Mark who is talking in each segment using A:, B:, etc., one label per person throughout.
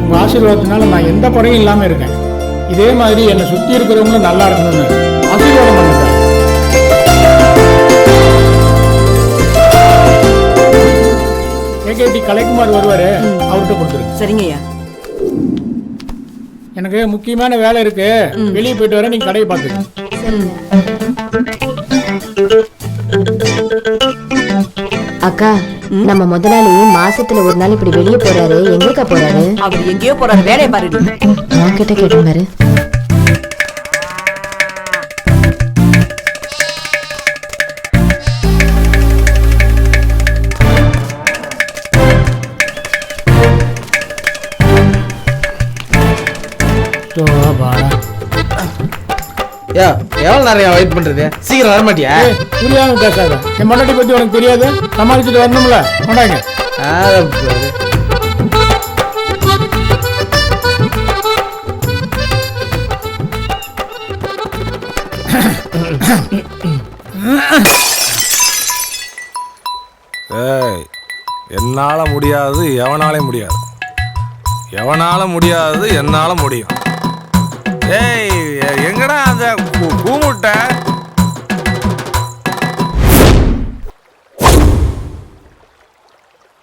A: உங்க ஆசீர்வாதத்தினால நான் எந்த குறையும் இல்லாம இருக்கேன். இதே மாதிரி என்னை சுத்தி இருக்கிறவங்களும் நல்லா இருக்கணும்னு ஆசீர்வாதம் பண்ணுங்க. ஏகேடி கலைக்குமார் வருவாரு, அவர்கிட்ட கொடுத்துருங்க.
B: சரிங்கய்யா.
A: எனக்கு முக்கியமான வேலை இருக்கு, வெளியே போயிட்டு வர, நீங்க கடையை பார்த்துங்க.
C: அக்கா, நம்ம முதலாளி மாசத்துல ஒரு நாள் இப்படி வெளியே போறாரு. எங்கக்கா போறாரு?
B: அவர் எங்கேயோ போறாரு, வேலையை பாருடி.
C: நான் கிட்ட கேட்டேன் பாரு.
D: எவ்வளவு நேரம் வெயிட் பண்றது? சீக்கிரம் வர மாட்டியா?
A: புரியாம பேசாத. என் மொண்டாட்டி பத்தி உனக்கு தெரியாது, சமாளிச்சுட்டு வரணும்ல. கொண்டாங்க.
E: என்னால முடியாது, எவனாலே முடியாது. எவனால முடியாது, என்னால முடியும். ஏய், எங்கடா அந்த கூமுட்டை?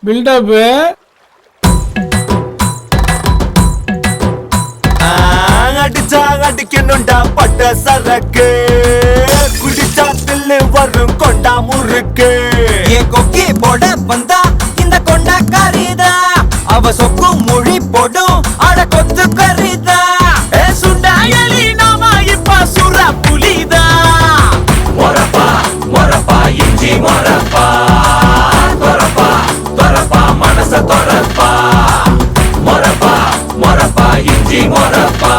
A: பில்டப்
F: அடிச்சா அடிக்கணும்டா பட்ட சரக்கு குடிச்சா தில்லு வரும் கொண்டா முறுக்கு
G: என் கொக்கி போட வந்தா இந்த கொண்டா கரிதா அவ சொக்கு மொழி போடும் அட கொத்து கரிதா
F: சுண்டாயலி நாம இப்ப சுர புலிதா மொரப்பா மொரப்பா இஞ்சி மொரப்பா தொரப்பா தொரப்பா மனச தொரப்பா மொரப்பா மொரப்பா இஞ்சி மொரப்பா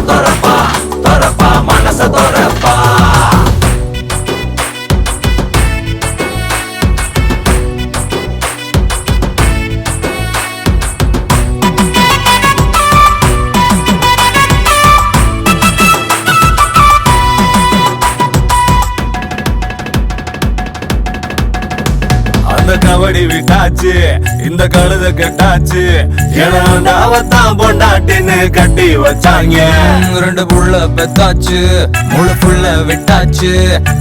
F: தொரப்பா தொரப்பா மனச தொரப்பா அந்த கபடி விட்டாச்சு இந்த கழுத கட்டாச்சு ஏன்னா அவத்தான் பொண்டாட்டின்னு கட்டி வச்சாங்க
G: 2 புள்ள பெத்தாச்சு முழு புள்ள விட்டாச்சு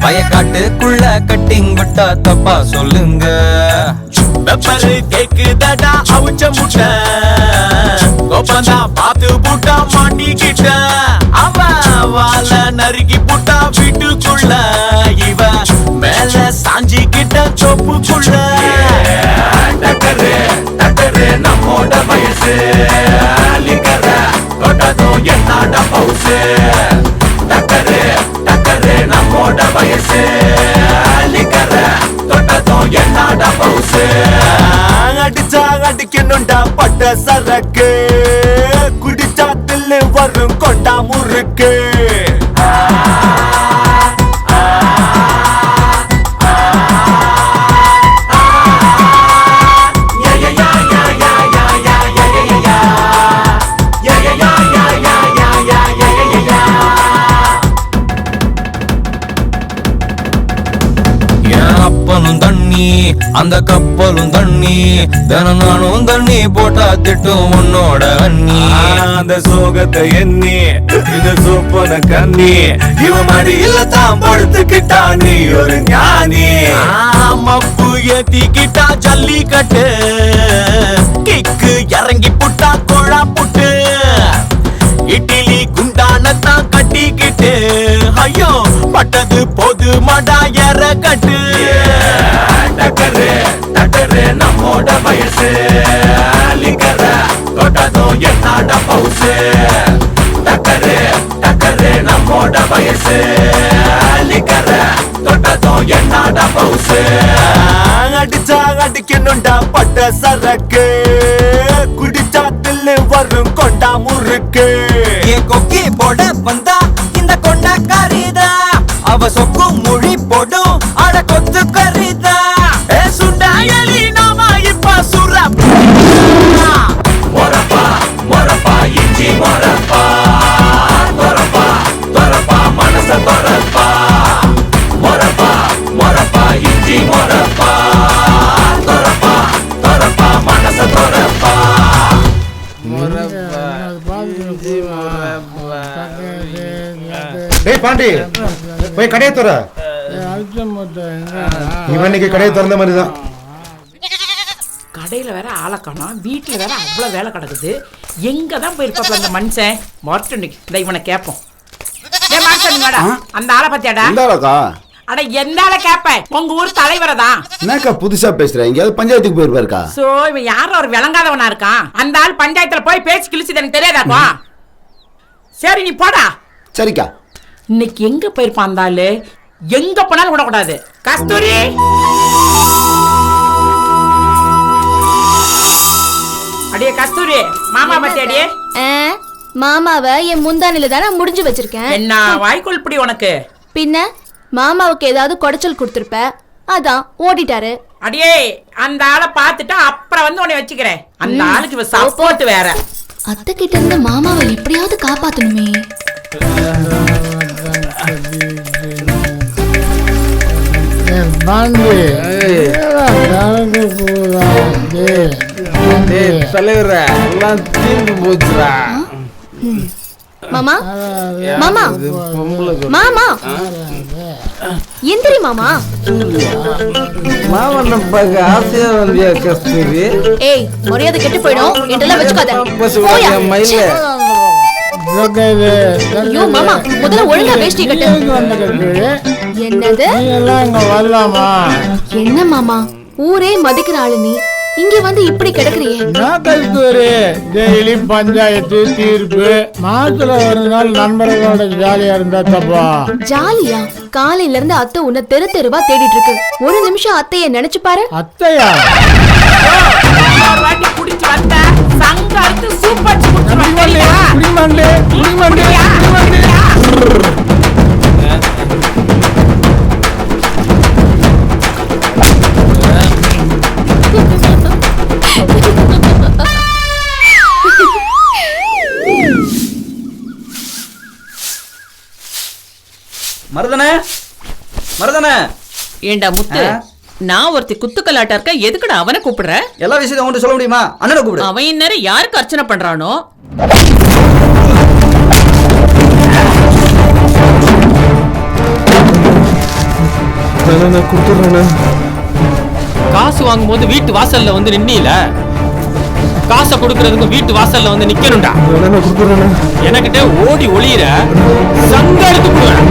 G: வயக்காட்டுக்குள்ள கட்டிங் விட்டா தப்பா சொல்லுங்க
F: பெப்பரு கேக்குதடா அவுச்ச முட்டை கோப்பந்தா பாத்து புட்டா மாட்டிக்கிட்ட அவன் வாழ நறுக்கி புட்டா வீட்டுக்குள்ள இவ மேல சாஞ்சிக்கிட்ட சொப்புக்குள்ள டக்கரு டக்கரு நம்மோட வயசு லிக்கர தொட்டதும் என்னோட பவுசு டக்கரு டக்கரு நம்மோட வயசு லிக்கர தொட்டதும் என்னோட பவுசு அடிச்சா அடிக்கணும்டா பட்ட சரக்கு குடிச்சா தில்லு வரும் கொண்டா முறுக்கு
G: அப்பனும் தண்ணி அந்த கப்பலும் தண்ணி தினம் நானும் தண்ணி போட்டா திட்டும் உன்னோட அண்ணி
F: அந்த சோகத்தை எண்ணி இது சொப்பன கண்ணி இவ மடியில தான் படுத்துக்கிட்டா நீ ஒரு ஞானி மப்பு ஏத்திக்கிட்டா ஜல்லிக்கட்டு கிக்கு இறங்கி புட்டா கொழா புட்டு இட்லி குண்டானத்தான் கட்டிக்கிட்டு ஐயோ பட்டது போது மடா எற கட்டு டக்கரு டக்கரு நம்மோட வயசு லிக்கர தொட்டதும் என்னோட பவுசு டக்கரு டக்கரு நம்மோட வயசு லிக்கர தொட்டதும் என்னோட பவுசு அடிச்சா அடிக்கணும்டா பட்ட சரக்கு குடிச்சா தில்லு வரும் கொண்டா முறுக்கு
G: என் கொக்கி போட வந்தா இந்த கொண்டா கரிதா அவ சொக்கு மொழி போடும் அட கொத்து கரிதா
F: சுண்டாயலி நாம இப்ப சுர மொரப்பா மொரப்பா இஞ்சி மொரப்பா தொரப்பா தொரப்பா மனச தொரப்பா மொரப்பா மொரப்பா இஞ்சி மொரப்பா தொரப்பா தொரப்பா மனச தொரப்பா
H: டேய் பாண்டி போய் கடையை தர இவன் இன்னைக்கு கடையை திறந்த மாதிரி தான்
B: கடையில வேற ஆளை காணோம், வீட்டுல வேற அவ்வளவு வேலை கிடக்குது. எங்க தான் போயிருப்பாப்ல அந்த மனுஷன்? மொரட்டு இந்த இவனை கேட்போம். அந்த ஆளை பத்தியாடா? அட எந்த ஆளை கேப்பேன்? உங்க ஊர் தலைவரை தான்.
H: என்னக்கா புதுசா பேசுற? எங்கயாவது பஞ்சாயத்துக்கு போயிருப்பாருக்கா?
B: சோ இவன் யாரோ ஒரு விளங்காதவனா இருக்கான். அந்த ஆள் பஞ்சாயத்துல போய் பேச்சு கிழிச்சு எனக்கு தெரியாதாப்பா? சரி நீ போடா. சரிக்கா. இன்னைக்கு எங்க போயிருப்பான் அந்த ஆளு? எங்க போனாலும் விடக்கூடாது. கஸ்தூரி அடியே கஸ்தூரி, மாமா பத்தியாடியே?
C: மாமாவை என் முந்தானில தானே முடிஞ்சு வச்சிருக்கேன்.
B: என்ன வாய்க்குள் இப்படி உனக்கு?
C: பின்ன மாமாவுக்கு ஏதாவது குடைச்சல் கொடுத்திருப்ப, அதான் ஓடிட்டாரு.
B: அடியே அந்த ஆளை பார்த்துட்டா அப்புறம் வந்து உன்னை வச்சுக்கிறேன். அந்த ஆளுக்கு சப்போர்ட் வேற.
C: அத்தை கிட்ட இருந்து மாமாவை எப்படியாவது காப்பாத்தணுமே. மாமா மாமா மாமா எந்திரி மாமா. ஏய் மரியாதை கெட்டு போயிடும். இதெல்லாம் வச்சுக்காத. ஐயோ மாமா முதல்ல ஒழுங்கா வேஷ்டி கட்டு. என்னது?
A: நீ எல்லாம் இங்க வரலாமா?
C: என்ன மாமா ஊரே மதிக்கிற ஆளு நீ இங்க வந்து இப்படி கிடக்குறியே?
A: நான் கல்தூரி டெய்லி பஞ்சாயத்து தீர்ப்பு மாசத்துல ஒரு நாள் நண்பர்களோட ஜாலியா இருந்தா தப்பா?
C: ஜாலியா? காலையில இருந்து அத்தை உன்னை தெரு தெருவா தேடிட்டு இருக்கு. ஒரு நிமிஷம் அத்தைய நினைச்சு பாரு.
A: அத்தையா?
B: ஒரு வாட்டி குடிச்சு வந்த சங்காத்து சூப்பர்
A: குடிமண்டே குடிமண்டே குடிமண்டே குடிமண்டே.
G: மருதனே மருதனே.
I: ஏண்டா முத்து, நான் ஒருத்தி குத்துக்கலாட்டா இருக்க, எதுக்குடா அவனை கூப்பிடுற?
G: எல்லா விஷயத்தையும் உங்கள்கிட்ட சொல்ல முடியுமா? அண்ணனை கூப்பிடு.
I: அவன் இந்நேரம் யாருக்கு அர்ச்சனை பண்றானோ?
D: காசு வாங்கும் போது வீட்டு வாசல்ல வந்து நின்னீல, காசை கொடுக்கறதுக்கும் வீட்டு வாசல்ல வந்து நிக்கணும்டா. எனக்கிட்ட ஓடி ஒளியிற சங்க எடுத்து போடுவேன்.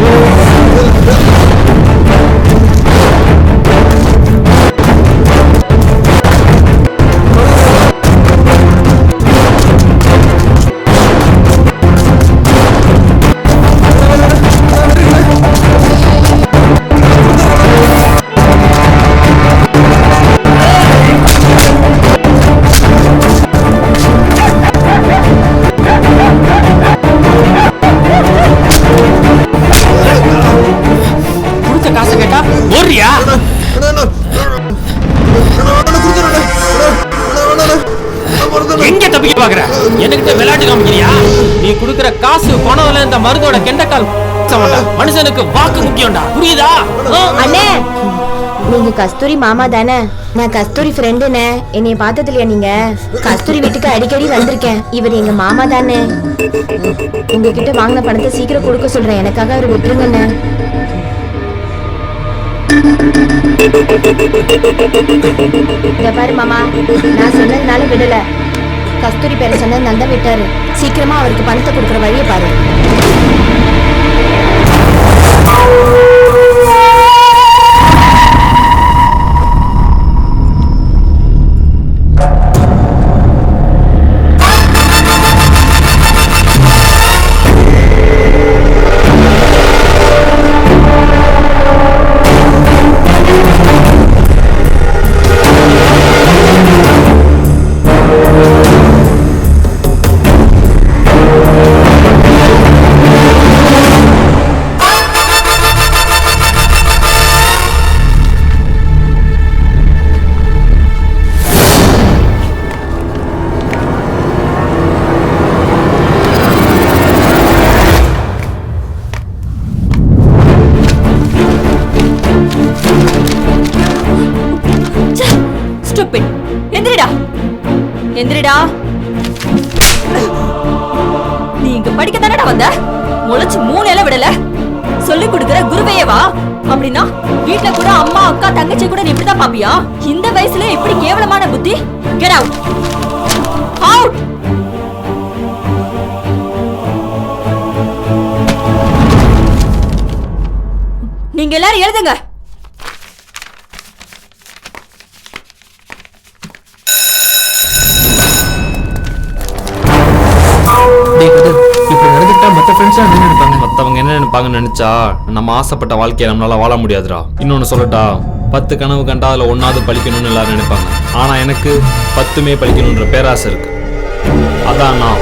D: காசை கேட்டா ஓடுறியா? எங்க தப்பிக்க பாக்குற? எனக்கு விளையாட்டு காமிக்கிறியா? நீ குடுக்கிற காசு பணம்ல இந்த மருந்தோட கெண்டக்கால் மனுஷனுக்கு வாக்கு முக்கியம்டா, புரியுதா?
C: அண்ணே நீங்க கஸ்தூரி மாமா தானே? நான் கஸ்தூரி ஃப்ரெண்டுனே. என்னைய பார்த்தது இல்லையா நீங்க? கஸ்தூரி வீட்டுக்கு அடிக்கடி வந்திருக்கேன். இவர் எங்க மாமா தானே. உங்ககிட்ட வாங்கின பணத்தை சீக்கிரம் கொடுக்க சொல்றேன். எனக்காக அவர் விட்டுருங்கண்ணே. இத பாரு மாமா, நான் சொன்னதுனால விடல. கஸ்தூரி பேரை சொன்னதுனால தான் விட்டாரு. சீக்கிரமா அவருக்கு பணத்தை கொடுக்குற வழியை பாரு.
J: எந்திரிடா. நீ இங்க படிக்க தானடா வந்த? முளைச்சு 3 இலை விடல. சொல்லி கொடுக்கிற குருவையே வா அப்படின்னா வீட்டுல கூட அம்மா அக்கா தங்கச்சி கூட நீ இப்படிதான் பாப்பியா? இந்த வயசுல இப்படி கேவலமான புத்தி? Get out. அவுட். நீங்க எல்லாரும் எழுதுங்க.
D: மத்தவங்க என்ன நினைப்பாங்கன்னு நினைச்சா நம்ம ஆசைப்பட்ட வாழ்க்கையை நம்மளால வாழ முடியாதுடா. இன்னொன்னு சொல்லட்டா, 10 கனவு கண்டா அதுல 1வது பழிக்கணும்னு எல்லாரும் நினைப்பாங்க. ஆனா எனக்கு 10மே பழிக்கணும்ன்ற பேராசை இருக்கு. அதான் நான்.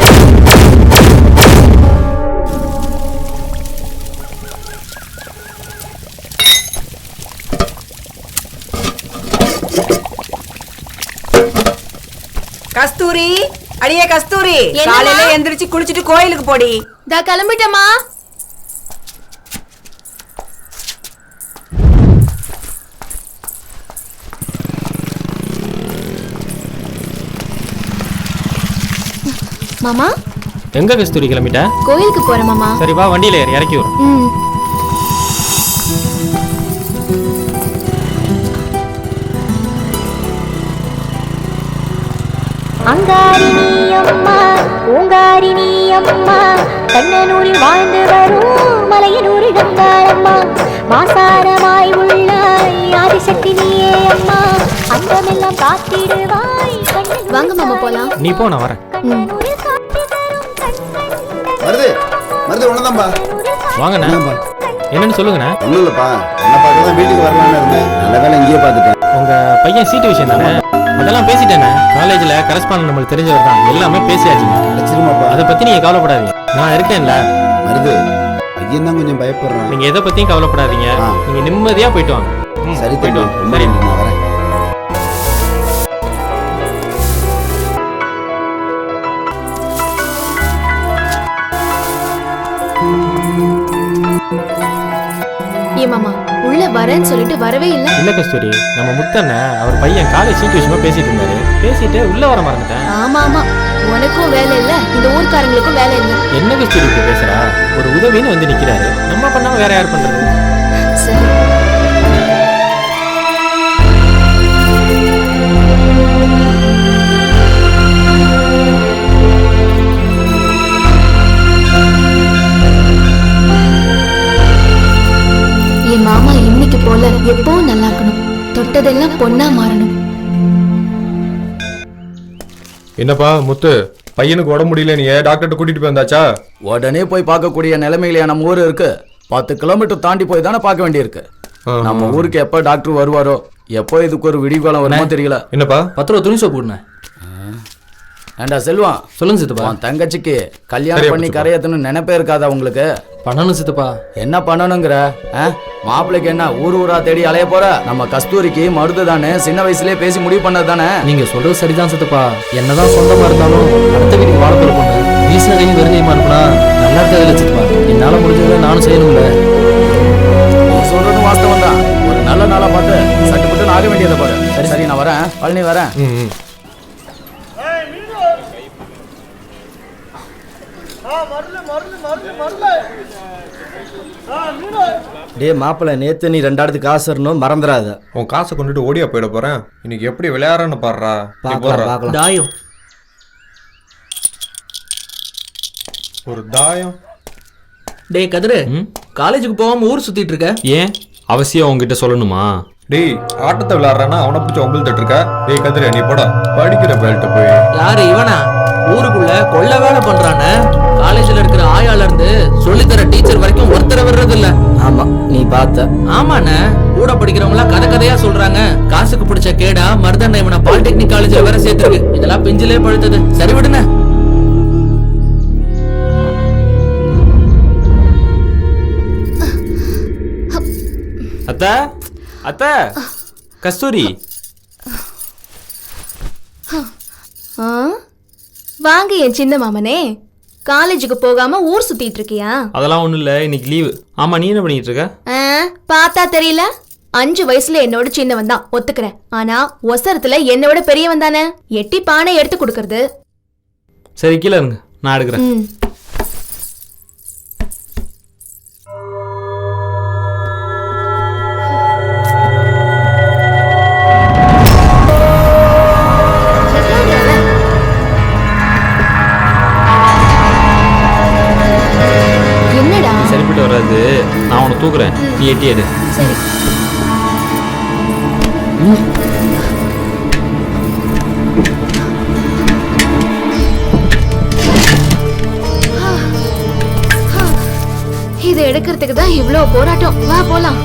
J: கஸ்தூரி, அடியே கஸ்தூரி, காலையில எந்திரிச்சு குளிச்சிட்டு கோயிலுக்கு போடி.
C: தா கிளம்பிட்டமா. மாமா
D: எங்க கஸ்தூரி கிளம்பிட்ட?
C: கோயிலுக்கு போறேன் மாமா.
D: சரி வா, வண்டியில ஏறி இறக்கி வரும்.
C: அங்காரினி அம்மா பூங்காரி நீ அம்மா கண்ணனூரில் வாழ்ந்து வரும் மலையனூரில் கங்காளம்மா மாசாரமாய் உள்ளாய் ஆதிசக்தி நீயே அம்மா அந்தமெல்லாம் காத்திடுவாய் வாங்க மாமா போலாம்.
D: நீ போ, நான் வரேன்.
H: மருது மருது ஒண்ணுதான்பா.
D: வாங்கண்ணா. என்னன்னு சொல்லுங்கண்ணா.
H: ஒண்ணும் இல்லப்பா, என்ன பார்க்க தான் வீட்டுக்கு வரலான்னு இருந்தேன். நல்ல வேலை இங்கேயே பார்த்துட்டேன்.
D: உங்க பையன் சீட்டு விஷயம் தானே, அதெல்லாம் பேசிட்டேனே. காலேஜ்ல கரஸ்பாண்ட் நம்மளுக்கு தெரிஞ்சவர் தான், எல்லாமே பேசியாச்சுங்க.
H: கிடைச்சிருமாப்பா.
D: அதை பத்தி நீங்க கவலைப்படாதீங்க, நான் இருக்கேன்ல.
H: மருது பையன் தான் கொஞ்சம் பயப்படுறான்.
D: நீங்க எதை பத்தியும் கவலைப்படாதீங்க, நீங்க நிம்மதியா போயிட்டு வாங்க.
H: சரி
D: போயிட்டு வாங்க.
H: ரொம்ப நன்றி, நான் வரேன்.
C: ஏ மாமா உள்ள வரேன்னு சொல்லிட்டு வரவே இல்லை.
D: இல்ல கஸ்தூரி, நம்ம முத்தண்ண அவர் பையன் காலேஜ் சீட்டு விஷயமா பேசிட்டு இருந்தாரு, பேசிட்டு உள்ள வர மறந்துட்டேன்.
C: ஆமா ஆமா, உனக்கும் வேலை இல்ல, இந்த ஊர்க்காரங்களுக்கும் வேலை இல்ல.
D: என்ன கஸ்தூரி இப்படி பேசுறா? ஒரு உதவின்னு வந்து நிக்கிறாரு, நம்ம பண்ணாம வேற யார் பண்றது?
C: சரி என் மாமா இன்னைக்கு போல எப்பவும் நல்லா இருக்கணும், தொட்டதெல்லாம் பொண்ணா மாறணும்.
K: என்னப்பா முத்து, பையனுக்கு உடம்பு முடியல, நீ டாக்டர்கிட்ட கூட்டிட்டு போய் வந்தாச்சா?
G: உடனே போய் பார்க்கக்கூடிய நிலைமையில நம்ம ஊர் இருக்கு. 10 கிலோமீட்டர் தாண்டி போய் தானே பார்க்க வேண்டியிருக்கு. நம்ம ஊருக்கு எப்ப டாக்டர் வருவாரோ, எப்போ இதுக்கு ஒரு விடிவுகாலம் வருமோ தெரியல.
K: என்னப்பா
D: 10 ரூபா துணி சோப்பு கொடுங்க.
G: ஏண்டா செல்வம்,
D: சொல்லுங்க சித்தப்பா.
G: உன் தங்கச்சிக்கு கல்யாணம் பண்ணி கரையத்தணும் நினைப்பே இருக்காதா உங்களுக்கு?
D: பண்ணணும் சித்தப்பா.
G: என்ன பண்ணணுங்கிற? மாப்பிள்ளைக்கு என்ன ஊர் ஊரா தேடி அலைய போற? நம்ம கஸ்தூரிக்கு மருது தானே, சின்ன வயசுலயே பேசி முடிவு பண்ணது தானே.
D: நீங்க சொல்றது சரிதான் சித்தப்பா, என்னதான் சொந்தமா இருந்தாலும் அடுத்த வீட்டுக்கு வாழப்போற பொண்ணு வீசினதையும் வெறுங்கையுமா இருப்பா நல்லா இருக்காதுல்ல சித்தப்பா. என்னால முடிஞ்சதை நானும் செய்யணும்ல.
G: நீ சொல்றது வாஸ்தவம் தான். ஒரு நல்ல நாளா பார்த்து சட்டுப்பட்டு ஆக வேண்டியதை பாரு. சரி சரி, நான் வரேன். பழனி வரேன்.
H: டே மாப்பிள்ள, நேத்து நீ 2 இடத்துக்கு காசு வரணும் மறந்துடாத.
K: உன் காசை கொண்டுட்டு ஓடியா போயிட போறேன். இன்னைக்கு எப்படி விளையாடுறன்னு பாடுறா.
D: தாயம்,
K: ஒரு தாயம்.
I: டேய் கதிரு, காலேஜுக்கு போகாம ஊர் சுத்திட்டு இருக்க?
D: ஏன் அவசியம் உங்ககிட்ட சொல்லணுமா?
K: டேய் ஆட்டத்தை விளையாடுறானா அவனை பிடிச்ச ஒம்பில் தட்டு இருக்க. டேய் கதிர, நீ போட படிக்கிற பேல்ட்ட போய்.
I: யாரு இவனா? ஊருக்குள்ள கொள்ள வேலை பண்றானே. காலேஜ்ல இருக்கிற ஆயால இருந்து சொல்லித்தர டீச்சர் வரைக்கும் ஒருத்தர வர்றது இல்ல.
H: ஆமா நீ பார்த்த.
I: ஆமாண்ணே, கூட படிக்கிறவங்க எல்லாம் கதை கதையா சொல்றாங்க. காசுக்கு பிடிச்ச கேடா மருதண்ண இவனை பாலிடெக்னிக் காலேஜ்ல வேற சேர்த்திருக்கு. இதெல்லாம் பிஞ்சிலே பழுத்தது. சரி விடுன.
D: அத்த அத்த கஸ்தூரி.
C: வாங்க என் சின்ன மாமனே, காலேஜுக்கு போகாம ஊர் சுத்திட்டு இருக்கியா?
D: அதெல்லாம் ஒண்ணும் இல்ல, இன்னைக்கு லீவு. ஆமா, நீ என்ன பண்ணிட்டு இருக்க?
C: பார்த்தா தெரியல, 5 வயசுல என்னோட சின்னவன் தான் ஒத்துக்கிறேன். ஆனா ஒசரத்துல என்னோட பெரியவன் தானே. எட்டி பானை எடுத்து கொடுக்கறது.
D: சரி கீழே இருங்க, நான் எடுக்கிறேன்.
C: என்னடா
D: சரிப்பட்டு வராது, நான் உன்னை தூக்குறேன், நீ எட்டி எடு.
C: சரி. இதை எடுக்கிறதுக்கு தான் இவ்ளோ போராட்டம். வா போலாம்.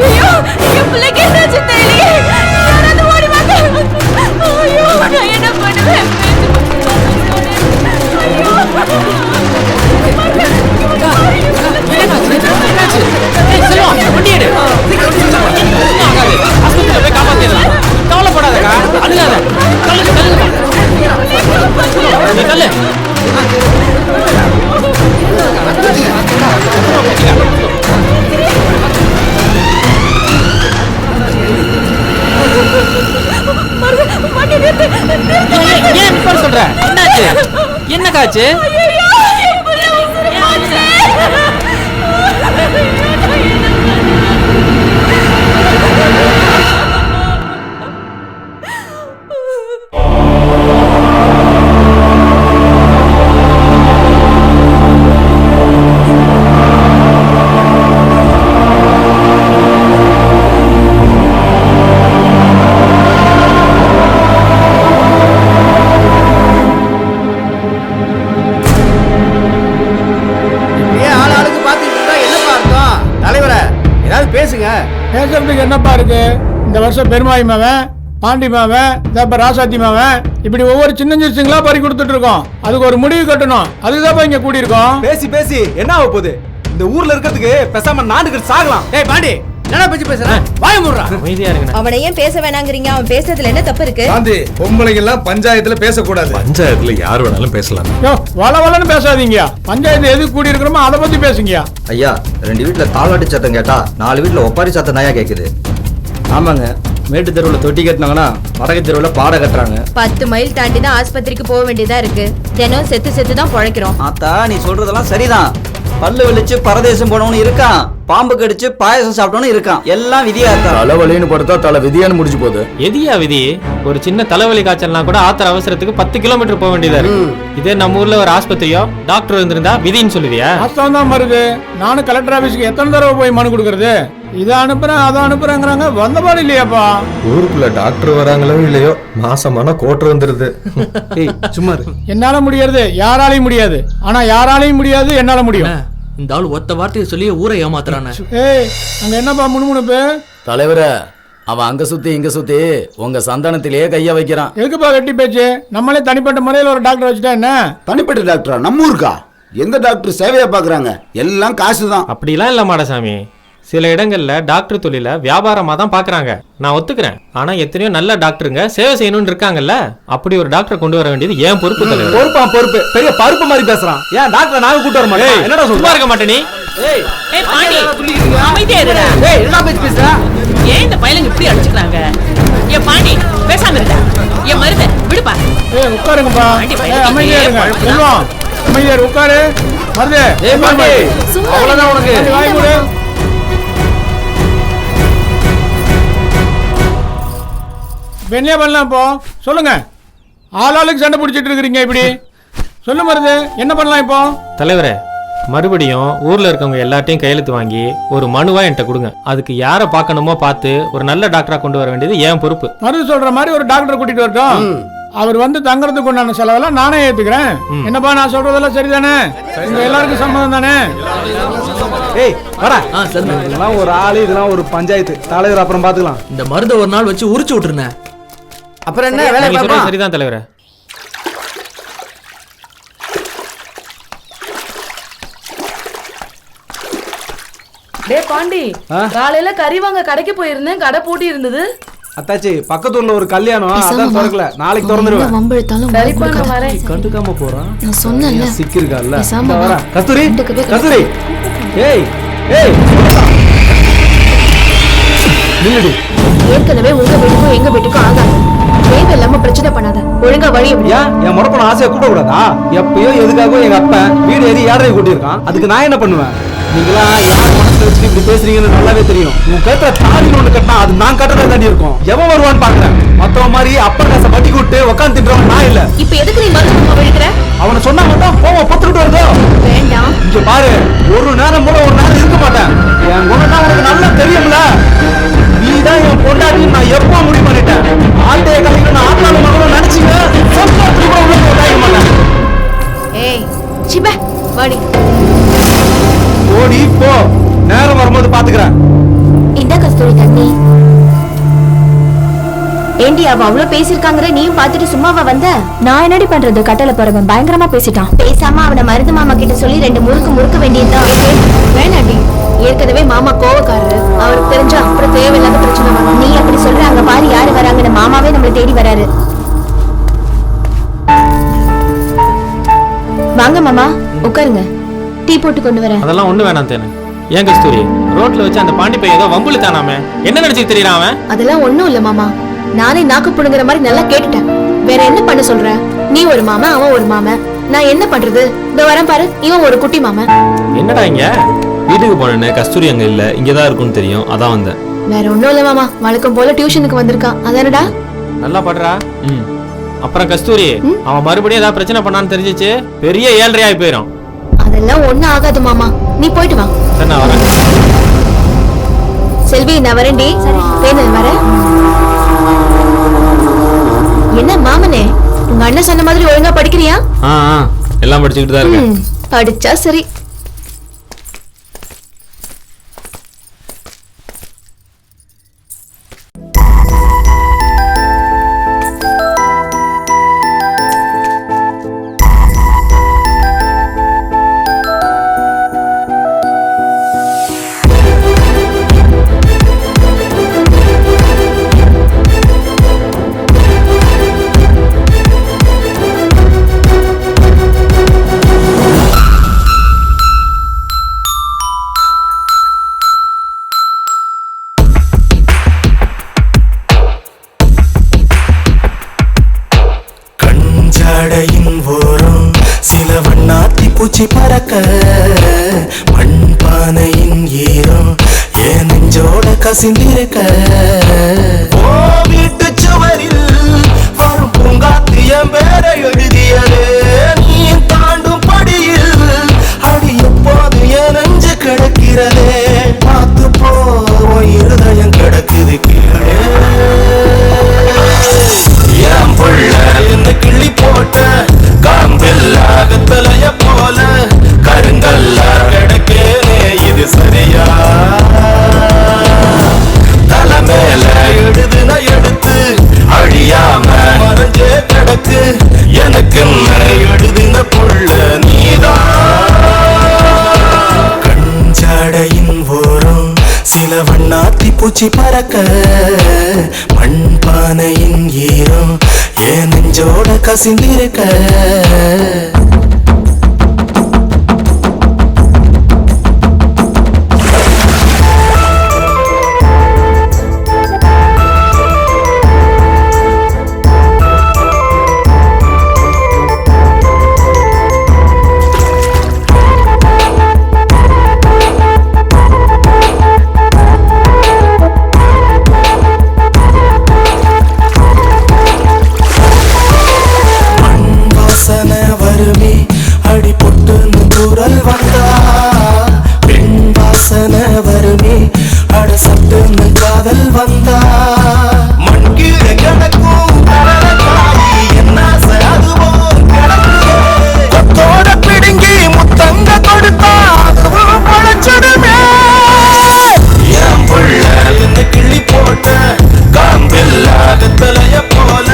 C: ஐயோ, என் பிள்ளைக்கு என்னாச்சு தெரியலையே. யாராவது ஓடி வாங்க. ஐயோ, நான் என்ன பண்ணுவேன்?
I: கவலைப்படாதக்கா, அழுகாத. ஏன் சொல்ற? என்னாச்சு? என்ன காச்சு?
A: பேசுறதுக்கு என்னப்பா இருக்கு? இந்த வருஷம் பெருமாய் மாவன், பாண்டி மாவன், இப்ப ராசாத்தி மாவன், இப்படி ஒவ்வொரு சின்ன சின்னங்களா பறி கொடுத்துட்டு இருக்கோம். அதுக்கு ஒரு முடிவு கட்டணும். அதுதான் இங்க கூடி இருக்கோம்.
H: பேசி பேசி என்ன ஆக போகுது? இந்த ஊர்ல இருக்கிறதுக்கு பேசாம நாடுகள் சாகலாம்.
I: ஏய் பாண்டி என்ன பேச்சு பேசுற? வாய மூடுறா. அமைதியா இருங்க.
C: அவனை ஏன் பேச வேணாங்கறீங்க? அவன் பேசுறதுல என்ன தப்பு இருக்கு?
E: காந்தி, பொம்பளைங்க எல்லாம் பஞ்சாயத்துல பேசக்கூடாது. பஞ்சாயத்துல யார் வேணாலும் பேசலாம்.
A: யோ, வளவளன்னு பேசாதீங்க. பஞ்சாயத்து எது கூடி இருக்கிறோமோ அதை பத்தி பேசுங்க.
H: ஐயா, 2 வீட்ல தாளாட்டு சத்தம் கேட்டா 4 வீட்ல ஒப்பாரி சத்தம் தாயா கேக்குது. ஆமாங்க, மேட்டு தெருவுல தொட்டி கட்டினாங்கன்னா வடக்கு தெருவுல பாட கட்டுறாங்க.
C: 10 மைல் தாண்டி தான் ஆஸ்பத்திரிக்கு போக வேண்டியதா இருக்கு. தினம் செத்து தான் பொழைக்கிறோம்.
H: ஆத்தா, நீ சொல்றதெல்லாம் சரிதான். பல்லு வெளிச்சு பரதேசம் போனவனு இருக்கான், பாம்பு கடிச்சு பாயசம் சாப்பிட்டவனு இருக்கான். எல்லாம் விதியா இருக்கா. தலைவலின்னு படுத்தா தலை விதியான்னு முடிஞ்சு போகுது.
D: எதியா விதி? ஒரு சின்ன தலைவலி காய்ச்சல்னா கூட ஆத்திர அவசரத்துக்கு 10 கிலோமீட்டர் போக வேண்டியதா இருக்கு. இதே நம்ம ஊர்ல ஒரு ஆஸ்பத்திரியோ டாக்டர் இருந்திருந்தா விதின்னு சொல்லுவியா?
A: வாஸ்தவம் தான் வருது. நானும் கலெக்டர் ஆபீஸ்க்கு எத்தனை தடவை போய் மனு கொடுக்கறது? இதை அனுப்புறேன் அதை அனுப்புறேங்கிறாங்க. வந்தபாடு இல்லையாப்பா.
K: ஊருக்குள்ள டாக்டர் வராங்களோ இல்லையோ, மாசமான கோட்டர் வந்துருது.
H: சும்மா
A: என்னால முடியாது, யாராலையும் முடியாது. ஆனா யாராலையும் முடியாது, என்னால முடியும்.
I: இந்த ஆள் ஒத்த வார்த்தையை சொல்லி ஊரை ஏமாத்துறானே.
A: ஏய், அங்க என்னப்பா முணுமுணுப்பு?
G: தலைவர, அவன் அங்க சுத்தி இங்க சுத்தி உங்க சந்தானத்திலேயே கைய வைக்கிறான்.
A: எதுக்குப்பா வெட்டி பேச்சு? நம்மளே தனிப்பட்ட முறையில் ஒரு டாக்டர் வச்சுட்டா என்ன?
L: தனிப்பட்ட டாக்டரா? நம்ம ஊருக்கா? எந்த டாக்டர் சேவையா பாக்குறாங்க? எல்லாம் காசுதான்.
D: அப்படிலாம் இல்ல மாடசாமி. சில இடங்கள்ல டாக்டர் தொழில வியாபாரமா தான் பாக்குறாங்க. நான் ஒத்துக்கிறேன். ஆனா எத்தனையோ நல்ல டாக்டருங்க சேவை செய்யணும்னு இருக்காங்கல்ல. அப்படி ஒரு டாக்டர் கொண்டு வர வேண்டியது ஏன் பொறுப்பு தலைவர்.
H: பொறுப்பு பெரிய பருப்பு மாதிரி பேசுறான். ஏன் டாக்டர் நாங்க கூட்டு வர மாட்டோம்? என்னடா
D: சும்மா இருக்க மாட்டே நீ?
B: ஏய் பாண்டி, அமைதியா இருடா.
H: ஏய், என்ன பேச்சு பேசுற?
B: ஏன் இந்த பையலுங்க இப்படி அடிச்சுக்கிறாங்க? ஏ பாண்டி, பேசாம இருடா. ஏ மருத விடுப்பா.
A: ஏய், உட்காருங்கப்பா. ஏய், அமைதியா இருங்க. செல்வம், அமைதியா இரு, உட்காரு. மருது,
H: ஏய் பாண்டி, அவ்வளவுதான் உனக்கு.
A: வாய் மூடு. என்ன பண்ணலாம் இப்போ? சொல்லுங்க. ஆளாளுக்கு சண்டை பிடிச்சிட்டு இருக்கிறீங்க இப்படி. சொல்லு மருது, என்ன பண்ணலாம் இப்போ?
D: தலைவரே, மறுபடியும் ஊர்ல இருக்கவங்க எல்லாத்தையும் கையெழுத்து வாங்கி ஒரு மனுவா என்கிட்ட கொடுங்க. அதுக்கு யாரை பார்க்கணுமோ பார்த்து ஒரு நல்ல டாக்டரா கொண்டு வர வேண்டியது ஏன் பொறுப்பு.
A: மருது சொல்ற மாதிரி ஒரு டாக்டர் கூட்டிட்டு வரட்டும். அவர் வந்து தங்கறதுக்கு உண்டான செலவெல்லாம் நானே ஏத்துக்கிறேன். என்னப்பா, நான் சொல்றதெல்லாம் சரிதானே? உங்க எல்லாருக்கும் சம்மதம் தானே?
H: ஏய் வாடா. இதெல்லாம் ஒரு ஆளு, இதெல்லாம் ஒரு பஞ்சாயத்து தலைவர். அப்புறம் பாத்துக்கலாம்.
I: இந்த மருந்தை ஒரு நாள் வச்சு உரிச்சு விட்டுருனேன்.
H: அப்புறம் என்ன வேலை?
D: நீங்க சொல்றது சரிதான் தலைவரே.
J: டே பாண்டி, காலையில கறி வாங்க கடைக்கு போயிருந்தேன். கடை பூட்டி இருந்தது.
H: அத்தாச்சி, பக்கத்தூர்ல ஒரு கல்யாணம், அதான் திறக்கல. நாளைக்கு திறந்துருவேன்.
J: சரிப்பா, நான் வரேன்.
H: கண்டுக்காம போறான்.
C: நான் சொன்னேன்ல.
H: சிக்கிருக்கால.
C: பேசாம வா.
H: கஸ்தூரி,
C: வீட்டுக்கு
H: கஸ்தூரி. ஏய் ஏய், நில்லுடி.
C: ஏற்கனவே உங்க வீட்டுக்கும் எங்க வீட்டுக்கும் ஆகாது. தேவையில்லாம பிரச்சனை பண்ணாத. ஒழுங்கா வழி எப்படி?
H: ஏன் என் முறப்பன ஆசையை கூட்ட கூடாதா? எப்பயோ எதுக்காகவும் எங்க அப்பன் வீடு ஏறி ஏழரை கூட்டியிருக்கான். அதுக்கு நான் என்ன பண்ணுவேன்? நீங்களா யார் மனசுல வச்சுட்டு இப்படி பேசுறீங்கன்னு நல்லாவே தெரியும். உங்க கருத்துல தாடி ஒண்ணு கட்டினா அது நான் கட்டுறதா தாண்டி இருக்கும். எவன் வருவான்னு பாக்குறேன். மத்தவன் மாதிரி அப்பன் காசை வட்டி கூட்டு உட்காந்து திட்டுறவன் நான் இல்ல.
C: இப்ப எதுக்கு நீ மருத்துவமா விழுக்கிற?
H: அவனை சொன்னா மட்டும் கோவம் பொத்துக்கிட்டு வருதோ?
C: வேண்டாம்.
H: இங்க பாரு, ஒரு நேரம் கூட ஒரு நேரம் இருக்க மாட்டேன். என் குணம்னா உனக்கு நல்லா தெரியும்ல. நீதான் என் பொண்டாட்டி நான் எப்போ முடிவு பண்ணிட்டேன். ஆட்டைய கலைக்கு நான் ஆட்டாளு மகளும் நினைச்சுங்க கூட உள்ள உண்டாக மாட்டேன்.
C: ஏய் சிப வாடி.
H: ஓடி போ, நேரம் வரும்போது பாத்துக்கிறேன்.
C: இந்த கஸ்தூரி தண்ணி. ஏண்டி, அவ அவ்வளவு பேசிருக்காங்கற நீயும் பாத்துட்டு சும்மாவா வந்த? நான் என்னடி பண்றது? கட்டளை போறவன் பயங்கரமா பேசிட்டான். பேசாம அவன மருது மாமா கிட்ட சொல்லி 2 முறுக்க வேண்டியதுதான். வேணாண்டி, ஏற்கனவே மாமா கோவக்காரரு. அவருக்கு தெரிஞ்சா அப்புறம் தேவையில்லாத பிரச்சனை வரும். நீ அப்படி சொல்ற. அங்க பாரு யாரு வராங்கன்னு. மாமாவே நம்மளை தேடி வராரு. வாங்க மாமா, உட்காருங்க. டீ போட்டு கொண்டு வரேன்.
D: அதெல்லாம் ஒண்ணு வேணாம் தேனு. ஏன் கஸ்தூரி, ரோட்ல வச்சு அந்த பாண்டி பையன் ஏதோ வம்புல தானாமே, என்ன நினைச்சு தெரியறான் அவன்?
C: அதெல்லாம் ஒண்ணும் இல்ல மாமா. நானே நாக்கு புடுங்குற மாதிரி நல்லா கேட்டுட்டேன். வேற என்ன பண்ண சொல்ற? நீ ஒரு மாமன், அவன் ஒரு மாமன். நான் என்ன பண்றது? இந்த வரேன் பாரு, இவன் ஒரு குட்டி மாமன்.
D: என்னடா இங்க? வீட்டுக்கு போனேன்னு கஸ்தூரி அங்க இல்ல, இங்கதான் இருக்கும்னு தெரியும், அதான் வந்தேன்.
C: வேற ஒண்ணும் இல்ல மாமா, வழக்கம் போல டியூஷனுக்கு வந்திருக்கான். அதானடா?
D: நல்லா படுறா. அப்புறம் கஸ்தூரி, அவன் மறுபடியும் ஏதாவது பிரச்சனை பண்ணான்னு தெரிஞ்சிச்சு பெரிய 7.5 ஆகி போயிடும்.
C: அதெல்லாம் ஒண்ணும் ஆகாது மாமா, நீ போயிட்டு வா.
D: சரி, நான் வரேன்.
C: செல்வி, நான் வரேன்டி. தேனல் வரேன். என்ன மாமனே, உங்க அண்ணன் சொன்ன மாதிரி ஒழுங்கா படிக்கிறியா?
D: எல்லாம் படிச்சுக்கிட்டு தான் இருக்கேன்.
C: படிச்சா சரி.
F: பூச்சி பறக்க மண்பானையின் ஈரம் என் நெஞ்சோட கசிந்திருக்க ஓ வீட்டு சுவரில் வரும் பூங்காத்தியம் வேற எழுதியதே நீ தாண்டும் படியில் அடி எப்போது என் நெஞ்சு கிடக்கிறதே பார்த்து போ இருதயம் கிடக்குது கீழே என் புள்ள என்ன கிள்ளி போட்ட காம்பில்லாத தலைய போல கருங்கல்ல கிடக்கேனே இது சரியா தலை மேல எடுதுன எடுத்து அழியாம மறைஞ்சே கிடக்கு எனக்கு எடுதுன புள்ள நீதான் கஞ்சாடையின் ஓரம் சில வண்ணாத்தி பூச்சி பறக்க மண்பானையின் ஈரம் என் நெஞ்சோட கசிந்திருக்க வருமே அடி பொட்டுன்னு குரல் வந்தா பெண் வாசனை வருமே அட சட்டுன்னு காதல் வந்தா மண் கீழே கிடக்கும் என்ன அதுவோ கொத்தோட பிடுங்கி முத்தங்க கொடுத்தா அதுவும் பழச்சிடுமே என் புள்ள என்ன கிள்ளி போட்ட காம்பில்லாத தலைய போல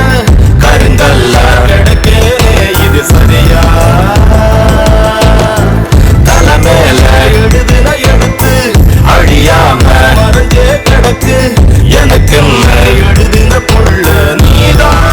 F: கருங்கல்ல கிடக்கேனே இது சரியா தலை மேல எடுதுன எடுத்து அழியாம மறைஞ்சே கிடக்கு எனக்கு எடுதுன புள்ள நீதான்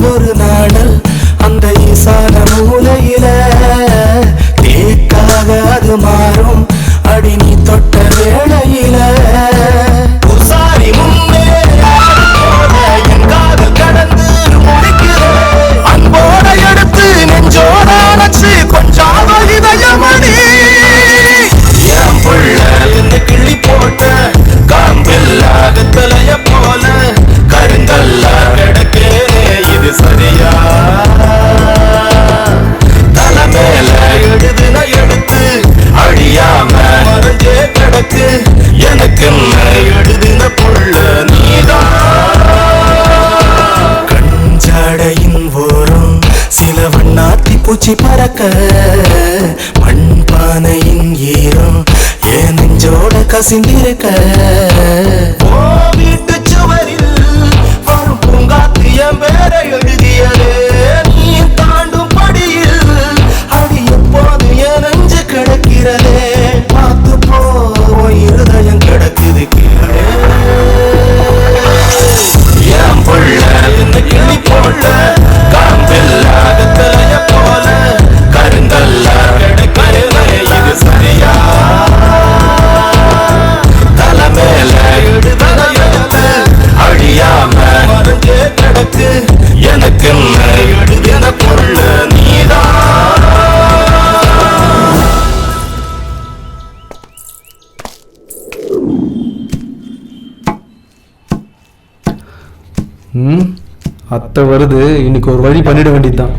F: ஒரு நாடல் அந்த ஈசான மூலையில தேக்காக அது மாறும் அடி நீ தொட்ட வேளையில உசாரி முன்னே என் காதல் கடந்து முடிக்கிறேன் அன்போட எடுத்து நெஞ்சோட அணைச்சு கொஞ்சாத இதயமணி என் புள்ள என்ன கிள்ளி போட்ட காம்பில்லாத தலைய போல கருங்கல்ல கிடக்கேனே இது சரியா தலை மேல எடுதுன எடுத்து அழியாம மறைஞ்சே கிடக்கு எனக்கு எடுதுன புள்ள நீதான் கஞ்சாடையின் ஓரம் சில வண்ணாத்தி பூச்சி பறக்க மண்பானையின் ஈரம் என் நெஞ்சோட கசிந்திருக்க ஓ வீட்டு சுவரில் வரும் பூங்காத்தியம் வேற எழுதியதே நீ தாண்டும் படியில் அடி எப்போது என் நெஞ்சு கிடக்கிறதே பார்த்து போ இருதயம் கிடக்குது கீழே என் புள்ள என்ன கிள்ளி போட்ட காம்பில்லாத தலைய போல கருங்கல்ல கிடக்கிறதே இது சரியா தலை மேல எடுதுன எடுத்து அழியாம மறைஞ்சே கிடக்கு எனக்கு எடுதின புள்ள நீதான்
H: அத்தை வருது, இன்னைக்கு ஒரு வழி பண்ணிட வேண்டியதுதான்.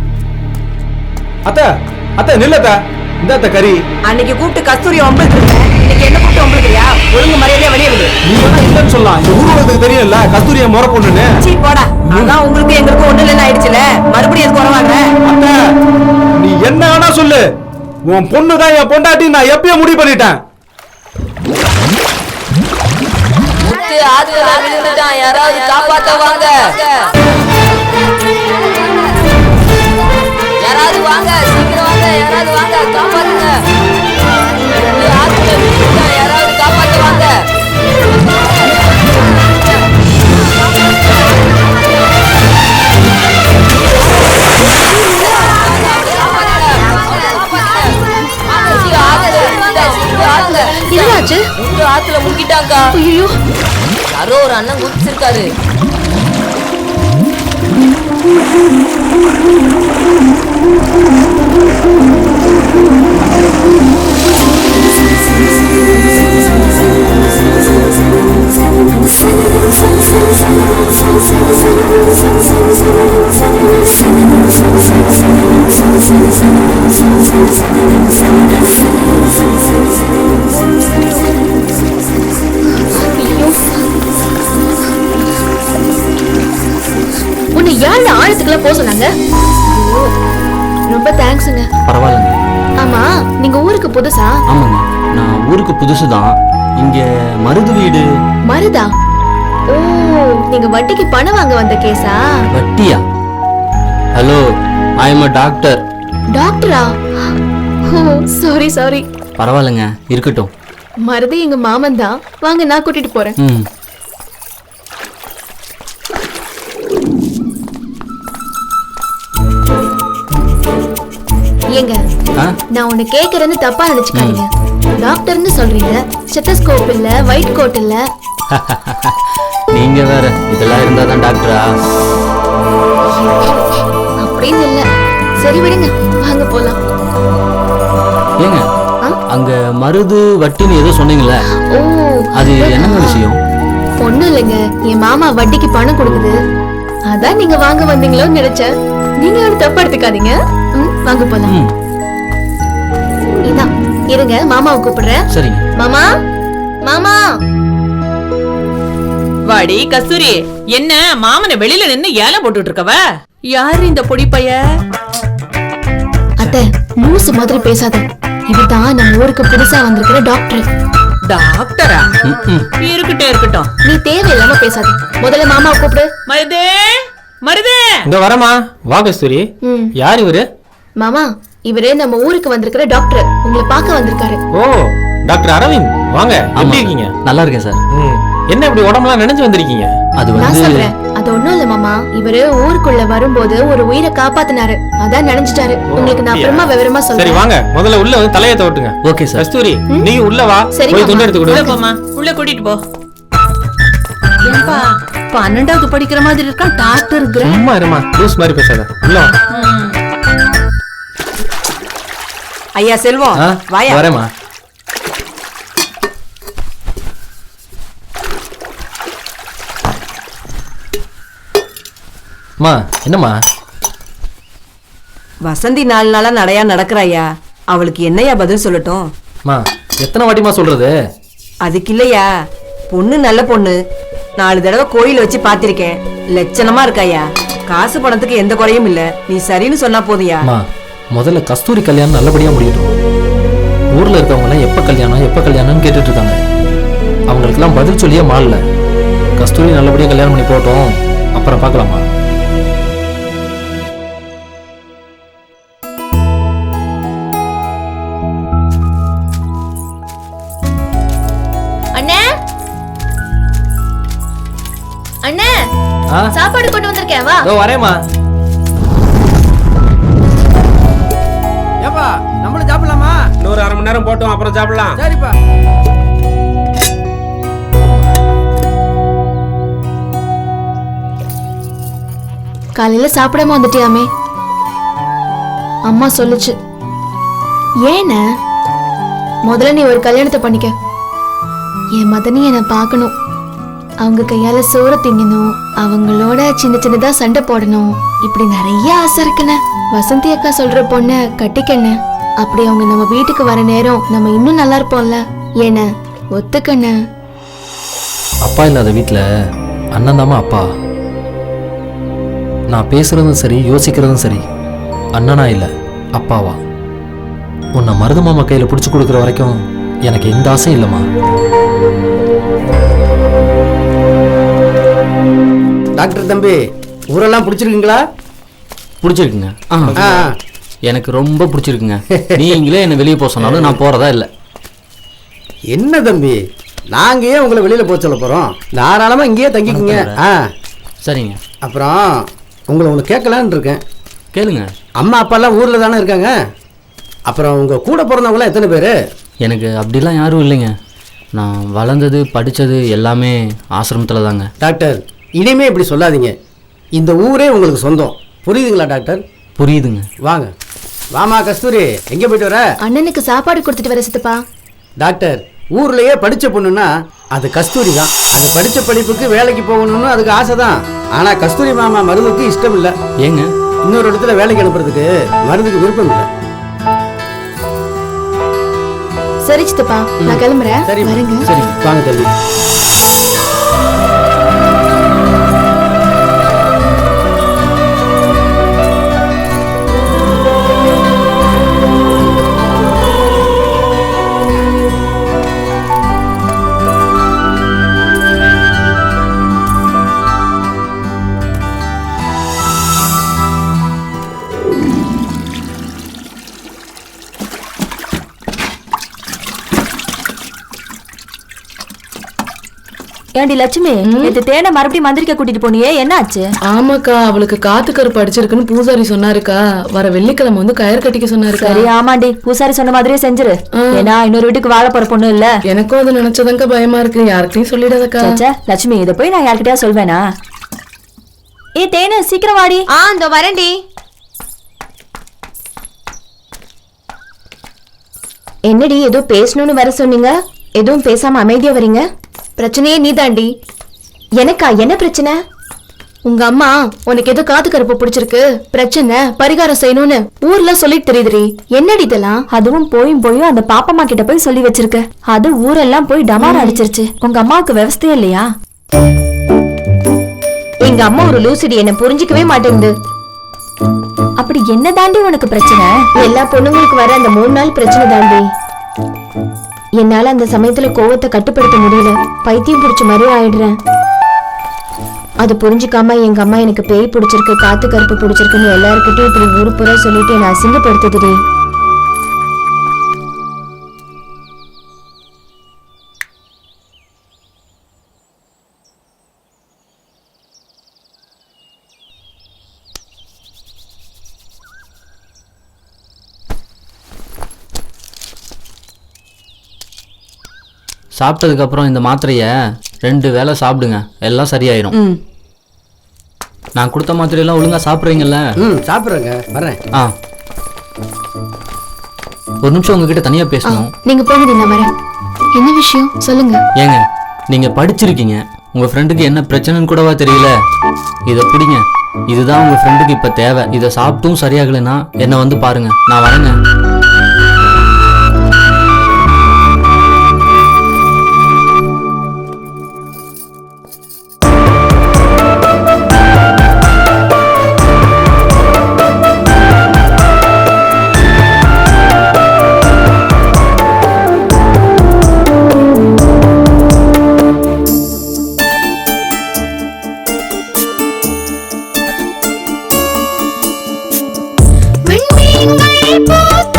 H: அத்தை அத்தை நில்லத்த, இந்த அத்தை கறி
B: அன்னைக்கு கூப்பிட்டு கஸ்தூரி ஒம்பளுக்கு இன்னைக்கு என்ன கூப்பிட்டு ஒம்பளுக்குறியா? ஒழுங்கு மரியாதையா வெளியே விடு.
H: நீ வேணா இல்லன்னு சொல்லலாம், இந்த ஊருக்கு தெரியல கஸ்தூரிய முறை பொண்ணுன்னு.
B: சீ போடா, அதான் உங்களுக்கு எங்களுக்கு ஒண்ணு இல்லைன்னு ஆயிடுச்சுல, மறுபடியும் எதுக்கு வரவாங்க?
H: அத்தை நீ என்ன வேணா சொல்லு, உன் பொண்ணு தான் என் பொண்டாட்டி, நான் எப்பயும் முடிவு பண்ணிட்டேன்.
J: யாராவது காப்பாத்த வாங்க, யாராவது வாங்க, சீக்கிரம் வாங்க. யாராவது வாங்க காப்பாத்துங்க. ஆத்துல விழுந்துட்டா யாராவது காப்பாத்து வாங்க.
C: என்னாச்சு?
J: ஆத்துல முங்கிட்டாங்க.
C: ஐயோ,
J: யாரோ ஒரு அண்ணன் குதிச்சிருக்காரு.
C: உன்னை யாரு ஆழத்துக்குலாம் போக சொன்னாங்க? ரொம்ப தேங்க்ஸுங்க.
M: பரவாயில்லைங்க.
C: ஆமா, நீங்க ஊருக்கு புதுசா?
M: ஆமாங்க, நான் ஊருக்கு புதுசு தான். இங்க மருது வீடு.
C: மருதா? ஓ, நீங்க வட்டிக்கு பணம் வாங்க வந்த கேஸா?
M: வட்டியா? Hello, I am a doctor.
C: டாக்டரா? ஓ, சாரி சாரி.
M: பரவாயில்லைங்க, இருக்கட்டும்.
C: மருது எங்க மாமன் தான். வாங்க, நான் கூட்டிட்டு போறேன்.
M: ம்.
C: ஏங்க, நான் உன்னை கேக்குறேன்னு தப்பா நினைச்சுக்காதீங்க. டாக்டர்னு சொல்றீங்க, ஸ்டெத்தஸ்கோப் இல்ல, ஒயிட் கோட் இல்ல.
M: நீங்க வேற இதெல்லாம் இருந்தா தான் டாக்டரா?
C: அப்படின்னு இல்ல. சரி விடுங்க, வாங்க போலாம்.
M: ஏங்க, அங்க மருது வட்டின்னு ஏதோ சொன்னீங்கல்ல,
C: ஓ,
M: அது என்னங்க விஷயம்?
C: ஒண்ணும் இல்லைங்க, என் மாமா வட்டிக்கு பணம் கொடுக்குது. அதான் நீங்க வாங்க வந்தீங்களோன்னு நினைச்சேன். நீங்க ஒரு தப்பா எடுத்துக்காதீங்க. வாங்க போலாம். இதான் இருங்க, மாமாவை கூப்பிடுறேன்.
M: சரிங்க.
C: மாமா, மாமா.
B: வாடி கஸ்தூரி, என்ன மாமனை வெளியில நின்னு ஏலம் போட்டுட்டு இருக்கவ? யாரு இந்த பொடி பைய?
C: அத்தை, லூசு மாதிரி பேசாத. இவதான் நம்ம ஊருக்கு புதுசா வந்திருக்கிற டாக்டர்.
B: டாக்டரா? இருக்கட்டும் இருக்கட்டும்,
C: நீ தேவையில்லாம பேசாத. முதல்ல மாமாவை கூப்பிடு.
B: மருதே, மருதே.
H: இந்த வரமா வா கஸ்தூரி. யார் இவரு?
C: மாமா, இவரு நம்ம ஊருக்கு வந்திருக்கிற டாக்டர். உங்களை பார்க்க வந்திருக்காரு.
H: ஓ, டாக்டர் அரவிந்த், வாங்க. எப்படி இருக்கீங்க?
M: நல்லா இருக்கேன் சார்.
H: என்ன இப்படி உடம்பெல்லாம் நினைச்சு வந்திருக்கீங்க?
M: அது
C: நான் சொல்றேன், அது ஒண்ணும் இல்ல மாமா. இவரு ஊருக்குள்ள வரும்போது ஒரு உயிரை காப்பாத்தினாரு, அதான் நினைச்சிட்டாரு. உங்களுக்கு நான் அப்புறமா விவரமா
H: சரி
C: சொல்றேன்.
H: வாங்க, முதல்ல உள்ள வந்து தலையை தோட்டுங்க.
M: Okay sir.
H: கஸ்தூரி, நீ உள்ள வா.
C: சரி,
H: போய்
C: மாமா.
H: துண்டு எடுத்து
B: உள்ள
H: கொடு.
B: போமா, உள்ள கூட்டிட்டு போ. ஏன்பா 12வது படிக்கிற மாதிரி இருக்கா டாக்டர்?
H: சும்மா இருமா, லூஸ் மாதிரி பேசாத. உள்ள வா.
B: ஐயா செல்வம், வாயா.
H: வரேம்மா. அம்மா, என்னம்மா?
N: வசந்தி 4 நாளா நடையா நடக்கிறாயா, அவளுக்கு என்னையா பதில் சொல்லட்டும்?
H: அம்மா, எத்தனை வாட்டிமா சொல்றது?
N: அதுக்கு இல்லையா, பொண்ணு நல்ல பொண்ணு. 4 தடவை கோயில் வச்சு பாத்திருக்கேன். லட்சணமா இருக்காயா. காசு பணத்துக்கு எந்த குறையும் இல்ல. நீ சரின்னு சொன்னா போதியா.
H: அம்மா, முதல்ல கஸ்தூரி கல்யாணம் நல்லபடியா முடியட்டும். ஊர்ல இருக்கவங்க எல்லாம் எப்ப கல்யாணம்னு கேட்டுட்டு இருக்காங்க. அவங்களுக்கெல்லாம் பதில் சொல்லியே மாறல. கஸ்தூரி நல்லபடியா கல்யாணம் பண்ணி போட்டோம், அப்புறம் பார்க்கலாமா?
C: அண்ணே, அண்ணே, சாப்பாடு கொண்டு வந்திருக்கேன், வா.
H: வரேம்மா.
G: ஏப்பா, நம்மளும் சாப்பிடலாமா?
O: இன்னொரு 1/2 மணி நேரம் போட்டோம், அப்புறம் சாப்பிடலாம்.
G: சரிப்பா.
C: காலையில சாப்பிடாம வந்துட்டியாமே. அம்மா சொல்லுச்சு. ஏன முதல்ல நீ ஒரு கல்யாணத்தை பண்ணிக்க. என் மதனி என்னை பார்க்கணும். அவங்க கையால சோறு திங்கணும், அவங்களோட சின்ன சின்னதா சண்டை போடணும். இப்படி நிறைய ஆசை இருக்குண்ணே. வசந்தி அக்கா சொல்ற பொண்ண கட்டிக்கண்ண. அப்படி அவங்க நம்ம வீட்டுக்கு வர நேரம் நம்ம இன்னும் நல்லா இருப்போம்ல. ஏன ஒத்துக்கண்ண.
H: அப்பா இல்லாத வீட்டுல அண்ணன் தாமா அப்பா. நான் பேசுறதும் சரி, யோசிக்கிறதும் சரி, அண்ணனா இல்ல அப்பாவா. உன்னை மருது மாமா கையில பிடிச்சு கொடுக்குற வரைக்கும் எனக்கு எந்த ஆசையும் இல்லைம்மா.
G: டாக்டர் தம்பி, ஊரெல்லாம் பிடிச்சிருக்கீங்களா?
M: பிடிச்சிருக்குங்க. எனக்கு ரொம்ப பிடிச்சிருக்குங்க. நீங்களே என்னை வெளியே போக சொன்னாலும் நான் போறதா இல்லை.
H: என்ன தம்பி, நாங்க ஏன் உங்களை வெளியில போக சொல்ல போறோம்? தாராளமா இங்கேயே தங்கிக்குங்க.
M: சரிங்க.
H: அப்புறம் உங்களை ஒன்று கேட்கலான்னு இருக்கேன்.
M: கேளுங்க.
H: அம்மா அப்பாலாம் ஊர்ல தானே இருக்காங்க. அப்புறம் உங்க கூட பிறந்தவங்களாம் எத்தனை பேர்?
M: எனக்கு அப்படிலாம் யாரும் இல்லைங்க. நான் வளர்ந்தது படித்தது எல்லாமே ஆசிரமத்தில் தாங்க.
H: டாக்டர், இனிமே இப்படி சொல்லாதீங்க. இந்த ஊரே உங்களுக்கு சொந்தம். புரியுதுங்களா டாக்டர்?
M: புரியுதுங்க.
H: வாங்க. வாமா கஸ்தூரி, எங்கே போயிட்டு வர?
C: அண்ணனுக்கு சாப்பாடு கொடுத்துட்டு வர சித்தப்பா.
H: டாக்டர், ஊர்லயே படிச்ச பொண்ணுன்னா அது கஸ்தூரி தான். அது படிச்ச படிப்புக்கு வேலைக்கு போகணும்னு அதுக்கு ஆசை தான். ஆனா கஸ்தூரி மாமா மருந்துக்கு இஷ்டம் இல்லை.
M: ஏங்க?
H: இன்னொரு இடத்துல வேலைக்கு அனுப்புறதுக்கு மருந்துக்கு விருப்பம் இல்லை.
C: சரி சித்தப்பா, நான் கிளம்புறேன்.
H: சரி
C: வரேங்க.
H: சரி, வாங்க தம்பி.
J: ஏண்டி லட்சுமி, நேத்து தேனை மறுபடியும் மந்திரிக்க கூட்டிட்டு போனியே, என்ன ஆச்சு?
P: ஆமாக்கா, அவளுக்கு காத்து கருப்பு அடிச்சிருக்குன்னு பூசாரி சொன்னாருக்கா. வர வெள்ளிக்கிழமை வந்து கயிறு கட்டிக்க சொன்னாருக்கா.
J: சரி, ஆமாண்டி, பூசாரி சொன்ன மாதிரியே செஞ்சிரு. ஏன்னா இன்னொரு வீட்டுக்கு வாழ போற பொண்ணு இல்ல.
P: எனக்கும் அது நினைச்சதாங்க பயமா இருக்கு. யார்கிட்டயும் சொல்லிடாதக்கா.
J: லட்சுமி, இதை போய் நான் யார்கிட்டயா சொல்வேனா? ஏ தேனு, சீக்கிரம் வாடி.
C: இந்த வரேன்டி. என்னடி ஏதோ பேசணும்னு வர சொன்னீங்க, எதுவும் பேசாம அமைதியா வரீங்க? பிரச்சனையே நீதாண்டி. எனக்கா? என்ன பிரச்சனை? உங்க அம்மா உனக்கு ஏதோ காது கருப்பு பிடிச்சிருக்கு, பிரச்சனை பரிகாரம் செய்யணும்னு ஊர்ல சொல்லிட்டு தெரியுதுரி. என்னடி இதெல்லாம்?
J: அதுவும் போயும் அந்த பாப்பம்மா கிட்ட போய் சொல்லி வச்சிருக்க. அது ஊரெல்லாம் போய் டமார அடிச்சிருச்சு. உங்க அம்மாவுக்கு விவசாயம் இல்லையா?
C: எங்க அம்மா ஒரு லூசிடி, என்ன புரிஞ்சுக்கவே மாட்டேங்குது.
J: அப்படி என்ன தாண்டி உனக்கு பிரச்சனை?
C: எல்லா பொண்ணுங்களுக்கு வர அந்த 3 நாள் பிரச்சனை தாண்டி. என்னால அந்த சமயத்துல கோவத்தை கட்டுப்படுத்த முடியல. பைத்தியம் பிடிச்ச மாதிரி ஆயிடுறேன். அது புரிஞ்சுக்காம எங்க அம்மா எனக்கு பேய் பிடிச்சிருக்கு, காத்து கருப்பு பிடிச்சிருக்குன்னு எல்லாருக்கிட்டும் இப்படி ஊரு பூரா சொல்லிட்டு என்ன அசிங்கப்படுத்துதுடி.
M: சாப்பிட்டதுக்கு அப்புறம் இந்த மாத்திரையை 2 வேளை சாப்பிடுங்க, எல்லாம் சரியாயிரும். நான் கொடுத்த மாத்திரையெல்லாம் ஒழுங்கா சாப்பிட்றீங்கல்ல?
H: சாப்பிட்றேங்க, வரேன்.
M: ஒரு நிமிஷம் உங்ககிட்ட தனியா பேசணும்.
C: நீங்க போங்க, நான் வரேன். என்ன விஷயம் சொல்லுங்க.
M: ஏங்க, நீங்க படிச்சிருக்கீங்க, உங்க ஃப்ரெண்டுக்கு என்ன பிரச்சனைன்னு கூடவா தெரியல? இதை பிடிங்க, இதுதான் உங்க ஃப்ரெண்டுக்கு இப்ப தேவை. இதை சாப்பிட்டும் சரியாகலைன்னா என்ன வந்து பாருங்க, நான் வரேங்க.
Q: விண்மீன்கள் பூத்த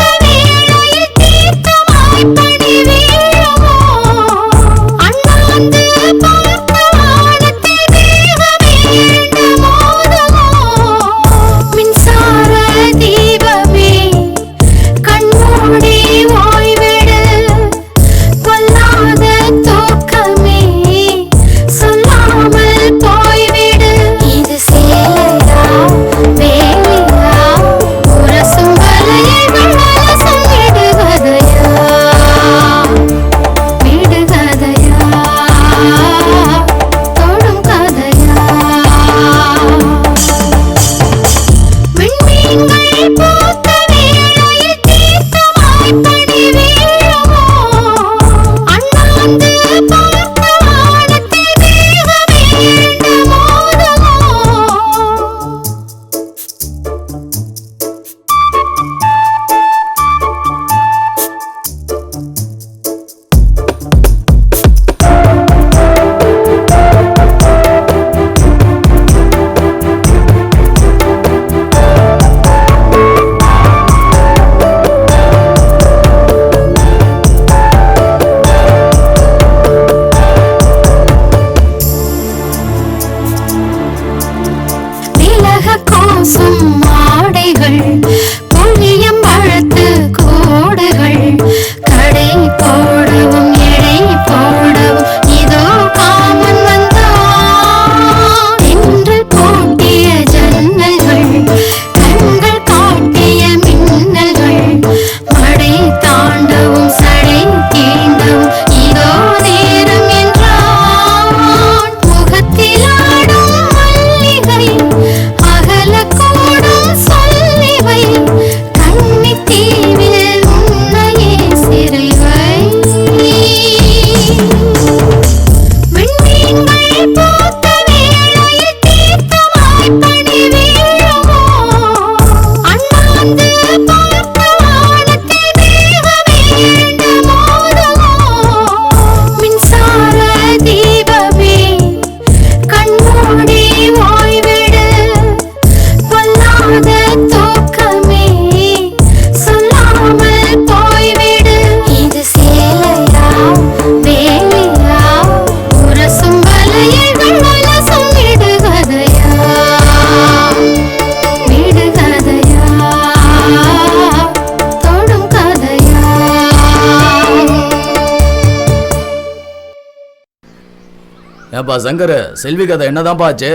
G: ஏப்பா சங்கர், செல்வி கதை என்னதான்ப்பா ஆச்சு?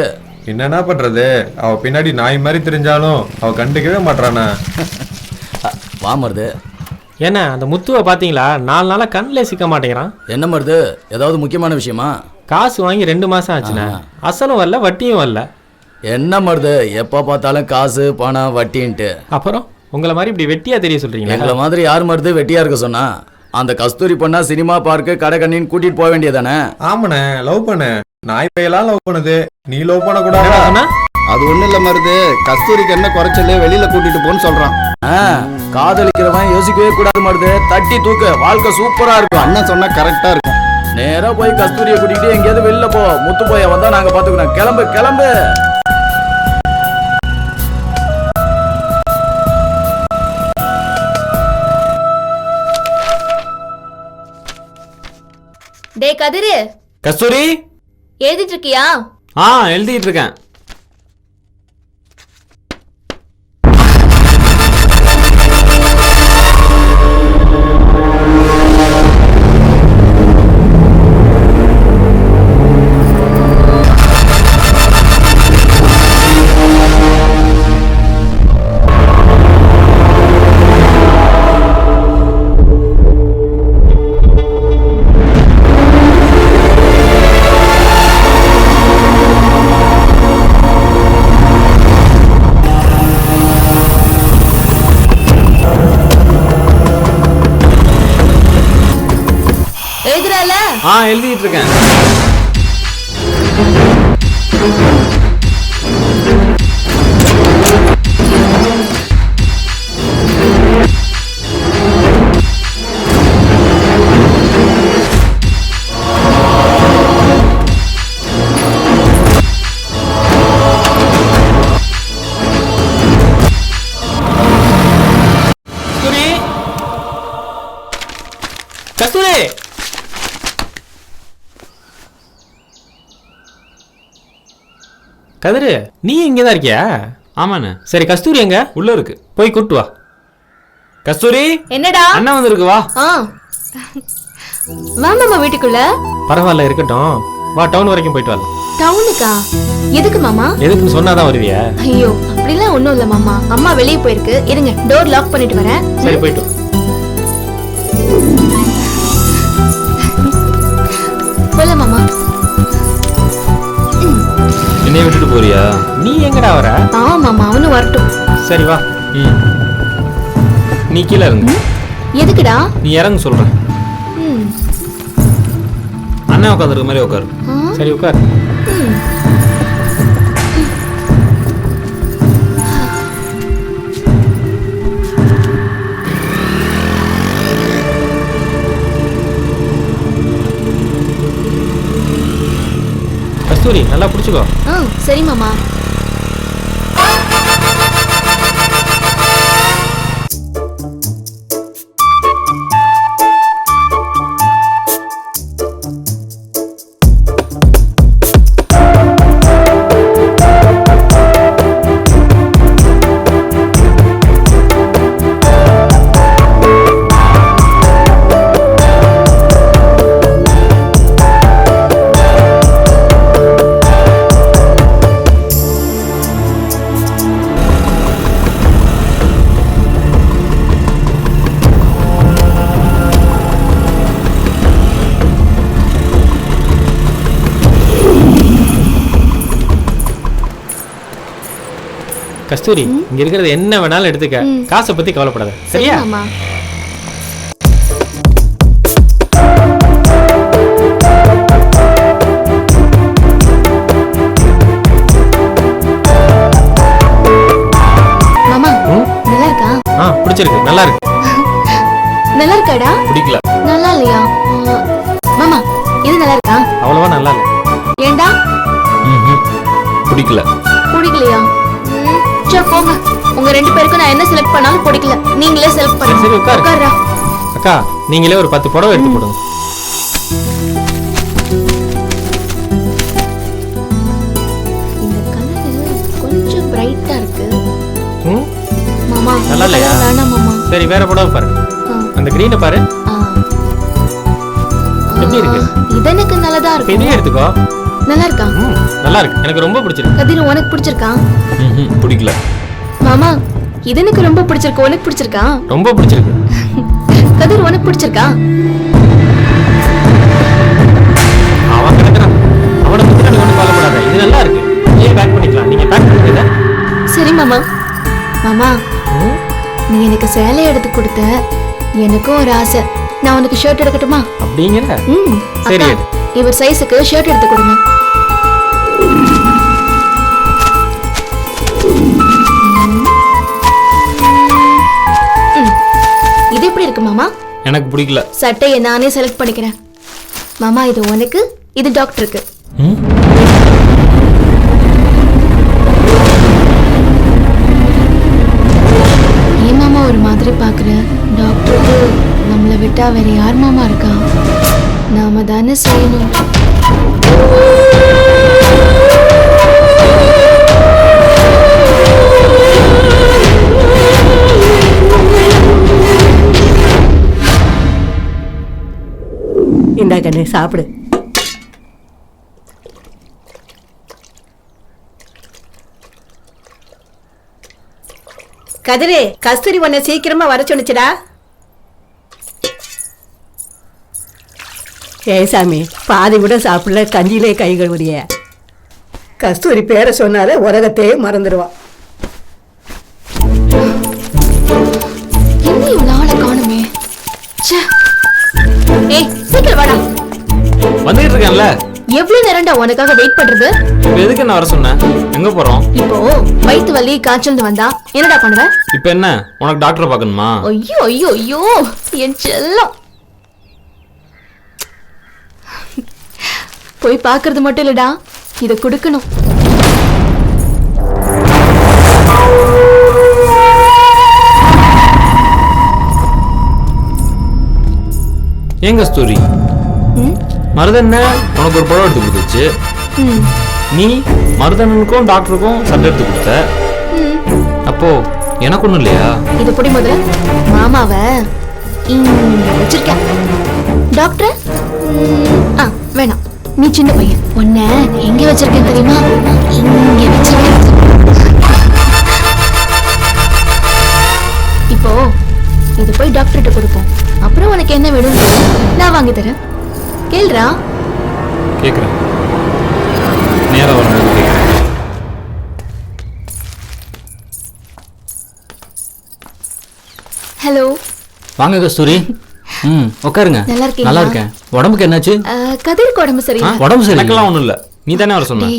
K: என்னன்னா பண்றது, அவ பின்னாடி நாய் மாதிரி தெரிஞ்சாலும் அவ கண்டுக்கவே மாட்டானா.
G: வா மருது.
Q: என்ன அந்த முத்துவை பாத்தீங்களா? 4 நாளா கண்ணில் சிக்க மாட்டேங்கிறான்.
G: என்ன மருது, ஏதாவது முக்கியமான விஷயமா?
Q: காசு வாங்கி 2 மாசம் ஆச்சுண்ணே, அசலும் வரல வட்டியும் வரல.
G: என்ன மருது, எப்ப பார்த்தாலும் காசு பணம் வட்டின்ட்டு.
Q: அப்புறம் உங்களை மாதிரி இப்படி வெட்டியா தெரிய சொல்றீங்க?
G: எங்களை மாதிரி யார் மருது வெட்டியா இருக்க சொன்னா? அந்த கஸ்தூரி பொண்ணா சினிமா பார்க்கு கடை கண்ணின்னு கூட்டிட்டு போக வேண்டியதானே?
K: ஆமாண்ணே, லவ் பண்ணு. நாய் பையெல்லாம் லவ் பண்ணுது, நீ லவ் பண்ண கூடாது.
L: அது ஒண்ணு இல்ல மருது, கஸ்தூரிக்கு என்ன குறைச்சல வெளியில கூட்டிட்டு போன்னு சொல்றான்.
G: காதலிக்கிறவன் யோசிக்கவே கூடாது மருது, தட்டி தூக்கு, வாழ்க்கை சூப்பரா இருக்கும்.
L: அண்ணன் சொன்னா கரெக்டா இருக்கும்.
G: நேரா போய் கஸ்தூரியை கூட்டிட்டு எங்கேயாவது வெளில போ. முத்து போய வந்தா நாங்க பாத்துக்கிறோம். கிளம்பு கிளம்பு.
C: டேய் கதிரு,
D: கஸ்தூரி
C: எழுதிட்டு இருக்கியா?
D: எழுதிட்டு இருக்கேன்.
C: எழுதுறால?
D: எழுதிட்டு இருக்கேன். கஸ்தூரி,
Q: கதிரு, நீ இங்கதான் இருக்கியா?
D: ஆமாண்ணே.
Q: சரி, கஸ்தூரி எங்க?
D: உள்ள இருக்கு,
Q: போய் கூட்டு வா.
D: கஸ்தூரி,
C: என்னடா?
D: அண்ணா வந்திருக்கு, வா.
C: மாமா வீட்டுக்குள்ள?
Q: பரவாயில்ல, இருக்கட்டும். வா, டவுன் வரைக்கும் போயிட்டு வரலாம்.
C: டவுனுக்கா? எதுக்கு மாமா?
Q: எதுக்குன்னு சொன்னாதான் வருவியா?
C: ஐயோ, அப்படிலாம் ஒண்ணும் இல்ல மாமா. அம்மா வெளியே போயிருக்கு, இருங்க டோர் லாக் பண்ணிட்டு வரேன்.
Q: சரி, போயிட்டு
C: போல மாமா.
D: என்னைய விட்டுட்டு போறியா?
Q: நீ எங்கடா வர?
C: மாமா அவனும் வரட்டும்.
Q: சரி வா.
D: நீ கீழே இறங்கு.
C: எதுக்குடா?
D: நீ இறங்கு சொல்றேன். அண்ணா உட்காந்துருக்க மாதிரி உட்காரு.
Q: சரி உட்காரு. கஸ்தூரி, நல்லா பிடிச்சுக்கோ.
C: சரி மாமா.
Q: கஸ்தூரி, இங்க இருக்கிறது என்ன வேணாலும் எடுத்துக்க, காசை பத்தி கவலைப்படாத, சரியா?
C: மாமா நல்லா இருக்கா?
Q: பிடிச்சிருக்கு, நல்லா இருக்கு.
C: நல்லா இருக்காடா?
D: பிடிக்கல.
C: நல்லா இல்லையா? மாமா இது நல்லா இருக்கா?
Q: அவ்வளவா நல்லா இல்ல.
C: ஏண்டா?
D: பிடிக்கல.
C: பிடிக்கலையா? சரி போங்க, உங்க 2 பேருக்கும் நான் என்ன செலக்ட் பண்ணாலும் பிடிக்கல, நீங்களே செலக்ட் பண்ணுங்க.
Q: சரி உட்காரு.
C: உட்காருடா.
Q: அக்கா, நீங்களே ஒரு 10 புடவை எடுத்து போடுங்க.
C: இந்த கலர் கொஞ்சம் பிரைட்டா இருக்கு. மாமா
Q: நல்லா இல்லையா?
C: வேணாம் மாமா.
Q: சரி, வேற புடவை பாரு. அந்த கிரீனை பாரு. எப்படி இருக்கு?
C: இது எனக்கு நல்லதா இருக்கு.
Q: இதையே எடுத்துக்கோ.
P: நல்லா இருக்கா?
Q: நல்லா இருக்கு, எனக்கு ரொம்ப பிடிச்சிருக்கு.
P: கதிர் உனக்கு பிடிச்சிருக்கா?
D: பிடிக்கல.
P: மாமா இது எனக்கு ரொம்ப பிடிச்சிருக்கு, உனக்கு பிடிச்சிருக்கா?
Q: ரொம்ப பிடிச்சிருக்கு.
P: கதிர் உனக்கு பிடிச்சிருக்கா?
Q: அவன் கிடக்குறான், அவனை பத்தி எனக்கு ஒன்றும் கவலைப்படாத. இது நல்லா இருக்கு, ஏன் பேக் பண்ணிக்கலாம். நீங்க பேக் பண்ணிக்கல.
P: சரி மாமா. மாமா நீ எனக்கு சேலை எடுத்து கொடுத்த, எனக்கும் ஒரு ஆசை. நான் உனக்கு ஷர்ட் எடுக்கட்டுமா?
Q: அப்படிங்கிற சரி,
P: அக்கா, இவர் சைஸுக்கு ஷர்ட் எடுத்து கொடுங்க. இது எப்படி இருக்கு மாமா?
D: எனக்கு பிடிக்கல.
P: சட்டையை நானே செலக்ட் பண்ணிக்கிறேன். மாமா இது உனக்கு, இது டாக்டருக்கு. ஏன் மாமா ஒரு மாதிரி பாக்குற? டாக்டருக்கு நம்மளை விட்டா வேற யார் மாமா இருக்கா? நாம தானே செய்யணும்.
N: இந்தா கண்ணு சாப்பிடு. கதிரே, கஸ்தூரி உன்னை சீக்கிரமா வர சொன்னிச்சுடா. ஏசாமி பாதி கூட சாப்பிடல, கஞ்சியிலே கை கழுவுறிய. கஸ்தூரி பேரை சொன்னாலே உலகத்தையே மறந்துடுவான்.
P: என்ன இவ்வளவு நாளை காணுமே. ஏய் சீக்கிரம் வாடா.
D: வந்துகிட்டு இருக்கேன்ல.
P: எவ்வளவு நேரம்டா உனக்காக வெயிட் பண்றது?
D: இப்போ எதுக்கு என்ன வர சொன்ன? எங்க போறோம்?
P: இப்போ வயிற்று வலி காய்ச்சல் வந்தா என்னடா பண்ணுவ?
D: இப்போ என்ன உனக்கு டாக்டரை பார்க்கணுமா?
P: ஐயோ ஐயோ ஐயோ என் செல்லம். போய் பார்க்கறது மட்டும் இல்லடா, இத கொடுக்கணும்.
D: ஏங்க ஸ்டோரி மருதண்ண உனக்கு ஒரு படம் எடுத்து கொடுத்துச்சு. நீ மருதண்ணனுக்கும் டாக்டருக்கும் சண்டை எடுத்து கொடுத்த. அப்போ எனக்கு ஒண்ணும் இல்லையா?
P: இது புடி முதல்ல. மாமாவ இங்க வச்சிருக்கேன். டாக்டர் வேணாம், நீ சின்ன பையன். உன்னை எங்க வச்சிருக்கேன் தெரியுமா? இங்க வச்சிருக்கேன். இப்போ இது போய் டாக்டர்கிட்ட கொடுப்போம். அப்புறம் உனக்கு என்ன வேணும் நான் வாங்கி தரேன். கேளுடா.
D: கேக்குறேன், நேரா வரும்போது கேக்குறேன்.
P: ஹலோ.
M: வாங்க கஸ்தூரி. உட்காருங்க.
P: நல்லா இருக்கீங்களா?
M: நல்லா இருக்கேன். உடம்புக்கு என்னாச்சு?
P: கதிருக்கு உடம்பு சரியில்லை.
M: உடம்பு சரி.
D: எனக்கெல்லாம் ஒண்ணும் இல்ல, நீ தானே வர சொன்ன.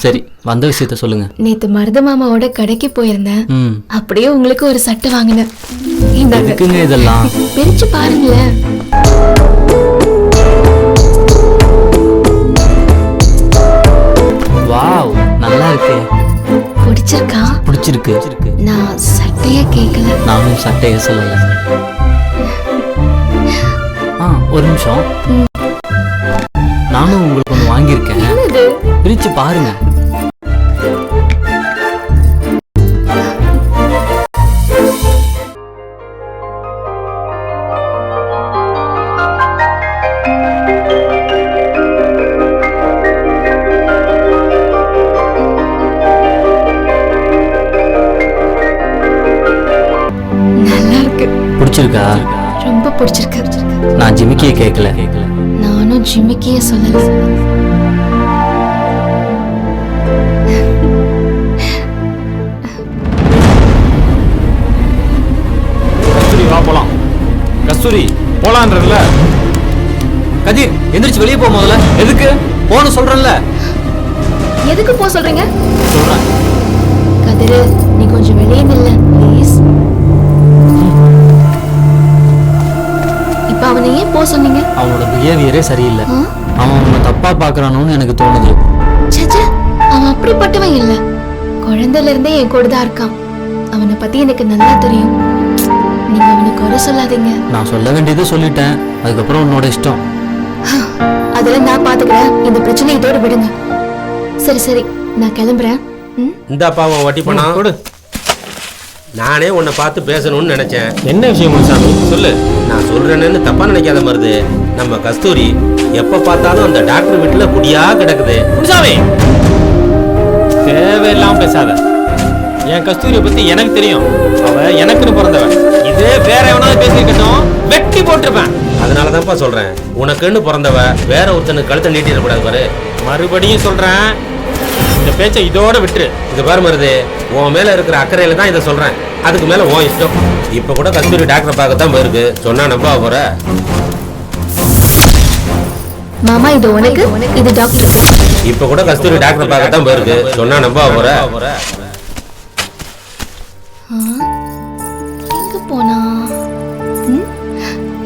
M: சரி, வந்த விஷயத்த சொல்லுங்க.
P: நேத்து மருத மாமாவோட கடைக்கு போயிருந்தேன். அப்படியே உங்களுக்கு ஒரு சட்டை வாங்கினேன்.
M: எதுக்குங்க இதெல்லாம்?
P: பிரிச்சு பாருங்களேன்.
M: வாவ், நல்லா இருக்கு.
P: பிடிச்சிருக்கா?
M: பிடிச்சிருக்கு.
P: நான் சட்டைய கேட்கல.
M: நானும் சட்டைய சொல்லல. ஒரு நிமிஷம். நானும் உங்களுக்கு ஒன்று வாங்கியிருக்கேன். பிரிச்சு பாருங்க.
P: நல்லா இருக்கு.
M: பிடிச்சிருக்கா?
P: ரொம்ப பிடிச்சிருக்கு.
M: நான் ஜிமிக்கியை கேட்கல.
P: நானும் ஜிமிக்கியே சொல்லல.
D: கஸ்தூரி வா போலாம். கஸ்தூரி போலான்றதுல.
M: கதிர் எந்திரிச்சு வெளியே போ முதல்ல. எதுக்கு போன சொல்றேன்ல.
P: எதுக்கு போ சொல்றீங்க?
D: சொல்றேன்.
P: கதிர் நீ கொஞ்சம் வெளியே நில்ல ப்ளீஸ். இப்ப அவனை ஏன் போ சொன்னீங்க?
M: அவனோட பிஹேவியரே சரியில்லை. அவன் உன்னை தப்பா பாக்குறானோன்னு எனக்கு தோணுது.
P: சச்சா, அவன் அப்படிப்பட்டவன் இல்ல. குழந்தையில இருந்தே என் கூட தான் இருக்கான். அவனை பத்தி எனக்கு நல்லா தெரியும். நீங்க அவனை குறை சொல்லாதீங்க.
M: நான் சொல்ல வேண்டியதை சொல்லிட்டேன், அதுக்கப்புறம் உன்னோட இஷ்டம்.
P: அதெல்லாம் நான் பாத்துக்கிறேன். இந்த பிரச்சனை இதோட விடுங்க. சரி சரி, நான் கிளம்புறேன்.
O: இந்தாப்பா உன் வட்டி பணம் கொடு. நானே உன்னை பார்த்து பேசணும்னு நினைச்சேன்.
Q: என்ன விஷயம் முனுசாமி?
O: சொல்லு. நான் சொல்றேன்னு தப்பா நினைக்காத மருது. நம்ம கஸ்தூரி எப்ப பார்த்தாலும் அந்த டாக்டர் வீட்டுல குடியா கிடக்குது.
Q: முனுசாமி தேவையில்லாம பேசாத. என் கஸ்தூரியை பத்தி எனக்கு தெரியும். அவ எனக்குன்னு பிறந்தவன். இதே வேற எவனாவது பேசிருக்கட்டும், வெட்டி போட்டிருப்பேன்.
O: அதனாலதான்ப்பா சொல்றேன், உனக்குன்னு பிறந்தவ வேற ஒருத்தனுக்கு கழுத்தை நீட்டிடக்கூடாது பாரு.
Q: மறுபடியும் சொல்றேன், இந்த பேச்சை இதோட விட்டுரு.
O: இது பாரு மருது, உன் மேல இருக்கிற அக்கறையில தான் இதை சொல்றேன். அதுக்கு மேல உன் இஷ்டம். இப்ப கூட கஸ்தூரி டாக்டர் பார்க்கத்தான் போயிருக்கு. சொன்னா நம்ப போற?
P: மாமா இது உனக்கு, இது டாக்டர்.
O: இப்ப கூட கஸ்தூரி டாக்டர் பார்க்கத்தான் போயிருக்கு. சொன்னா நம்ப போற?
P: எங்க போனா?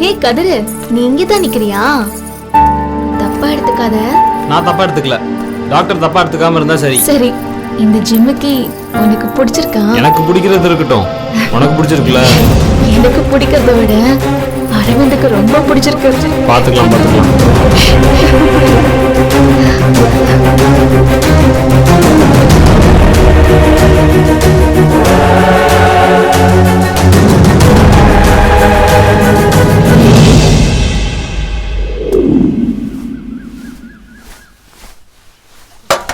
P: ஹே கதிரு, நீ இங்கதான் நிக்கிறியா? தப்பா எடுத்துக்காத.
D: நான் தப்பா எடுத்துக்கல, டாக்டர் தப்பா எடுத்துக்காம இருந்தா சரி.
P: சரி, இந்த ஜிம்முக்கு உனக்கு பிடிச்சிருக்கா?
D: எனக்கு பிடிக்கிறது இருக்கட்டும், உனக்கு பிடிச்சிருக்குல்ல?
P: எனக்கு பிடிக்கிறத விட அரவிந்துக்கு ரொம்ப பிடிச்சிருக்கு.
D: பாத்துக்கலாம் பாத்துக்கலாம்.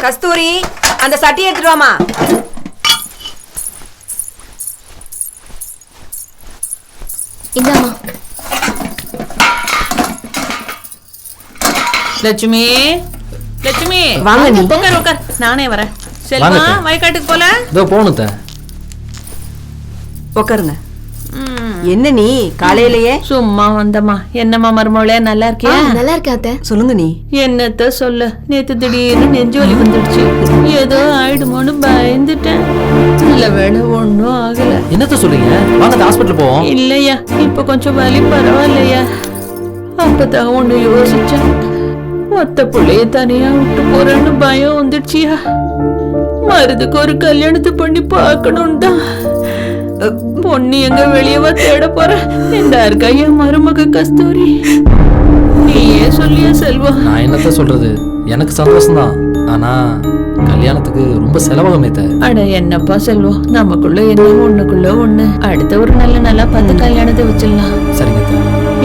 N: கஸ்தூரி, அந்த சட்டியை எடுத்துட்டு வாமா.
P: இந்தாமா.
B: லட்சுமி, லட்சுமி
N: வாங்க நீ.
B: உட்கார் உட்கார், நானே வரேன். செல்வா, வயக்காட்டுக்கு போல.
M: இதோ போகணும்.
N: உட்காருங்க. என்ன நீ காலையிலேயே?
B: சும்மா வந்தம்மா. என்னம்மா மருமகளே, நல்லா இருக்கியா?
P: நல்லா இருக்காத்த.
N: சொல்லுங்க நீ.
B: என்னத்த சொல்ல, நேத்து திடீர்னு நெஞ்சு வலி வந்துடுச்சு. ஏதோ ஆயிடுமோன்னு பயந்துட்டேன். நல்ல வேலை ஒன்னும் ஆகல.
M: என்னத்த சொல்றீங்க? வாங்க ஹாஸ்பிட்டல் போவோம்.
B: இல்லையா, இப்ப கொஞ்சம் வலி பரவாயில்லையா? அப்பதான் ஒண்ணு யோசிச்சேன். மொத்த பிள்ளைய தனியா விட்டு போறேன்னு பயம் வந்துடுச்சியா. மருதுக்கு ஒரு கல்யாணத்தை பண்ணி பார்க்கணும் தான். பொண்ணு எங்க வெளியவா தேட போற? இந்த இருக்கா என் மருமக கஸ்தூரி. நீயே சொல்லியா செல்வா?
M: நான் என்னத்த சொல்றது, எனக்கு சந்தோஷம் தான். ஆனா கல்யாணத்துக்கு ரொம்ப செலவாகுமே.
B: அட என்னப்பா செல்வம், நமக்குள்ள என்ன ஒண்ணுக்குள்ள ஒண்ணு. அடுத்த ஒரு நல்லா பார்த்து கல்யாணத்தை வச்சிடலாம்.
M: சரிங்க.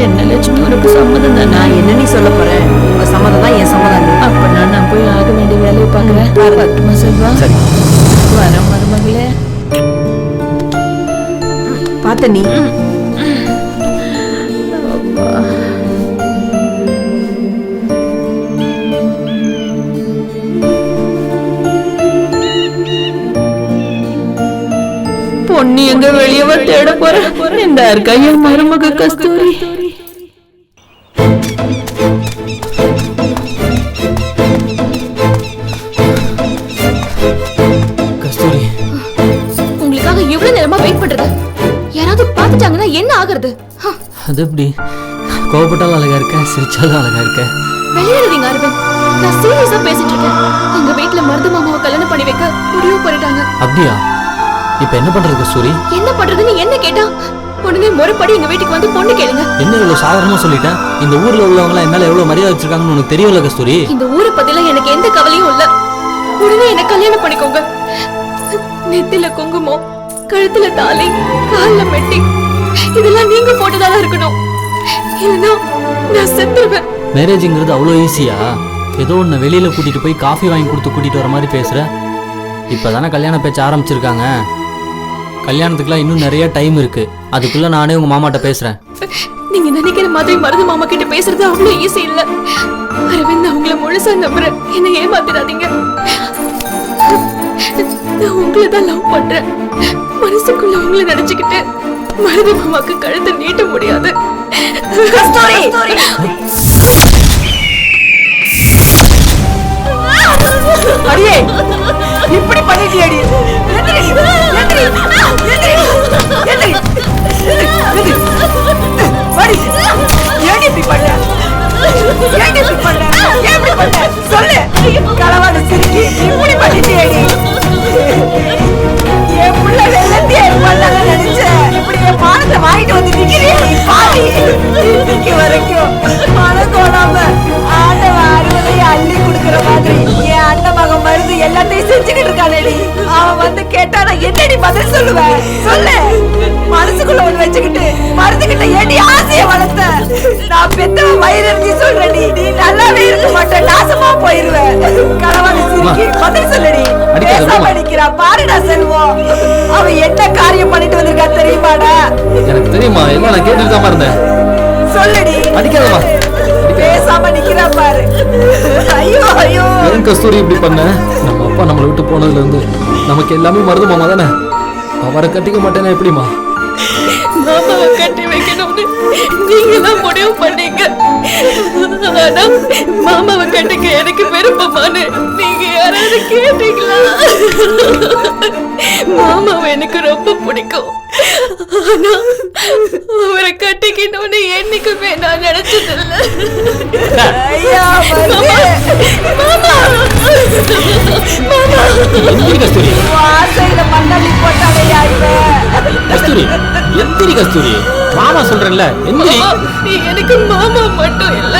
B: என்ன லட்சுமி, உனக்கு சம்மதம் தானே?
N: நான் என்ன நீ சொல்ல போறேன்? உங்க சம்மதம் தான் என் சம்மதம்.
B: அப்ப நான் போய் ஆக வேண்டிய வேலையை பாக்குறேன். பட்டுமா செல்வா?
M: சரி.
B: வர மருமகளே.
N: பார்த்த நீ.
B: பொண்ணு எங்க வெளியவா தேட போற? இந்த இருக்கா என் மருமக கஸ்தூரி.
M: கஸ்தூரி,
P: உங்களுக்காக எவ்வளவு நேரமா வெயிட் பண்றது? யாராவது பாத்துட்டாங்கன்னா என்ன ஆகுறது?
M: அது எப்படி? கோபப்பட்டாலும் அழகா இருக்க, சிரிச்சாலும் அழகா இருக்க.
P: வெளியேறீங்க அரவிந்த், நான் சீரியஸா பேசிட்டு இருக்கேன். எங்க வீட்டுல மருது மாமாவை கல்யாணம் பண்ணி வைக்க முடிவு பண்ணிட்டாங்க.
M: அப்படியா? இப்ப என்ன பண்றது கஸ்தூரி?
P: என்ன பண்றதுன்னு என்ன கேட்டா உடனே முறைப்படி எங்க வீட்டுக்கு வந்து பொண்ணு கேளுங்க.
M: என்ன இவ்வளவு சாதாரணமா சொல்லிட்டேன்? இந்த ஊர்ல உள்ளவங்க எல்லாம் என் மேல எவ்வளவு மரியாதை வச்சிருக்காங்கன்னு உனக்கு தெரியல கஸ்தூரி?
P: இந்த ஊரை பத்தில எனக்கு எந்த கவலையும் இல்ல. உடனே என்ன கல்யாணம் பண்ணிக்கோங்க. நெத்தில குங்குமம், கழுத்துல தாலி, கால்ல மெட்டி, இதெல்லாம் நீங்க போட்டதா இருக்கணும். இல்லைன்னா நான் செத்துருவேன்.
M: மேரேஜ்ங்கிறது அவ்வளோ ஈஸியா? ஏதோ ஒன்று வெளியில கூட்டிட்டு போய் காஃபி வாங்கி கொடுத்து கூட்டிட்டு வர மாதிரி பேசுற. இப்பதானே கல்யாண பேச்சு ஆரம்பிச்சிருக்காங்க. கல்யாணத்துக்குலாம் இன்னும் நிறைய டைம் இருக்கு. அதுக்குள்ள நானே உங்க மாமாட்ட பேசுறேன்.
P: நீங்க நினைக்கிற மாதிரி மருது மாமா கிட்ட பேசுறது அவ்வளவு ஈஸி இல்ல. அரவிந்த், நான் உங்களை முழுசா நம்புறேன். என்ன ஏமாத்திடாதீங்க. நான் உங்களை தான் லவ் பண்றேன். மனசுக்குள்ள உங்களை நினைச்சுக்கிட்டு மருது மாமாக்கு கழுத்தை நீட்ட முடியாது.
N: அடியே, இப்படி பண்ணிட்டியடி. ஏன் இப்படி பண்ண? சொல்லு. களவாட சிரிக்கி இப்படி பண்ணிட்டியடி. என் புள்ள வெள்ளத்தியே பண்ணாங்க நினைச்சேன். இப்படி என் பானத்தை வாங்கிட்டு வந்து நிக்கிறே பாதி. இன்னைக்கு வரைக்கும் மனம் தோணாம ஆண்டவன் அறுவதையை அள்ளி கொடுக்குற மாதிரி என் அண்ணன் மகன் மருந்து எல்லாத்தையும் செஞ்சுக்கிட்டு இருக்கானேடி. அவன் வந்து கேட்டா நான் என்னடி பதில் சொல்லுவேன்? சொல்லு. மனசுக்குள்ள ஒண்ணு வச்சுக்கிட்டு கேள்விக்கு பதில் சொல்லடி. பேசாம நிக்கிறா பாருடா செல்வம். அவ என்ன காரியம் பண்ணிட்டு வந்திருக்கா தெரியுமாடா?
M: எனக்கு தெரியுமா, எல்லாம் நான் கேட்டுட்டு தான் இருந்தேன்.
N: சொல்லுடி.
M: அடிக்காதம்மா.
N: பேசாம நிக்கிறா பாரு. ஐயோ ஐயோ.
M: ஏன் கஸ்தூரி இப்படி பண்ண? நம்ம அப்பா நம்மளை விட்டு போனதுல இருந்து நமக்கு எல்லாமே மருது மாமா தானே. அவரை கட்டிக்க மாட்டேன்னா எப்படிமா?
P: மாமாவை கட்டி வைக்கணும்னு நீங்க தான் முடிவு பண்ணீங்க. ஆனா மாமாவை கட்டிக்க எனக்கு விருப்பமானு நீங்க யாராவது கேட்டீங்களா? மாமாவை எனக்கு ரொம்ப பிடிக்கும். ஆனா அவரை கட்டிக்கணும்னு என்னைக்குமே நான் நினைச்சதில்லை.
N: ஐயா
P: மாமா மாமா
M: கஸ்தூரி,
N: வாசையில மண்ணள்ளி போட்டாடையா இவன்.
Q: கஸ்தூரி எந்திரி கஸ்தூரி, மாமா சொல்றேன்ல எந்திரி.
P: நீ எனக்கு மாமா மட்டும் இல்ல,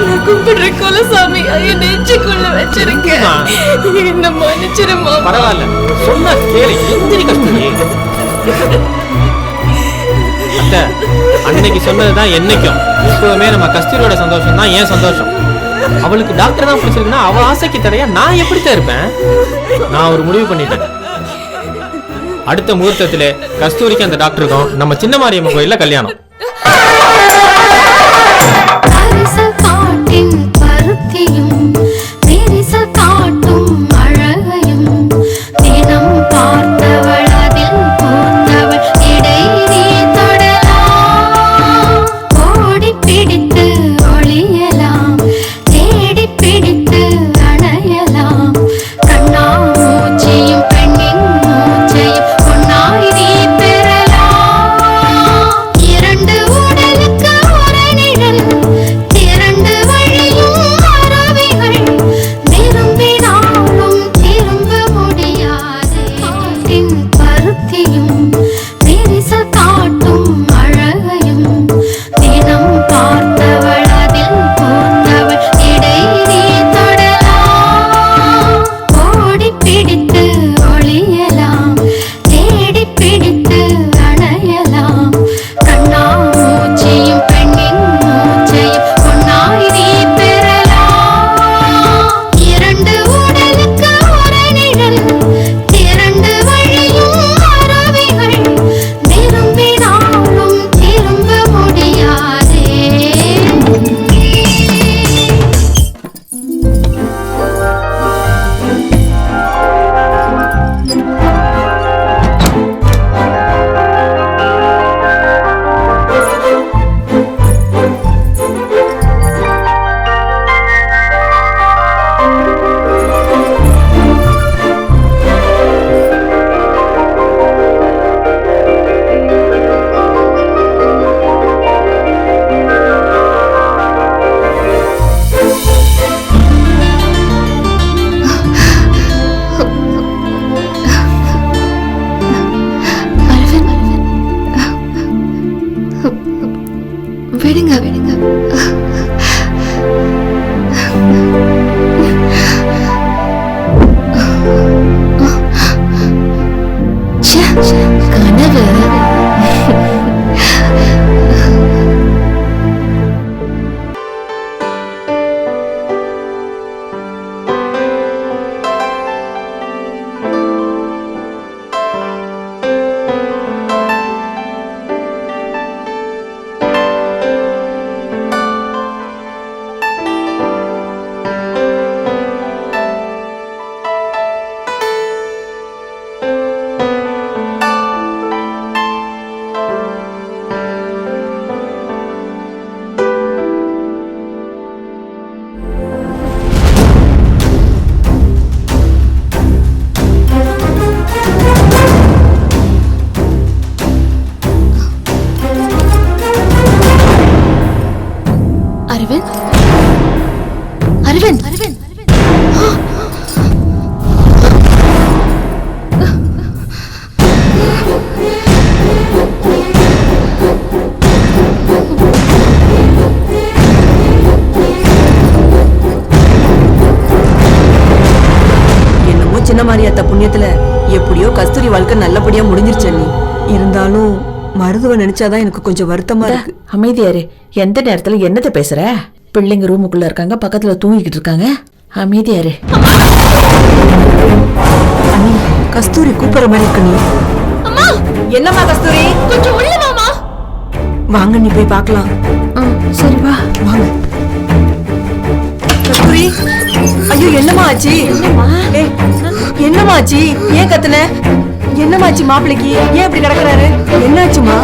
P: நான் கும்பிடுற குலசாமி என் நெஞ்சுக்குள்ள வச்சிருக்கேன். என்ன மன்னிச்சிருமா.
Q: பரவாயில்ல, சொன்னா கேளு, எந்திரி கஸ்தூரி. அத்தை, அன்னைக்கு சொன்னதுதான் என்னைக்கும். எப்பவுமே நம்ம கஸ்தூரியோட சந்தோஷம் தான் ஏன் சந்தோஷம். அவளுக்கு டாக்டர் தான் பிடிச்சிருக்குன்னா அவ ஆசைக்கு தடையா நான் எப்படித்தான் இருப்பேன்? நான் ஒரு முடிவு பண்ணிட்டேன். அடுத்த முகூர்த்தத்திலே கஸ்தூரிக்கு அந்த டாக்டருக்கும் நம்ம சின்ன மாரியம்மன் கோயில்ல கல்யாணம்.
P: விடுங்க விடுங்க. கனவு. அரவிந்த், அரவிந்த்,
N: என்னமோ சின்ன மாரியாத்த புண்ணியத்துல எப்படியோ கஸ்தூரி வாழ்க்கை நல்லபடியா முடிஞ்சிருச்சு. நீ இருந்தாலும் மருதுவ நினைச்சாதான் எனக்கு கொஞ்சம் வருத்தமா இருக்கு. அமைதியாரு. எந்த நேரத்துல என்னத்த பேசுற? பிள்ளைங்க ரூமுக்குள்ள இருக்காங்க, பக்கத்துல தூங்கிக்கிட்டு இருக்காங்க. அமைதியாரு. அண்ணி, கஸ்தூரி கூப்பிடுற மாதிரி இருக்கு. நீ
J: அம்மா,
N: என்னம்மா கஸ்தூரி?
J: கொஞ்சம் உள்ள வாமா.
N: வாங்க, நீ போய் பார்க்கலாம்.
P: சரி வா.
N: வாங்க கஸ்தூரி. ஐயோ, என்னம்மா ஆச்சு? ஏய், என்னம்மா ஆச்சு? ஏன் கத்துன? என்னம்மா ஆச்சு மாப்பிளைக்கு? ஏன் இப்படி கிடக்குறாரு? என்னாச்சுமா?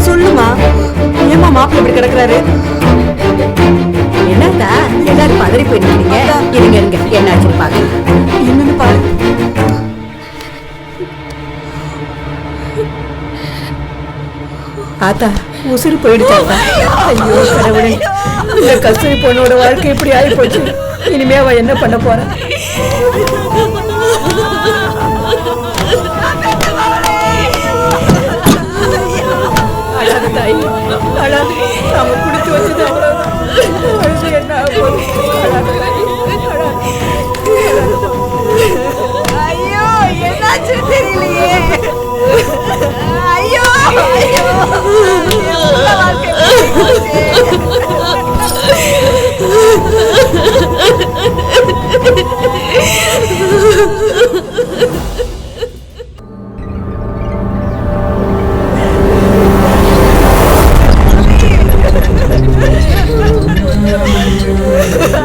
N: சொல்லுமா. ஏம்மா மாப்பிள்ளை இப்படி கிடக்குறாரு? என்னடா எல்லாரும் பதறி போயிருக்கீங்க. இருங்க இருங்க, என்னாச்சுன்னு பாருங்க. என்னன்னு பாரு. ஆத்தா, உசுறு போயிடுச்சாத்தா. ஐயோ கடவுளே, இந்த கஸ்தூரி பொண்ணோட வாழ்க்கை இப்படி ஆகி போச்சு. இனிமே அவ என்ன பண்ண போற? அழாத தாய், அழாத. நாம குடிச்சு வச்சது அவ்வளவுதான். அழுது என்ன ஆக போகுது? அழாத தாய், அழாத. ஐயோ, என்னாச்சு தெரியலையே. ஐயோ ஐயோ, வாழ்க்கை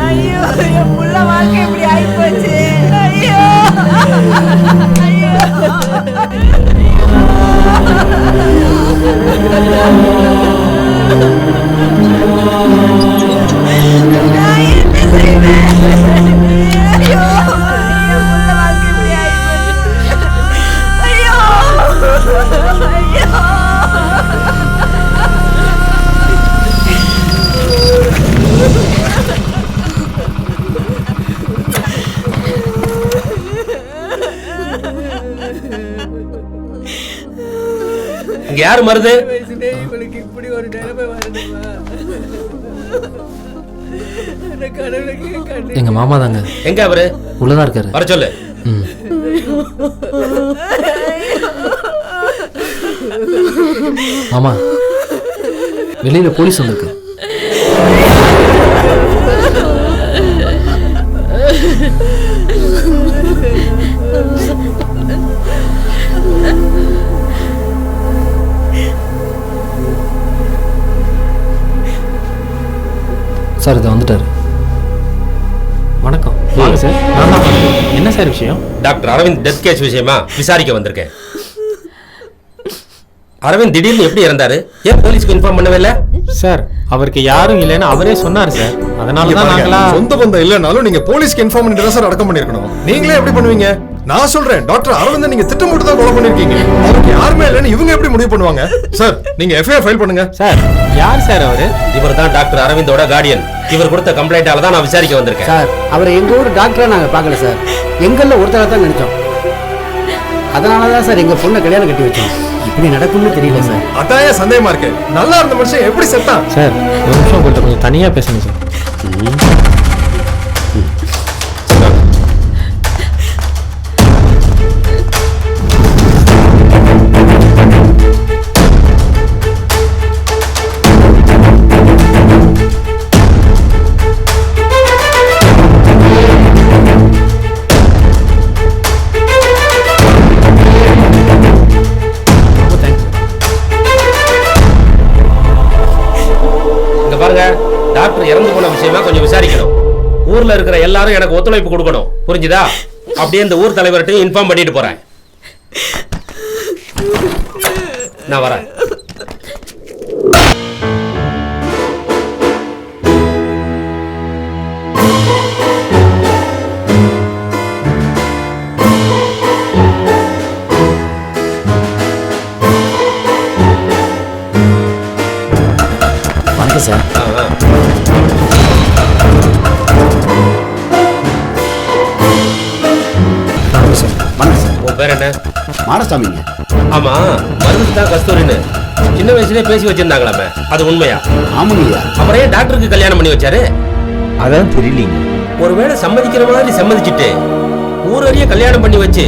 N: ஐயோ, என் புள்ள வாழ்க்கை இப்படி ஆயிப்போச்சு. ஐயோ ஐயோ.
O: இங்க யாரு மருது?
N: இப்படி ஒரு நிலைமை வரணுமா?
Q: எங்க மாமா தாங்க.
O: எங்க அவரு?
Q: உள்ளதான் இருக்காரு.
O: வர சொல்லு.
Q: மாமா, வெளியில போலீஸ் வந்திருக்கு. சார், இதை வந்துட்டாரு. வணக்கம். வாங்க சார். நான் தான் வந்தேன். என்ன சார் விஷயம்?
O: டாக்டர் அரவிந்த் டெத் கேஸ் விஷயமா விசாரிக்க வந்திருக்கேன். அரவிந்த் திடீர்னு எப்படி இறந்தாரு? ஏன் போலீஸ்க்கு இன்ஃபார்ம் பண்ணவே இல்ல?
Q: சார், அவருக்கு யாரும் இல்லைன்னு அவரே சொன்னார் சார். அதனால தான் நாங்களா
E: சொந்த பந்தம் இல்லனாலும் நீங்க போலீஸ்க்கு இன்ஃபார்ம் பண்ணி தான் சார் அடக்கம் பண்ணிருக்கணும். நீங்களே எப்படி பண்ணுவீங்க? நான் சொல்றேன், டாக்டர் அரவிந்த் நீங்க திட்டமிட்டு தான் கொலை பண்ணிருக்கீங்க. அவருக்கு யாருமே இல்லன்னு இவங்க எப்படி முடிவு பண்ணுவாங்க? சார், நீங்க எஃப்ஐஆர் ஃபைல் பண்ணுங்க.
Q: சார், யார் சார் அவரு?
O: இவர் தான் டாக்டர் அரவிந்தோட கார்டியன். இவர் கொடுத்த கம்ப்ளைண்டால தான் நான் விசாரிக்க வந்திருக்கேன்.
G: சார், அவரை எங்க ஊர் டாக்டரா நாங்க பார்க்கல சார். எங்கள்ல ஒருத்தரை தான் நினைச்சோம். அதனாலதான் சார் எங்க பொண்ணை கல்யாணம் கட்டி வச்சோம். இப்படி நடக்கும்னு தெரியல சார்.
E: அதாய சந்தேகமா இருக்கு. நல்லா இருந்த மனுஷன் எப்படி செத்தான்?
Q: சார், ஒரு நிமிஷம் உங்கள்கிட்ட கொஞ்சம் தனியா பேசணும் சார்.
O: பாருங்க, டாக்டர் இறந்து போன விஷயமா கொஞ்சம் விசாரிக்கணும். ஊர்ல இருக்கிற எல்லாரும் எனக்கு ஒத்துழைப்பு கொடுக்கணும். புரிஞ்சுதா? அப்படியே இந்த ஊர் தலைவர்கிட்ட இன்ஃபார்ம் பண்ணிட்டு போறேன். நான் வரேன்.
G: வணக்கம் சார்.
L: வணக்கம் சார்.
O: உன் பேர் என்ன?
L: மாடசாமிங்க.
O: ஆமா, மருந்து தான் கஸ்தூரின்னு சின்ன வயசுலயே பேசி வச்சிருந்தாங்களாமே, அது உண்மையா?
L: ஆமாங்கய்யா.
O: அப்புறம் ஏன் டாக்டருக்கு கல்யாணம் பண்ணி வச்சாரு?
L: அதான் தெரியலீங்க.
O: ஒருவேளை சம்மதிக்கிற மாதிரி சம்மதிச்சுட்டு ஊரறிய கல்யாணம் பண்ணி வச்சு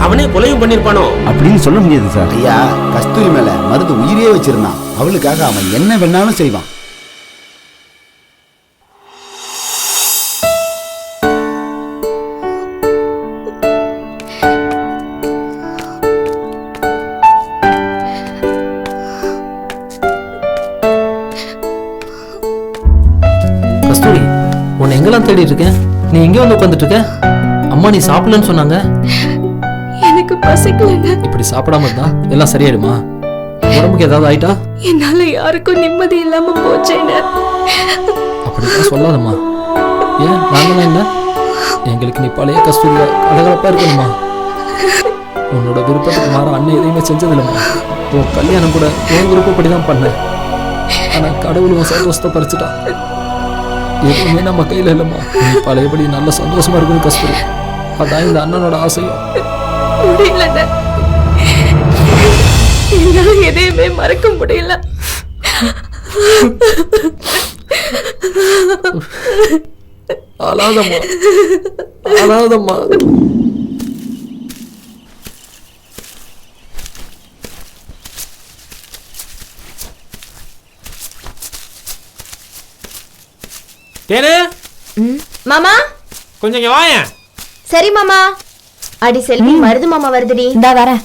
O: அவனே கொலையும் பண்ணிருப்பானோ?
L: அப்படின்னு சொல்ல முடியாது சார். ஐயா, கஸ்தூரி மேல மருந்து உயிரே வச்சிருந்தான். அவளுக்காக அவன் என்ன வேணாலும் செய்வான்.
Q: உன்னை எங்கெல்லாம் தேடிட்டு இருக்கேன், நீ எங்கே வந்து உட்காந்துட்டு இருக்க? அம்மா நீ சாப்பிடலன்னு சொன்னாங்க.
P: எனக்கு பசிக்கலங்க.
Q: இப்படி சாப்பிடாம இருந்தா எல்லாம் சரியாயிடுமா? உடம்புக்கு ஏதாவது ஆயிட்டா?
P: என்னால யாருக்கும் நிம்மதி இல்லாம போச்சேன்னு.
Q: அப்படிதான் சொல்லாதம்மா. ஏன் நாங்களாம் இல்லை? எங்களுக்கு நீ பழைய கஸ்தூரியா கலகலப்பா இருக்கணுமா? உன்னோட விருப்பத்துக்கு மாற அண்ணன் எதையுமே செஞ்சதில்லைம்மா. உன் கல்யாணம் கூட உன் விருப்பப்படி தான் பண்ணேன். ஆனா கடவுள் உன் சந்தோஷத்தை பறிச்சுட்டான். எதுவுமே நம்ம கையில இல்லைம்மா. நீ பழையபடி நல்ல சந்தோஷமா இருக்கணும் கஸ்தூரி. அதான் இந்த அண்ணனோட ஆசையும்.
P: முடியலண்ண, என்னால எதையுமே மறக்க முடியல.
Q: அழாதம்மா, அழாதம்மா. தேனு,
C: மாமா
Q: கொஞ்சம் இங்க வாயேன்.
C: சரி மாமா. அடி செல்வி, மருது மாமா வருதுடி.
J: இந்தா வரேன்.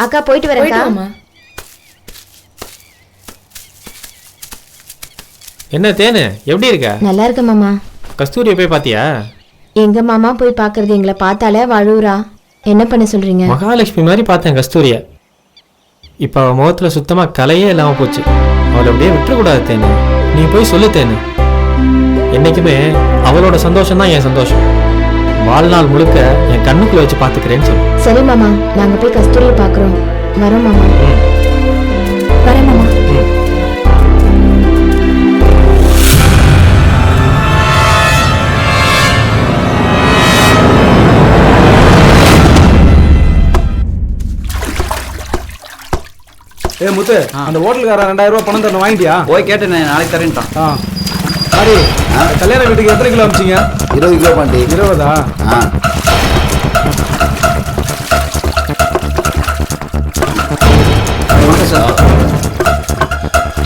C: அக்கா போயிட்டு வரேன்க்கா.
Q: என்ன தேனு, எப்படி இருக்க?
C: நல்லா இருக்க மாமா.
Q: கஸ்தூரியை போய் பாத்தியா?
C: எங்க மாமா போய் பாக்குறது, எங்களை பார்த்தாலே வழுவுறா. என்ன பண்ண சொல்றீங்க?
Q: மகாலட்சுமி மாதிரி பார்த்தேன் கஸ்தூரிய. இப்ப அவ முகத்துல சுத்தமா கலையே இல்லாம போச்சு. அவளை அப்படியே விட்டுறக்கூடாது தேனு. நீ போய் சொல்லு தேனு. என்னைக்குமே அவளோட சந்தோஷம் தான் என் சந்தோஷம். வாழ்நாள் முழுக்க என் கண்ணுக்குள்ள வச்சு பாத்துக்கிறேன்னு சொல்லு.
C: சரி மாமா, நாங்க போய் கஸ்தூரியை பாக்குறோம். வரோம் மாமா. வரேன் மாமா.
H: ஏ முத்து, அந்த ஹோட்டலுக்காரன் 2000 ரூபாய் பணம் தரணும், வாங்கிட்டியா?
G: போய் கேட்டேன், நாளைக்கு தரேன்ட்டான்.
H: சரி, கல்யாண வீட்டுக்கு எத்தனை கிலோ அமிச்சிங்க?
L: 20 கிலோ பாண்டி.
H: 20ஆ?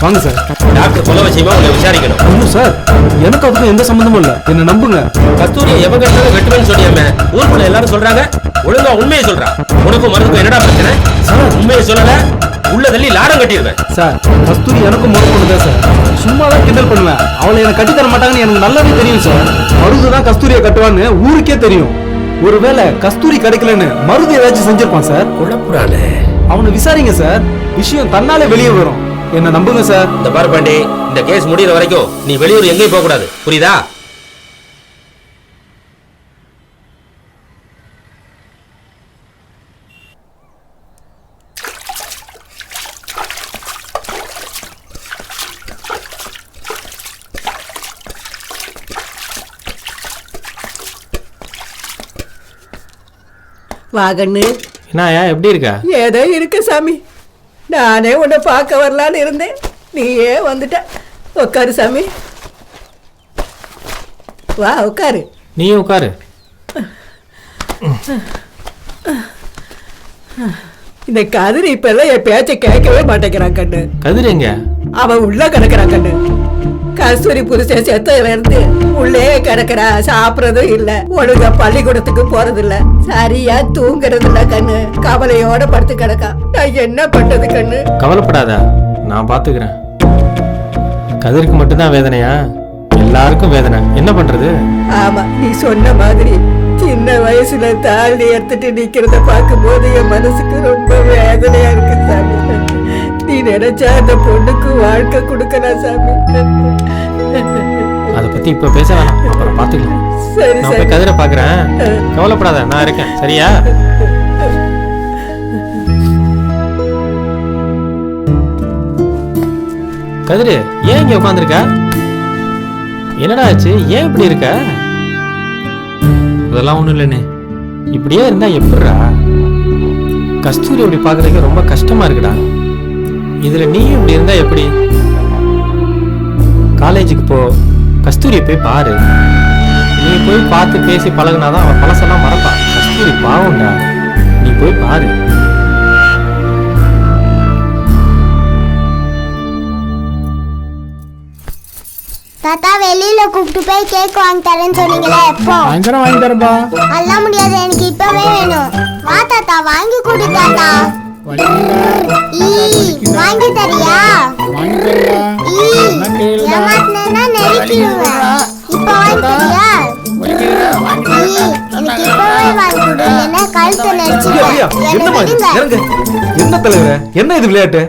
H: வாங்க சார்.
O: டாக்டர் கொலை விஷயமா உங்களை விசாரிக்கணும்.
H: ஒன்றும் சார், எனக்கு அதுக்கும் எந்த சம்மந்தமும் இல்லை. என்ன நம்புங்க.
O: கஸ்தூரியை எவன் கட்டாலும் வெட்டுவேன்னு சொன்னியாமே, ஊருக்குள்ள எல்லாரும் சொல்றாங்க. ஒழுங்கா உண்மையை சொல்றா. உனக்கும் மருந்துக்கும் என்னடா பிரச்சனை? உண்மையை சொல்லல, உள்ள தள்ளி லாடம் கட்டிடுவேன்.
H: சார், கஸ்தூரி எனக்கும் முறை பண்ணுதான் சார். சும்மா தான் கிண்டல் பண்ணுவேன். அவளை எனக்கு கட்டி தர மாட்டாங்கன்னு எனக்கு நல்லாவே தெரியும் சார். மருது தான் கஸ்தூரியை கட்டுவான்னு ஊருக்கே தெரியும். ஒருவேளை கஸ்தூரி கிடைக்கலன்னு மருது ஏதாச்சும் செஞ்சிருப்பான் சார்.
O: குழப்புறானே.
H: அவனை விசாரிங்க சார், விஷயம் தன்னாலே வெளியே வரும். என்ன நம்புங்க சார்.
O: இந்த பாரு பாண்டி, இந்த கேஸ் முடிகிற வரைக்கும் நீ வெளியூர் எங்கேயும் போக கூடாது, புரியுதா?
N: வாகண்ணு,
Q: என்னயா எப்படி இருக்க?
N: ஏதோ இருக்கு சாமி. நானே உன்னை பார்க்க வரலான்னு இருந்தேன், நீயே வந்துட்ட. உட்காரு சாமி, வா உட்காரு.
Q: நீயும் உட்காரு.
N: இந்த கதிர் இப்ப எல்லாம் என் பேச்சை கேட்கவே மாட்டேங்கிறான் கண்ணு.
Q: கதிர் எங்க?
N: அவன் உள்ள கிடக்குறான் கண்ணு. கஸ்தூரி புருஷன் செத்ததுல இருந்து உள்ளே கிடக்குறா. சாப்பிடறதும் இல்ல, ஒழுங்கா பள்ளிக்கூடத்துக்கு போறது இல்ல, சரியா தூங்குறது இல்ல கண்ணு. கவலையோட படுத்து கிடக்கா. நான் என்ன பண்றது கண்ணு?
Q: கவலைப்படாத, நான் பாத்துக்கிறேன். கதிருக்கு மட்டும்தான் வேதனையா? எல்லாருக்கும் வேதனை. என்ன பண்றது?
N: ஆமா, நீ சொன்ன மாதிரி சின்ன வயசுல தாலி எடுத்துட்டு நிக்கிறத பார்க்கும் போது என் மனசுக்கு ரொம்ப வேதனையா இருக்கு சாமி. நீ நினைச்சா அந்த பொண்ணுக்கு வாழ்க்கை கொடுக்கலாம் சாமி.
Q: அத பத்தி இப்ப பேச வேணாம், அப்புறம் பாத்துக்கலாம்.
N: சரி
Q: நான் போய் கதிரை பாக்குறேன். கவலைப்படாத, நான் இருக்கேன், சரியா? கதிரு, ஏன் இங்க உட்காந்துருக்க? என்னடா ஆச்சு? ஏன் இப்படி இருக்க? அதெல்லாம் ஒண்ணும் இல்லைண்ணே. இப்படியே இருந்தா எப்படிடா? கஸ்தூரி இப்படி பாக்குறதுக்கு ரொம்ப கஷ்டமா இருக்குடா. இதுல நீயும் இப்படி இருந்தா எப்படி? காலேஜுக்கு போ, கஸ்தூரியை போய் பாரு. நீ போய் பார்த்து பேசி பழகுனாதான் அவன் பழசெல்லாம் மறப்பான். கஸ்தூரி பாவம்டா, நீ போய் பாரு.
R: தாத்தா, வெளியில கூப்பிட்டு போய் கேக் வாங்கி தரேன்னு சொன்னீங்களே, எப்போ?
A: சாயந்தரம் வாங்கி தரேன்பா.
R: அதெல்லாம் முடியாது, எனக்கு இப்பவே வேணும். வா தாத்தா, வாங்கி கொடு தாத்தா. வாங்கி தரியா? ஏமாத்தினா நெருக்கிடுவேன். இப்ப கழுத்தை நெரிச்சு
H: என்னமா இது? இறங்கு. என்ன தலைவரே, என்ன இது விளையாட்டு?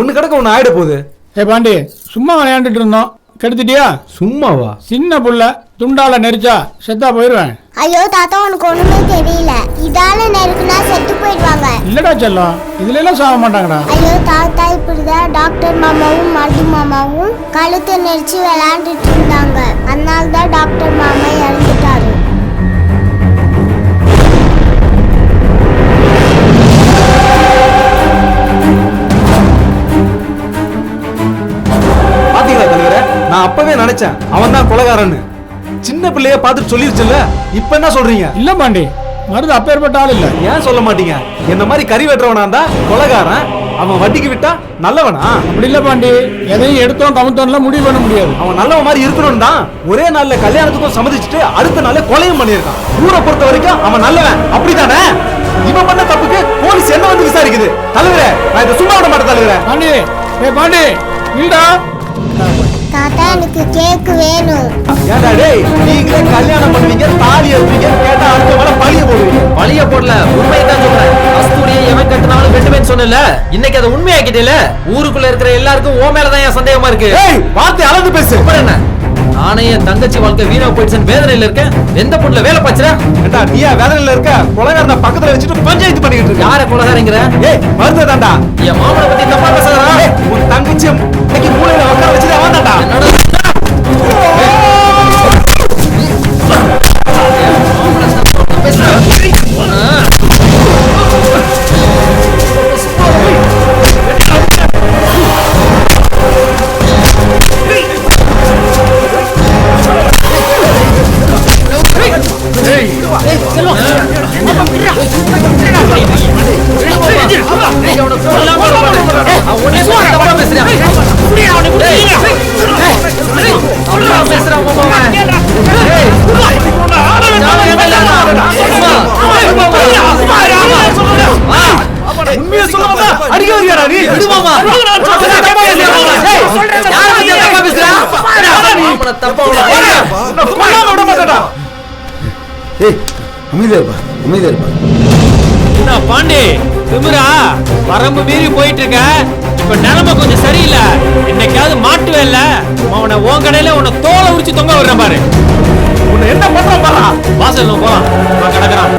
H: ஒண்ணு கிடக்க ஒண்ணு ஆயிட போகுது.
A: ஏ பாண்டி, சும்மா விளையாண்டுட்டு இருந்தோம், கெடுத்துட்டியா?
H: சும்மாவா?
A: சின்ன புள்ள துண்டால நெரிச்சா செத்தா போயிருவேன்.
R: ஐயோ தாத்தா, உனக்கு ஒண்ணுமே தெரியல. இதால நெருக்குனா செத்து போயிடுவாங்க.
A: இல்லடா செல்லம், இதுல எல்லாம் சாக மாட்டாங்கடா.
R: ஐயோ தாத்தா, இப்படிதான் டாக்டர் மாமாவும் மருது மாமாவும் கழுத்தை நெரிச்சு விளையாண்டுட்டு இருந்தாங்க. அதனால தான் டாக்டர் மாமா இறந்துட்டாரு.
H: பாத்தீங்களா தலைவரே, நான் அப்பவே நினைச்சேன் அவன் தான் கொலைகாரன்னு. சின்ன பிள்ளைய பார்த்துட்டு சொல்லிருச்சுல்ல, இப்ப என்ன சொல்றீங்க?
A: இல்ல பாண்டி, மருது அப்பேற்பட்ட ஆள் இல்ல.
H: ஏன் சொல்ல மாட்டீங்க? என்ன மாதிரி கறி வெட்டுறவனா இருந்தா கொலைகாரன், அவன் வட்டிக்கு விட்டா நல்லவனா?
A: அப்படி இல்ல பாண்டி, எதையும் எடுத்தோம் கவுத்தோம்லாம் முடிவு பண்ண முடியாது.
H: அவன் நல்லவன் மாதிரி இருக்கணும் தான் ஒரே நாள்ல கல்யாணத்துக்கும் சம்மதிச்சுட்டு அடுத்த நாளே கொலையும் பண்ணியிருக்கான். ஊரை பொறுத்த வரைக்கும் அவன் நல்லவன், அப்படித்தானே? இவன் பண்ண தப்புக்கு போலீஸ் என்ன வந்து விசாரிக்குது? தலைவரே, நான் இதை சும்மா விட மாட்டேன் தலைவரே.
A: பாண்டி, ஏ பாண்டி, இல்லடா.
R: தாத்தா, எனக்கு கேக் வேணும்.
H: ஏண்டா டேய், நீங்களே கல்யாணம் பண்ணுவீங்க, தாலி எடுப்பீங்க, கேட்டா அடுத்த வேளை பழிய போடுவீங்க.
I: பழிய போடல, உண்மையை தான் சொல்றேன். கஸ்தூரியை எவன் கட்டினாலும் வெட்டுவேன்னு சொன்னல, இன்னைக்கு அதை உண்மையாக்கிட்டேல. ஊருக்குள்ள இருக்கிற எல்லாருக்கும் ஓ மேலதான் என் சந்தேகமா இருக்கு.
H: ஏய், வார்த்தை அளந்து பேசு.
I: அப்புறம் என்ன? நானே என் தங்கச்சி வாழ்க்கை வீணா போயிடுச்சுன்னு வேதனையில இருக்கேன். எந்த பொண்ணுல வேலை பாச்சுற?
H: ஏண்டா நீயா வேதனையில இருக்க? கொலைகாரனை பக்கத்துல வச்சுட்டு பஞ்சாயத்து பண்ணிக்கிட்டு இருக்க.
I: யார கொலைகாரங்கிற?
H: ஏய், மருது தான்டா.
I: என் மாமனை பத்தி தப்பா பேசுறா?
H: உன் தங்கச்சி இன்னைக்கு மூளையில உட்கார வச்சுட்டு அவன் தான்டா.
Q: என்ன பாண்டி, திமிரா வரம்பு மீறி போயிட்டு இருக்க. இப்ப நிலைமை கொஞ்சம் சரியில்லை. இன்னைக்காவது மாட்டுவே இல்ல, அவனை உன் கடையில உன்னை தோலை உரிச்சு தொங்க விடுற பாரு.
H: உன்னை என்ன பண்றான் பாரா.
Q: வாசல் போலாம், நான் கிடக்குறான்.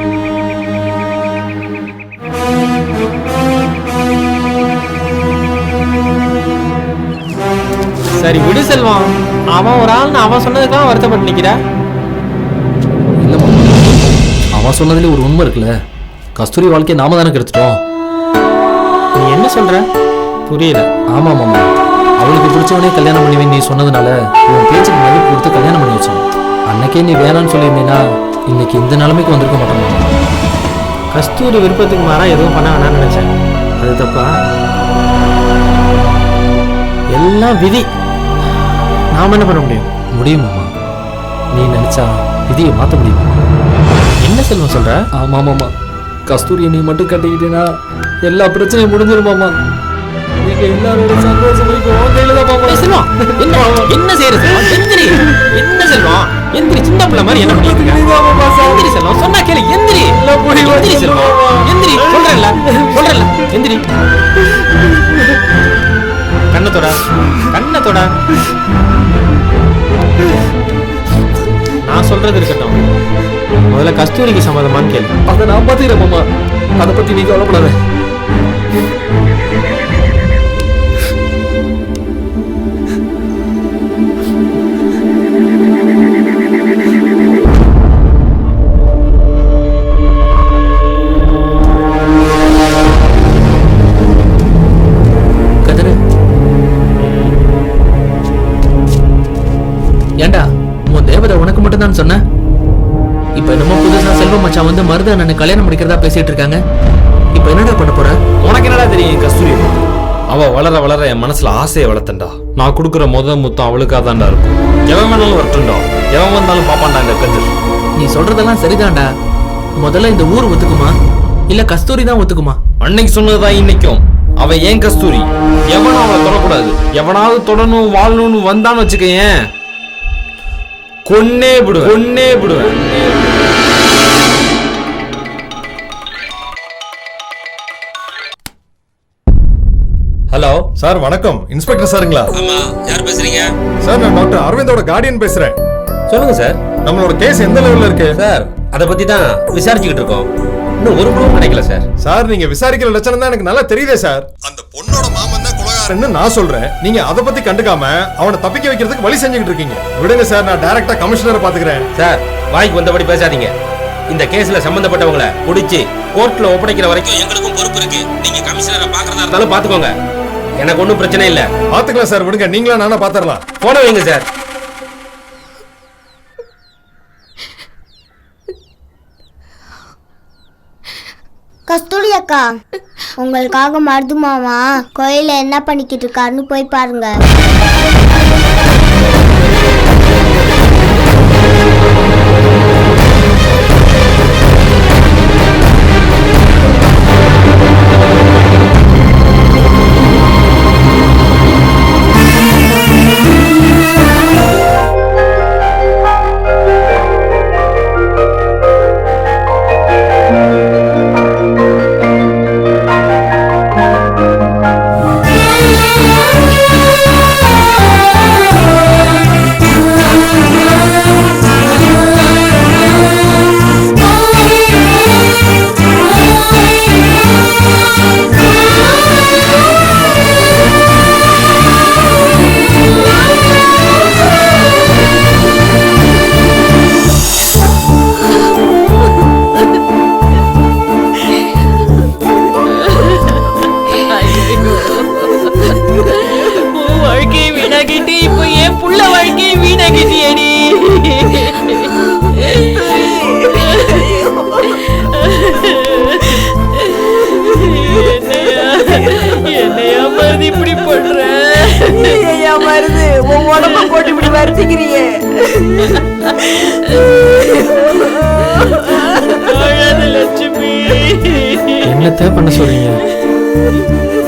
Q: சரி விடு செல்வம், அவன் ஒரு ஆள்னு அவன் சொன்னதுக்கெல்லாம் வருத்தப்பட்டு நிக்கிற.
M: அவன் சொன்னதுல ஒரு உண்மை இருக்குல்ல, கஸ்தூரி வாழ்க்கையை நாம தானே கெடுத்துட்டோம்.
Q: நீ என்ன சொல்ற? புரியல.
M: ஆமா மாமா, அவளுக்கு பிடிச்சவனே கல்யாணம் பண்ணுவேன் நீ சொன்னதுனால உன் பேச்சுக்கு மதிப்பு கொடுத்து கல்யாணம் பண்ணி வச்சோம். அன்னைக்கே நீ வேணான்னு சொல்லியிருந்தீங்கன்னா இன்னைக்கு இந்த நிலைமைக்கு வந்திருக்க மாட்டோம்.
Q: கஸ்தூரி விருப்பத்துக்கு மாறா எதுவும் பண்ண வேணாம்னு நினைச்சேன். அது தப்பா? எல்லாம் விதி. நாம என்ன பண்ண முடியும்?
M: முடியும் மாமா, நீ நினைச்சா விதியை மாற்ற முடியும்.
Q: என்ன செல்வம் சொல்ற?
M: ஆமா மாமா, கஸ்தூரியை நீ மட்டும் கட்டிக்கிட்டேன்னா எல்லா பிரச்சனையும் முடிஞ்சிரும் மாமா. நீங்க எல்லாரோட சந்தோஷம்
Q: செல்வம் என்ன என்ன செய்யறது? எந்திரி. என்ன செல்வம் எந்திரி, சின்ன பிள்ளை மாதிரி என்ன பண்ணிட்டு இருக்க? எந்திரி செல்வம், சொன்னா கேளு. எந்திரி. எந்திரி செல்வம், எந்திரி. சொல்றேன்ல எந்திரி. கண்ணத்தோட கண்ணத்தோட நான் சொல்றது இருக்கட்டும், முதல்ல கஸ்தூரிக்கு சம்மதமான்னு கேளு.
M: அதை நான் பார்த்துக்கிறேன் மாமா, அதை பத்தி நீ கவலைப்படாத.
I: ஏண்டா உன் தேவதை உனக்கு மட்டும் தான் சொன்ன? இப்ப என்னமோ புதுசா செல்வ மச்சான் வந்து மருத அண்ணனை கல்யாணம் முடிக்கிறதா பேசிட்டு இருக்காங்க. இப்ப என்னடா பண்ண போற?
D: உனக்கு என்னடா தெரியும் கஸ்தூரி? அவ வளர வளர என் மனசுல ஆசையை வளர்த்தண்டா. நான் கொடுக்குற முத்தம் அவளுக்காக தான்டா இருக்கும். எவன் வேணாலும் வரட்டும்டா, எவன் வந்தாலும் பாப்பான்டா இந்த கதிர்.
I: நீ சொல்றதெல்லாம் சரிதான்டா. முதல்ல இந்த ஊர் ஒத்துக்குமா இல்ல கஸ்தூரி தான் ஒத்துக்குமா?
D: அன்னைக்கு சொன்னதுதான் இன்னைக்கும். அவ ஏன் கஸ்தூரி, எவனும் அவளை தொடக்கூடாது. எவனாவது தொடணும் வாழணும்னு வந்தான்னு வச்சுக்கேன், கொன்னே விடுவேன்.
E: சார் வணக்கம், இன்ஸ்பெக்டர் சாருங்களா?
O: ஆமா, யார் பேசுறீங்க?
E: சார் நான் டாக்டர் அரவிந்தோட கார்டியன் பேசுறேன்.
O: சொல்லுங்க சார்.
E: நம்மளோட கேஸ் எந்த லெவல்ல இருக்கு
O: சார்? அத பத்தி தான் விசாரிச்சுக்கிட்டு இருக்கோம். இன்னும் ஒரு ப்ரூஃப் கிடைக்கல சார்.
E: சார் நீங்க விசாரிக்கிற லட்சணம் தான் எனக்கு நல்லா தெரியுதே சார். அந்த பொண்ணோட மாமன் தான் கொலைகாரன்னு நான் சொல்றேன். நீங்க அத பத்தி கண்டுக்காம அவனை தப்பிக்க வைக்கிறதுக்கு வழி செஞ்சுக்கிட்டு இருக்கீங்க. விடுங்க சார், நான் டைரக்டா கமிஷனரை பாத்துக்கிறேன்.
O: சார் வாய்க்கு வந்தபடி பேசாதீங்க. இந்த கேஸ்ல சம்பந்தப்பட்டவங்கள புடிச்சு கோர்ட்ல ஒப்படைக்கிற வரைக்கும் எங்களுக்கும் பொறுப்பு இருக்கு. நீங்க கமிஷனரை பாக்குறதா இருந்தாலும் பாத்துக்கோங்க. எனக்கு ஒன்றும் பிரச்சனை இல்ல.
E: பாத்துக்கலாம் சார், விடுங்க. நீங்களா நானா பாத்துறலாம்.
O: போன வைங்க சார்.
R: கஸ்தூரி அக்கா, உங்களுக்காக மருது மாமா கோயில என்ன பண்ணிக்கிட்டு இருக்காருன்னு போய் பாருங்க.
N: இப்படி பண்ற மருது உன் உடம்ப போட்டு இப்படி வருத்திக்கிறியே. லட்சுமி
Q: என்னத்தை பண்ண சொல்றீங்க?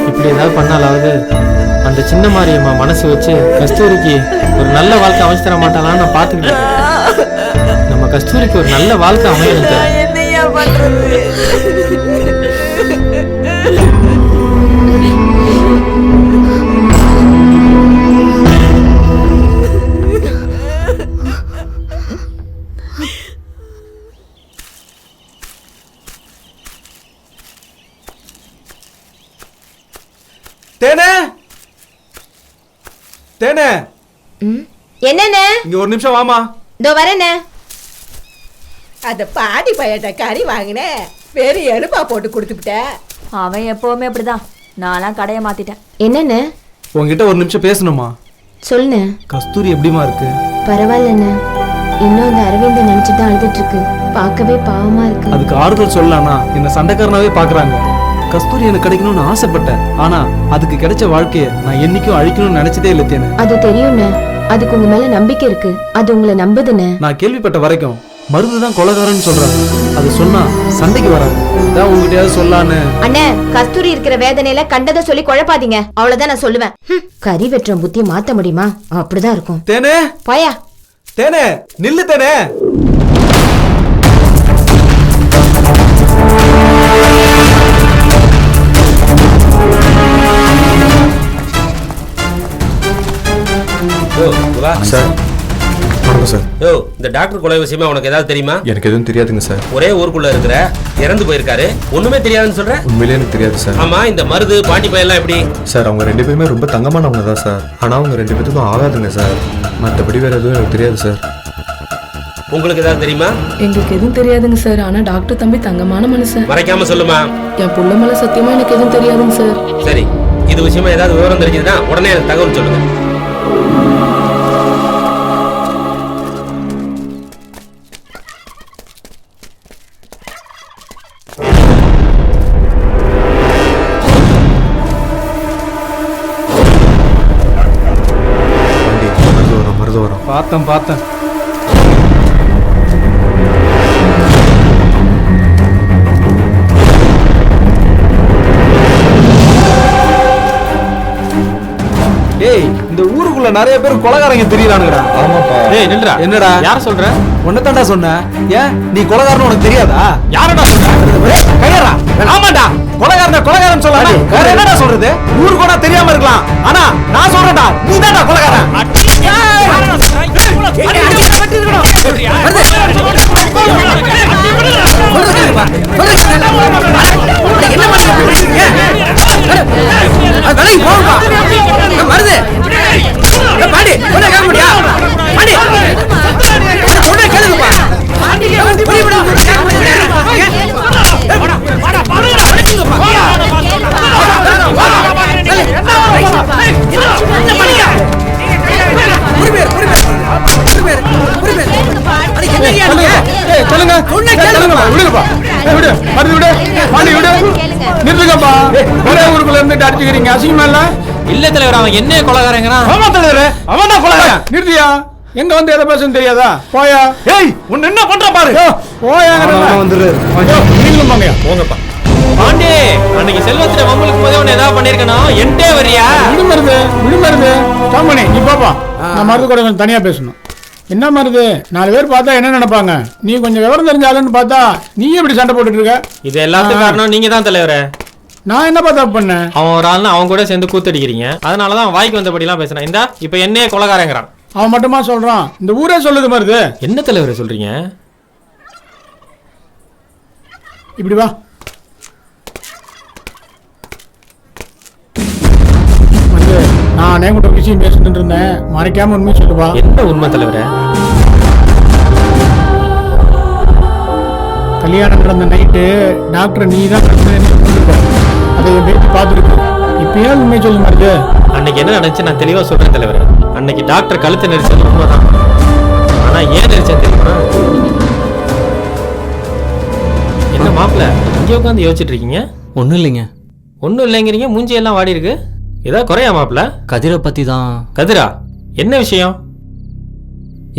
Q: இப்படி ஏதாவது பண்ணாலாவது அந்த சின்ன மாரியம்மா மனசு வச்சு கஸ்தூரிக்கு ஒரு நல்ல வாழ்க்கை அமைச்சு தர மாட்டாளான்னு நான் பாத்துக்கிட்டேன். நம்ம கஸ்தூரிக்கு ஒரு நல்ல வாழ்க்கை அமையணும்.
N: என்னையா பண்றது?
H: தேனே, தேனே,
C: என்னண்ணே?
H: இங்க ஒரு நிமிஷம் வாமா.
C: இதோ வரேண்ணே.
N: அத பாடி பையட்ட கறி வாங்கினேன், வேறு எலும்பா போட்டு கொடுத்துட்ட.
J: அவன் எப்பவுமே அப்படிதான். நான்லாம் கடையை மாத்திட்டேன்.
C: என்னண்ணே?
H: உங்ககிட்ட ஒரு நிமிஷம் பேசணுமா?
C: சொல்லுண்ணே.
H: கஸ்தூரி எப்படிமா இருக்கு?
C: பரவாயில்லண்ணே. இன்னும் அந்த அரவிந்த நினைச்சு தான் அழுதுட்டு இருக்கு. பார்க்கவே பாவமா இருக்கு.
H: அதுக்கு ஆறுதல் சொல்லலாம்னா என்ன சண்டைக்காரனாவே பாக்குறாங்க. கஸ்தூரி எனக்கு கிடைக்கணும்னு ஆசைப்பட்டேன். ஆனா அதுக்கு கிடைச்ச வாழ்க்கைய நான் என்னைக்கும் அழிக்கணும்னு நினைச்சதே இல்லை தேனே.
C: அது தெரியும்ண்ணே. அதுக்கு உங்க மேல நம்பிக்கை இருக்கு. அது உங்களை நம்புதுண்ணே.
H: நான் கேள்விப்பட்ட வரைக்கும் மருந்துதான் கொலைகாரன்னு சொல்றாங்க. அது சொன்னா சண்டைக்கு வராது. இதான் உங்ககிட்டயாவது சொல்லான்னு.
C: அண்ணே, கஸ்தூரி இருக்கிற வேதனையில கண்டதை சொல்லி குழப்பாதீங்க. அவ்வளவுதான் நான் சொல்லுவேன். கறி வெட்டுற புத்தியை மாத்த முடியுமா? அப்படிதான் இருக்கும்.
H: தேனே,
C: போயா.
H: தேனே, நில்லு தேனே.
E: சார் வணக்கம் சார்.
O: யோ, இந்த டாக்டர் கொலை விஷயமா உனக்கு ஏதாவது தெரியுமா?
E: எனக்கு எதுவும் தெரியாதுங்க சார்.
O: ஒரே ஊருக்குள்ள இருக்கிற இறந்து போயிருக்காரு, ஒண்ணுமே தெரியாதுன்னு சொல்ற?
E: உண்மையிலே எனக்கு தெரியாது சார்.
O: ஆமா, இந்த மருது பாண்டி பையெல்லாம் எப்படி?
E: சார் அவங்க ரெண்டு பேருமே ரொம்ப தங்கமானவங்க தான் சார். ஆனா அவங்க ரெண்டு பேத்துக்கும் ஆகாதுங்க சார். மற்றபடி வேற எதுவும் எனக்கு தெரியாது சார்.
O: உங்களுக்கு ஏதாவது தெரியுமா?
P: எங்களுக்கு எதுவும் தெரியாதுங்க சார். ஆனா டாக்டர் தம்பி தங்கமான மனுஷன்.
O: மறைக்காம சொல்லுமா.
P: என் புள்ள மேல சத்தியமா எனக்கு எதுவும் தெரியாதுங்க சார்.
O: சரி, இது விஷயமா ஏதாவது விவரம் தெரிஞ்சதுன்னா உடனே எனக்கு தகவல் சொல்லுங்க.
H: பார்த்தேன். ஏய், இந்த ஊருக்குள்ள நிறைய பேர் கொலைகாரங்க தெரியறானுங்கடா.
E: ஆமாப்பா.
Q: ஏய் நில்றா.
H: என்னடா?
Q: யார சொல்ற?
H: உன்னதான்டா சொன்னேன். ஏன் நீ கொலைகாரன்னு உனக்கு தெரியாதா?
Q: யாரடா சொல்ற?
H: கையறா.
Q: ஆமாடா,
H: கொலைகாரன் சொல்லலாம். வேற என்னடா சொல்றது? ஊரு கூட தெரியாம இருக்கலாம். ஆனா நான் சொல்றேன்டா, நீ தான்டா கொலைகாரன்.
Q: இல்ல தலைவர், அவன் என்ன கொலைகாரங்கிறான்?
A: நிறுத்தியா? எங்க வந்து எதை பேசணும் தெரியாதா? போயா.
H: ஏய், உன்ன என்ன பண்ற பாரு.
A: போயா. நீங்களும் போங்கயா.
E: போங்கப்பா.
Q: பாண்டி, அன்னைக்கு செல்வத்துல மம்மளுக்கு போதே உன்னை ஏதாவது பண்ணிருக்கணும். என்கிட்டே வரியா?
A: விடுமருது ஸ்டாப் பண்ணி நீ பாப்பா. நான் மருந்து கூட கொஞ்சம் தனியா பேசணும். என்ன மருது, 4 பேர் பார்த்தா என்ன நினைப்பாங்க? நீ கொஞ்சம் விவரம் தெரிஞ்சாலுன்னு பார்த்தா நீ எப்படி சண்டை போட்டுட்டு இருக்க?
Q: இது எல்லாத்துக்கும் காரணம் நீங்க தான் தலைவரே.
A: நான் என்னப்பா தப்பு பண்ணேன்?
Q: அவன் ஒரு ஆள்னா அவன் கூட சேர்ந்து கூத்தடிக்கிறீங்க. அதனாலதான் அவன் வாய்க்கு வந்தபடிலாம் பேசுறான். இந்தா இப்ப என்னையே கொலைகாரங்கிறான்.
A: அவன் மட்டுமா சொல்றான்? இந்த ஊரே சொல்லுது மருது.
Q: என்ன தலைவரை சொல்றீங்க?
A: இப்படி வா. வந்து நானே கூட விஷயம் பேசிட்டு இருந்தேன். மறைக்காம உண்மை சொல்லுவா.
Q: என்ன உண்மை தலைவரே?
A: கல்யாணம் நடந்த நைட்டு டாக்டர் நீ தான் அதை பேசி பார்த்துருக்கு. இப்பயே உண்மை சொல்லு மருது.
Q: அன்னைக்கு என்ன நடந்துச்சு நான் தெளிவா சொல்றேன் தலைவரே. அன்னைக்கு டாக்டர் கழுத்தை நெரிச்சது உண்மைதான். ஆனா ஏன் நெரிச்சேன் தெரியுமா? என்ன மாப்பிள்ள இங்கே உட்காந்து யோசிச்சுட்டு இருக்கீங்க?
M: ஒன்றும் இல்லைங்க.
Q: ஒன்றும் இல்லைங்கிறீங்க, மூஞ்சி எல்லாம் வாடி இருக்கு. ஏதாவது குறையா மாப்பிள்ள?
M: கதிரை பற்றி தான்.
Q: கதிரா, என்ன விஷயம்?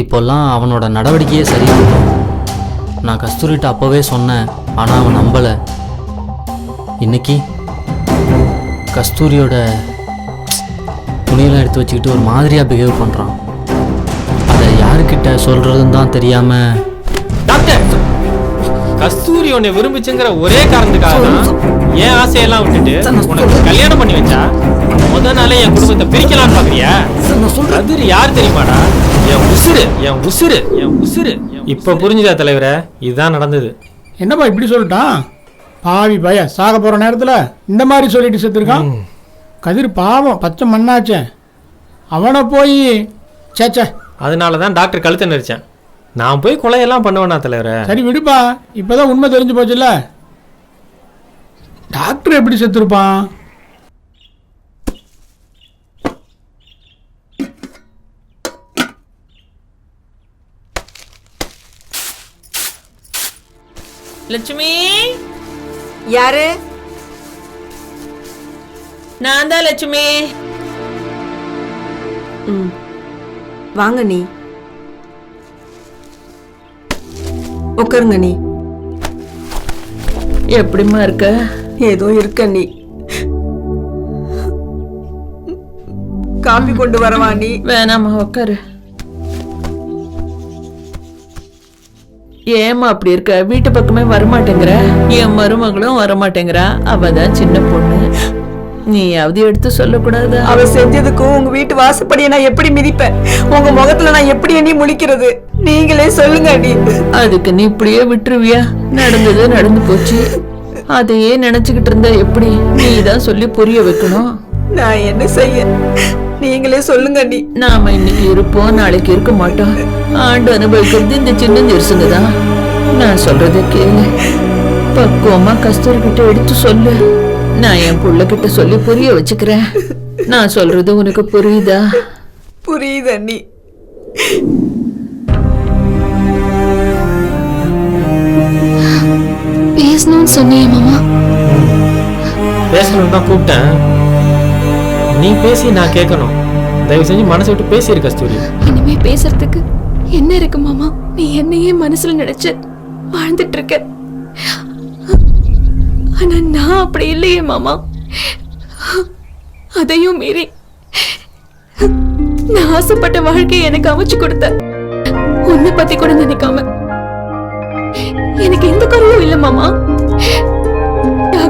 M: இப்போல்லாம் அவனோட நடவடிக்கையே சரியில்லை. நான் கஸ்தூரிட்ட அப்போவே சொன்னேன், ஆனால் அவன் நம்பலை. இன்னைக்கு கஸ்தூரியோட துணியெல்லாம் எடுத்து வச்சுக்கிட்டு ஒரு மாதிரியாக பிஹேவ் பண்ணுறான். அதை யாருக்கிட்ட சொல்கிறதுன்னு தான் தெரியாமல்.
Q: டாக்டர், கஸ்தூரி உன்னை விரும்பிச்சுங்கிற ஒரே காரணத்துக்காக தான் என் ஆசையெல்லாம் விட்டுட்டு உனக்கு கல்யாணம் பண்ணி வச்சா. முத நாளே என் குடும்பத்தை பிரிக்கலாம்னு பாக்குறியா? கதிர் யார் தெரியுமாடா? என் உசுரு, என் உசுரு, என் உசுரு. இப்ப புரிஞ்சுதா தலைவரே? இதுதான் நடந்தது.
A: என்னப்பா இப்படி சொல்லிட்டான்? பாவி பய சாக போற நேரத்துல இந்த மாதிரி சொல்லிட்டு செத்துருக்கான். கதிர் பாவம், பச்சை மண்ணாச்சே. அவனை போய் சேச்சே.
Q: அதனாலதான் டாக்டர் கழுத்தை நெரிச்சேன். நான் போய் கொலையெல்லாம் பண்ணுவேனா தலைவரே?
A: சரி விடுப்பா, இப்பதான் உண்மை தெரிஞ்சு போச்சுல்ல. டாக்டர் எப்படி செத்துருப்பான்?
B: லட்சுமி.
N: யாரு?
B: நான் தான் லட்சுமி.
N: வாங்க நீ உட்காருங்க. நீ
B: எப்படிமா இருக்க?
N: ஏதோ இருக்க. நீ காபி கொண்டு வரவா? நீ
B: வேணாமா, உட்காரு. ஏமா அப்படி இருக்க? வீட்டு பக்கமே வரமாட்டேங்கிற. என் மருமகளும் வரமாட்டேங்கிறா. அவதான் சின்ன பொண்ணு. நீயாவது எடுத்து சொல்லக்கூடாது?
N: அவ செஞ்சதுக்கும் உங்க வீட்டு வாசப்படியை நான் எப்படி மிதிப்பேன்? உங்க முகத்துல நான் எப்படி எண்ணி முழிக்கிறது? நீங்களே சொல்லுங்க. அடி
B: அதுக்கு நீ இப்படியே விட்டுருவியா? நடந்தது நடந்து போச்சு. அதையே நினைச்சுக்கிட்டு இருந்தா எப்படி? நீ தான் சொல்லி புரிய வைக்கணும்.
N: நான் என்ன செய்ய? நீங்களே சொல்லுங்க. அடி
B: நாம இன்னைக்கு இருப்போம், நாளைக்கு இருக்க மாட்டோம். ஆண்டு அனுபவிக்கிறது இந்த சின்ன ஜெருசுங்க தான். நான் சொல்றதை கேளு. பக்குவமா கஸ்தூரி கிட்ட எடுத்து சொல்லு. நான் என் புள்ள கிட்ட சொல்லி புரிய வச்சுக்கிறேன். நான் சொல்றது உனக்கு புரியுதா?
N: புரியுது அண்ணி.
P: பேசணும்னு சொன்னியே மாமா.
Q: பேசணும் தான் கூப்பிட்டேன். நீ பேசி நான் கேட்கணும். தயவு செஞ்சு மனசு விட்டு பேசிரு கஸ்தூரி.
P: இனிமே பேசுறதுக்கு என்ன இருக்கு மாமா? நீ என்னையே மனசுல நினைச்சு வாழ்ந்துட்டு இருக்க. ஆனா நான் அப்படி இல்லையே மாமா. அதையும் மீறி நான் ஆசைப்பட்ட வாழ்க்கையை எனக்கு அமைச்சு கொடுத்த உன்னை பத்தி கூட நினைக்காம எனக்கு எந்த குறையும் இல்ல மாமா.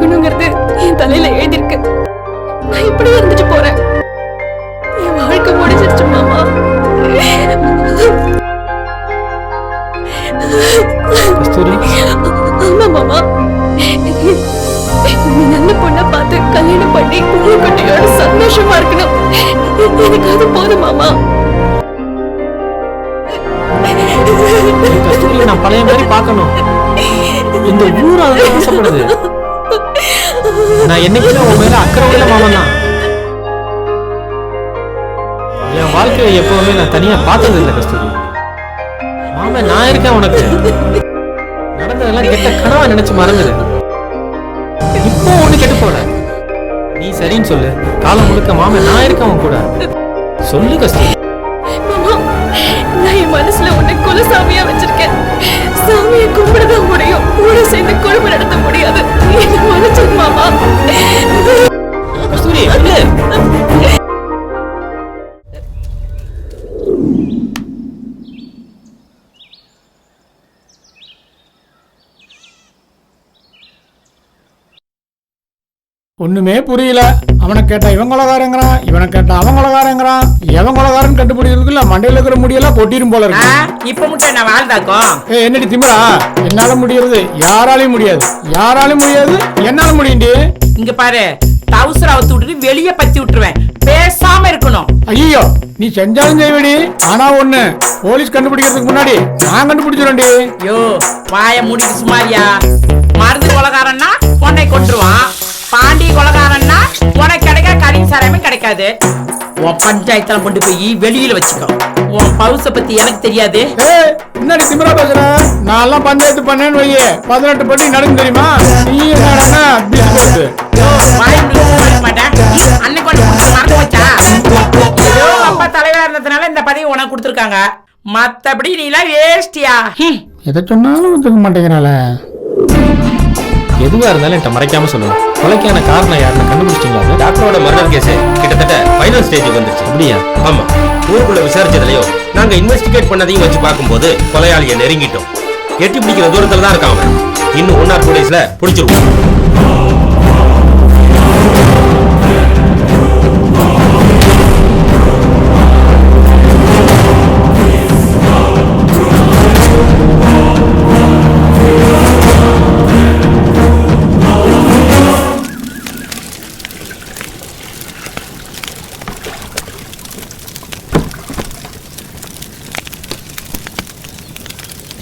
P: ஆகணுங்கிறது என் தலையில எழுதிருக்கு. நான் இப்படி இருந்துட்டு போறேன். என் வாழ்க்கை முடிஞ்சிருச்சு மாமா. ஆமா மாமா, நீ நல்ல பொண்ணை பார்த்து கல்யாணம் பண்ணி குட்டியோட சந்தோஷமா இருக்கணும். எனக்கு அது போதும் மாமா.
Q: நான் பழைய மாதிரி பார்க்கணும். இந்த ஊர் அதெல்லாம் ஆசைப்படுது. நான் என்னைக்குமே உன் மேல அக்கறை உள்ள மாமன் தான். என் வாழ்க்கையை எப்பவுமே நான் தனியா பார்த்தது இல்லை கஸ்தூரி. மாமன் நான் இருக்கேன் உனக்கு. நடந்ததெல்லாம் கெட்ட கனவா நினைச்சு மறந்துடு. இப்போ ஒண்ணு கெட்டு போல. நீ சரின்னு சொல்லு. காலம் முழுக்க மாமன் நான் இருக்கேன் உன் கூட. சொல்லு கஸ்தூரி.
P: நான் என் மனசுல உன்னை குலசாமியா வச்சிருக்கேன். சாமியை கும்பிடதான் முடியும், கூட சேர்ந்து குழும நடத்த முடியாது. என்ன மன்னிச்சிரு மாமா.
Q: கஸ்தூரி
A: ஒண்ணுமே புரியல. அவனை கேட்டா இவன் கொலகாரங்கிறான், இவனை கேட்டா அவன் கொலகாரங்கிறான். எவன் கொலகாரன் கண்டுபிடிக்கிறதுக்குள்ள மண்டையில இருக்கிற முடியெல்லாம் கொட்டிரும் போல இருக்கு.
B: இப்ப மட்டும் நான் வாழ்ந்தாக்கும்.
A: என்னடி திமிரா? என்னால முடியாது, யாராலையும் முடியாது. யாராலையும் முடியாது, என்னால முடியுண்டி.
B: இங்க பாரு, டவுசர் அவுத்து விட்டுட்டு வெளியே பத்தி விட்டுருவேன். பேசாம இருக்கணும்.
A: ஐயோ, நீ செஞ்சாலும் செய்வடி. ஆனா ஒண்ணு, போலீஸ் கண்டுபிடிக்கிறதுக்கு முன்னாடி நான் கண்டுபிடிச்சிருவேன்டி.
B: யோ, வாய மூடிட்டு சுமாரியா. மருந்து கொலகாரன்னா உன்னை கொண்டுருவான். பாண்டி கொலகாரன்னா உனக்கு கிடைக்க கடின சாரமே கிடைக்காது. உன் பஞ்சாயத்துல கொண்டு போய் வெளியில வச்சுக்கோ. உன் பவுச பத்தி எனக்கு தெரியாது.
A: என்னடி திமிரா பேசுற? நான் எல்லாம் பஞ்சாயத்து பண்ணேன்னு வையே 18 பண்ணி நடந்து தெரியுமா? நீ என்ன
B: அன்னைக்கு மறந்து வச்சா? ஏதோ அப்பா தலைவரா இருந்ததுனால இந்த பதவி உனக்கு கொடுத்துருக்காங்க. மத்தபடி நீ எல்லாம் வேஸ்டியா.
A: எதை சொன்னாலும் ஒத்துக்க மாட்டேங்கிறாள.
Q: எதுவா இருந்தாலும் என்கிட்ட மறைக்காம சொல்லுங்க. கொலைக்கான காரணம் யாருன்னு கண்டுபிடிச்சிட்டீங்களா?
O: டாக்டரோட மர்டர் கேஸ் கிட்டத்தட்ட ஃபைனல் ஸ்டேஜுக்கு வந்துருச்சு.
Q: அப்படியா?
O: ஆமா. ஊருக்குள்ள விசாரிச்சதுலயோ நாங்க இன்வெஸ்டிகேட் பண்ணதையும் வச்சு பார்க்கும்போது கொலையாளியை நெருங்கிட்டோம். எட்டி பிடிக்கிற தூரத்துல தான் இருக்கான் அவன். இன்னும் 1 or 2 daysல பிடிச்சிருவோம்.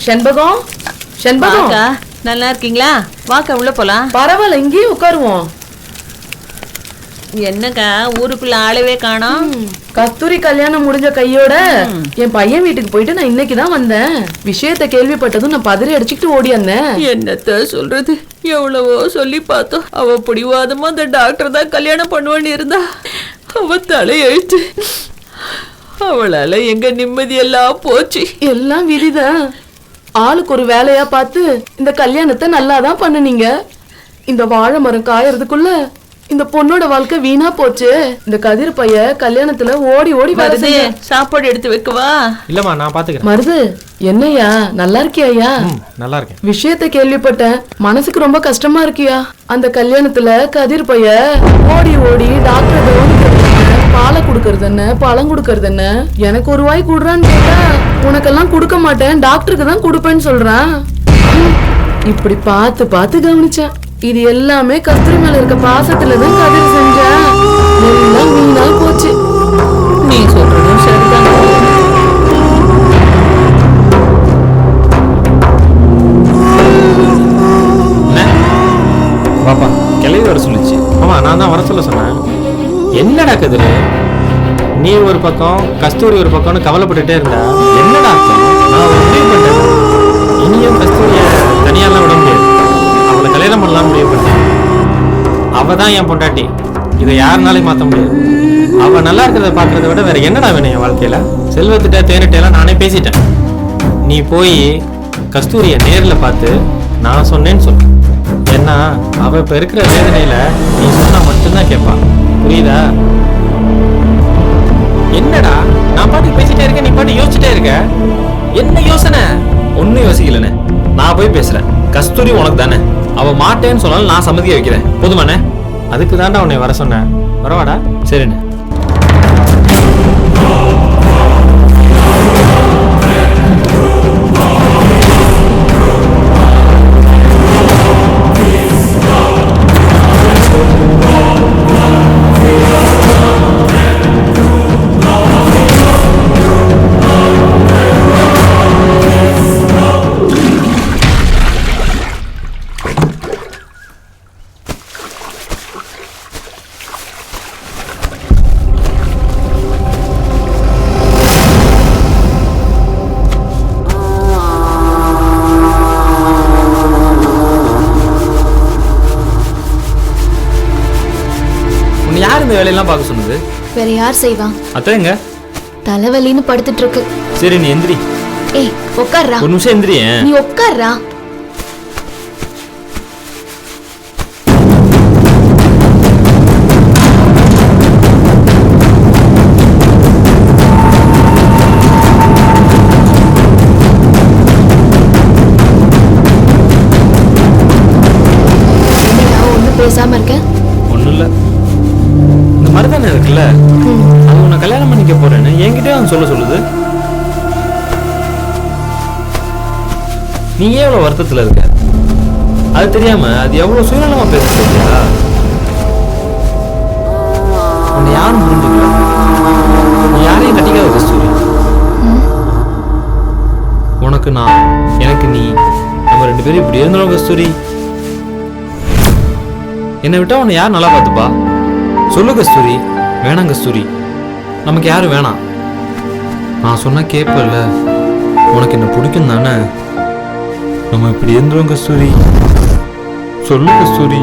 N: செண்பகம், செண்பகம்,
J: நல்லா இருக்கீங்களா? வாக்கா உள்ள போலாம்.
N: பரவாயில்ல, இங்கேயே உட்காருவோம்.
J: என்னக்கா ஊருக்குள்ள ஆளவே காணோம்?
N: கஸ்தூரி கல்யாணம் முடிஞ்ச கையோட என் பையன் வீட்டுக்கு போயிட்டு நான் இன்னைக்குதான் வந்தேன். விஷயத்த கேள்விப்பட்டதும் நான் பதறி அடிச்சுக்கிட்டு ஓடி வந்தேன்.
J: என்னத்த சொல்றது, எவ்வளவோ சொல்லி பார்த்தோம். அவ பிடிவாதமா அந்த டாக்டர் தான் கல்யாணம் பண்ணுவான்னு இருந்தா அவ தலையெழுத்து. அவளால எங்க நிம்மதி எல்லாம் போச்சு.
N: எல்லாம் விதிதான். ஆளுக்கு ஒரு வேலையா பார்த்து இந்த கல்யாணத்தை நல்லாதான் பண்ணுனீங்க. இந்த வாழை மரம் காயறதுக்குள்ள இந்த பொண்ணோட வாழ்க்கை வீணா போச்சு. இந்த கதிர் பைய கல்யாணத்துல ஓடி ஓடி வருது.
J: சாப்பாடு எடுத்து வைக்கவா?
Q: இல்லம்மா, நான் பாத்துக்கிறேன்.
N: மருது, என்னையா நல்லா இருக்கியா?
Q: நல்லா இருக்கேன்.
N: விஷயத்த கேள்விப்பட்டேன், மனசுக்கு ரொம்ப கஷ்டமா இருக்கியா? அந்த கல்யாணத்துல கதிர் பைய ஓடி ஓடி டாக்டர் பாலை குடுக்கறது என்ன, பழம் குடுக்கறது என்ன, எனக்கு ஒரு வாய் குடுறான்னு கேட்டா உனக்கெல்லாம் குடுக்க மாட்டேன், டாக்டருக்கு தான் குடுப்பேன்னு சொல்றான். இப்படி பார்த்து பார்த்து கவனிச்சேன். இது எல்லாமே கஸ்தூரி மேல இருக்க பாசத்துலதான் கதிர் செஞ்சேன். எல்லாம் வீணா போச்சு.
J: நீ சொல்றதும் சரிதான்.
Q: பாப்பா கிளவி வர சொல்லிச்சு. ஆமா, நான் தான் வர சொல்ல சொன்னேன். என்னடா கதிரு, நீ ஒரு பக்கம் கஸ்தூரி ஒரு பக்கம்னு கவலைப்பட்டுட்டே இருந்தா என்னடா அர்த்தம்? நான் ஒரு முடிவு பண்ணிட்டேன். இனியும் கஸ்தூரியை தனியாலாம் விட முடியாது. அவளை கல்யாணம் பண்ணலாம் முடிவு பண்ணேன். அவ தான் என் பொண்டாட்டி. இதை யாருனாலையும் மாற்ற முடியாது. அவ நல்லா இருக்கிறத பாக்குறத விட வேற என்னடா வேணும் என் வாழ்க்கையில? செல்வத்திட்ட தேனிட்டெல்லாம் நானே பேசிட்டேன். நீ போய் கஸ்தூரியை நேரில் பார்த்து நான் சொன்னேன்னு சொல்லு. ஏன்னா அவ இப்ப இருக்கிற வேதனையில நீ சொன்னா மட்டும்தான் கேட்பா. புரியுதா? என்னடா நான் பாட்டுக்கு பேசிட்டே இருக்கேன், நீ பாட்டு யோசிச்சுட்டே இருக்க. என்ன யோசனை?
D: ஒன்னும் யோசிக்கலண்ணே. நான் போய் பேசுறேன். கஸ்தூரி உனக்கு தானே. அவ மாட்டேன்னு சொன்னாலும் நான் சம்மதிக்க வைக்கிறேன். போதுமாண்ணே?
Q: அதுக்கு தாண்டா உன்னை வர சொன்னேன். வரவாடா?
D: சரிண்ணே. யார் இந்த வேலையெல்லாம் பார்க்க சொன்னது?
P: வேற யார் செய்வா?
D: அத்தைங்க
P: தலைவலின்னு படுத்துட்டு இருக்கு.
D: சரி நீ எந்திரி.
P: ஏய் உட்கார்றா.
D: ஒரு நிமிஷம் எந்திரியே.
P: நீ உட்கார்றா. ஒன்னும் பேசாம இருக்க?
D: ஒண்ணும் இல்ல. மருதானே இருக்குல்ல, அது உன்னை கல்யாணம் பண்ணிக்க போறேன்னு என்கிட்டே அவன் சொல்லுது. நீ ஏன் எவ்வளவு வருத்தத்துல இருக்க? அது தெரியாம அது எவ்வளவு சுயநலமா பேசுறியா? உன்னை யாரும் புரிஞ்சுக்கல. நீ யாரையும் கட்டிக்காத கஸ்தூரி. உனக்கு நான், எனக்கு நீ, நம்ம 2 பேரும் இப்படி இருந்தோம் கஸ்தூரி. என்னை விட்டா உன்னை யார் நல்லா பார்த்துப்பா? சொல்லு கஸ்தூரி. வேணாம் கஸ்தூரி, நமக்கு யாரும் வேணாம். நான் சொன்னா கேட்பல. உனக்கு என்ன பிடிக்கும் தானே? நம்ம இப்படி இருந்துரும் கஸ்தூரி. சொல்லு கஸ்தூரி.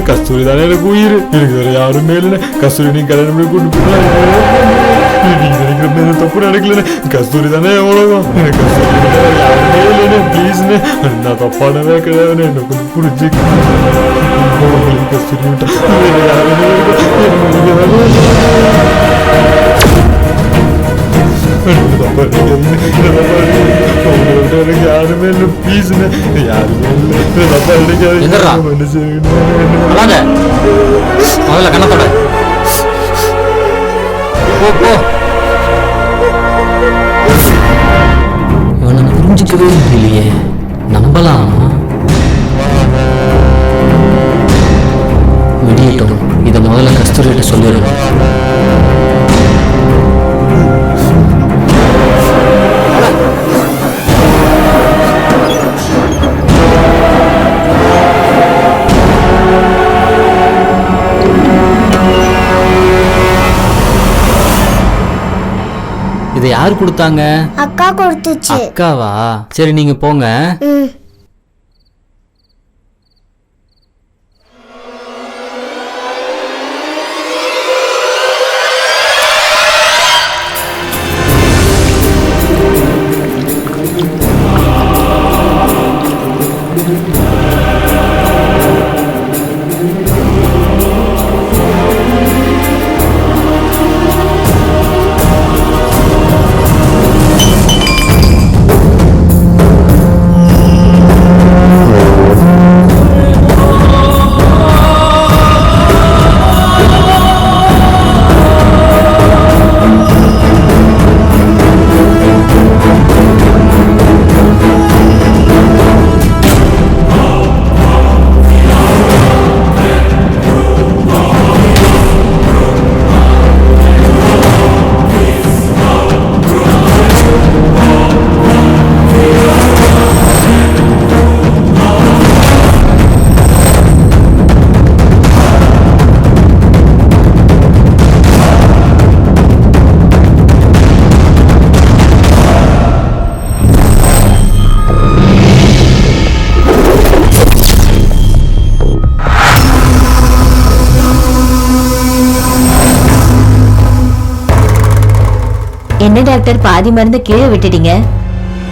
K: கஸ்தூரி தானே எனக்கு உயிர். எனக்கு வேற யாருமே இல்லை. கஸ்தூரி நீ கல்யாணம் பண்ணி கூட்டு போய் நீங்க நினைக்கிற மாதிரி தப்பு நடக்கல. கஸ்தூரி தானே எவ்வளவு. எனக்கு கஸ்தூரி யாருமே இல்லைன்னு ப்ளீஸ்னு. நான் தப்பானவே கிடையாது. என்ன கொஞ்சம் புரிஞ்சுக்க. கஸ்தூரி விட்டா யாருமே எனக்கு யாருமே இல்லை. ப்ளீஸ்னு யாருமே இல்லை.
D: முதல்ல கண்ணத்தோட போ. புரிஞ்சுக்கவே இல்லையே.
M: நம்பலாம். விடியட்டும், இதை முதல்ல கஸ்தூரிகிட்ட சொல்லிடணும். இதை யார் கொடுத்தாங்க?
R: அக்கா கொடுத்துச்சு.
M: அக்காவா? சரி நீங்க போங்க.
C: என்ன டாக்டர் பாதி மருந்து கீழே விட்டுட்டீங்க?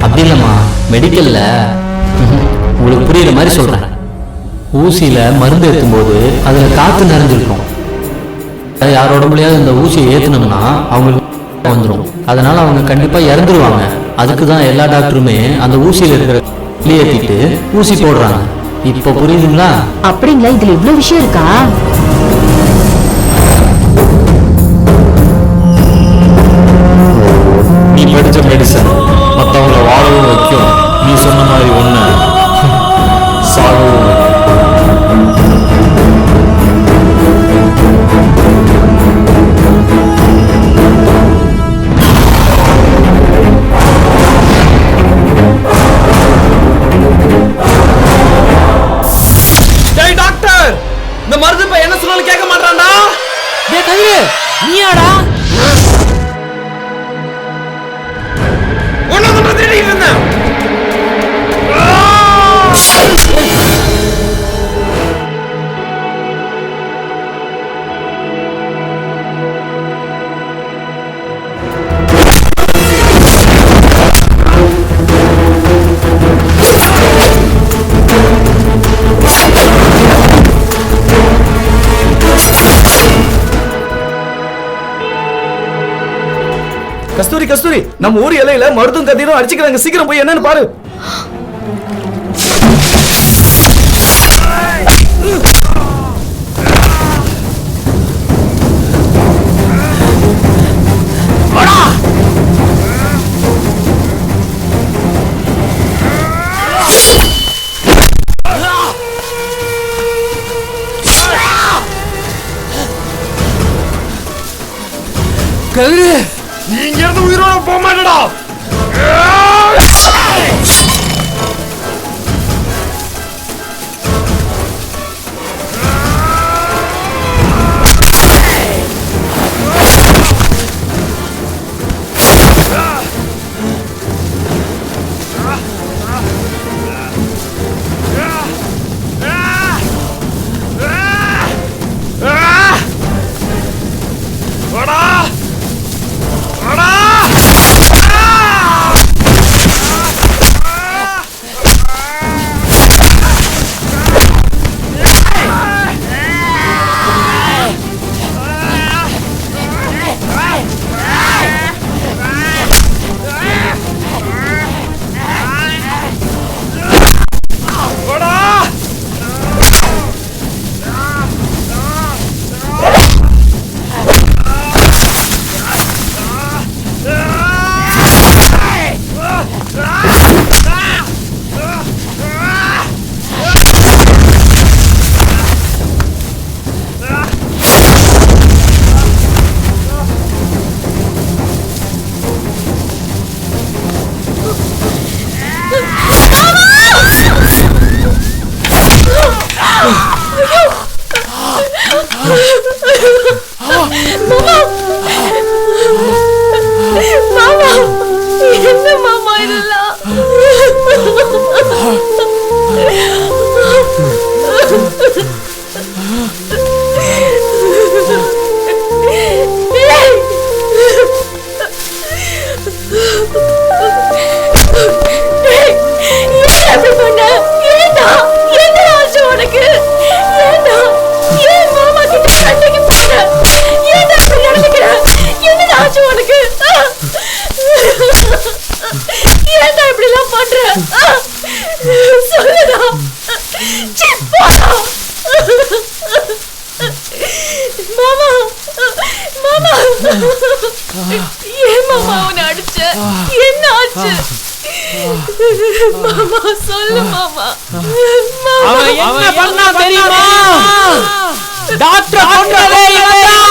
M: அப்படி இல்லம்மா, மெடிக்கல்ல உங்களுக்கு புரியுற மாதிரி சொல்றேன். ஊசியில மருந்து ஏற்றும் போது அதுல காத்து நிறைஞ்சிருக்கும். யாரோட முடியாது இந்த ஊசியை ஏத்தணும்னா அவங்களுக்கு வந்துடும். அதனால அவங்க கண்டிப்பா இறந்துருவாங்க. அதுக்கு தான் எல்லா டாக்டருமே அந்த ஊசியில இருக்கிற ஏத்திட்டு ஊசி போடுறாங்க. இப்ப புரியுதுங்களா?
C: அப்படிங்களா? இதுல இவ்வளவு விஷயம் இருக்கா?
D: நீ படிச்ச மெடிசன் மற்றவங்களை வாழவும் வைக்கும். நீ சொன்ன மாதிரி ஒண்ணு சாகவும்
Q: டாக்டர், இந்த மருந்து இப்ப என்ன சொன்னாலும் கேட்க மாட்டான்டா. கதிரு, நீயாடா?
G: கஸ்தூரி கஸ்தூரி, நம்ம ஊர் எல்லையில மருதும் கதிரும் அடிச்சுக்கிறாங்க. சீக்கிரம் போய் என்னன்னு பாரு.
Q: கதிரு, நீ இங்க இருந்து உயிரோட போக மாட்டடா.
P: ஏன் மாமா அவனை அடிச்ச? என்ன ஆச்சு? மாமா சொல்லு மாமா.
Q: அவன் என்ன பண்ணா தெரியுமா? டாக்டர் கொன்றதே இவன்தான்.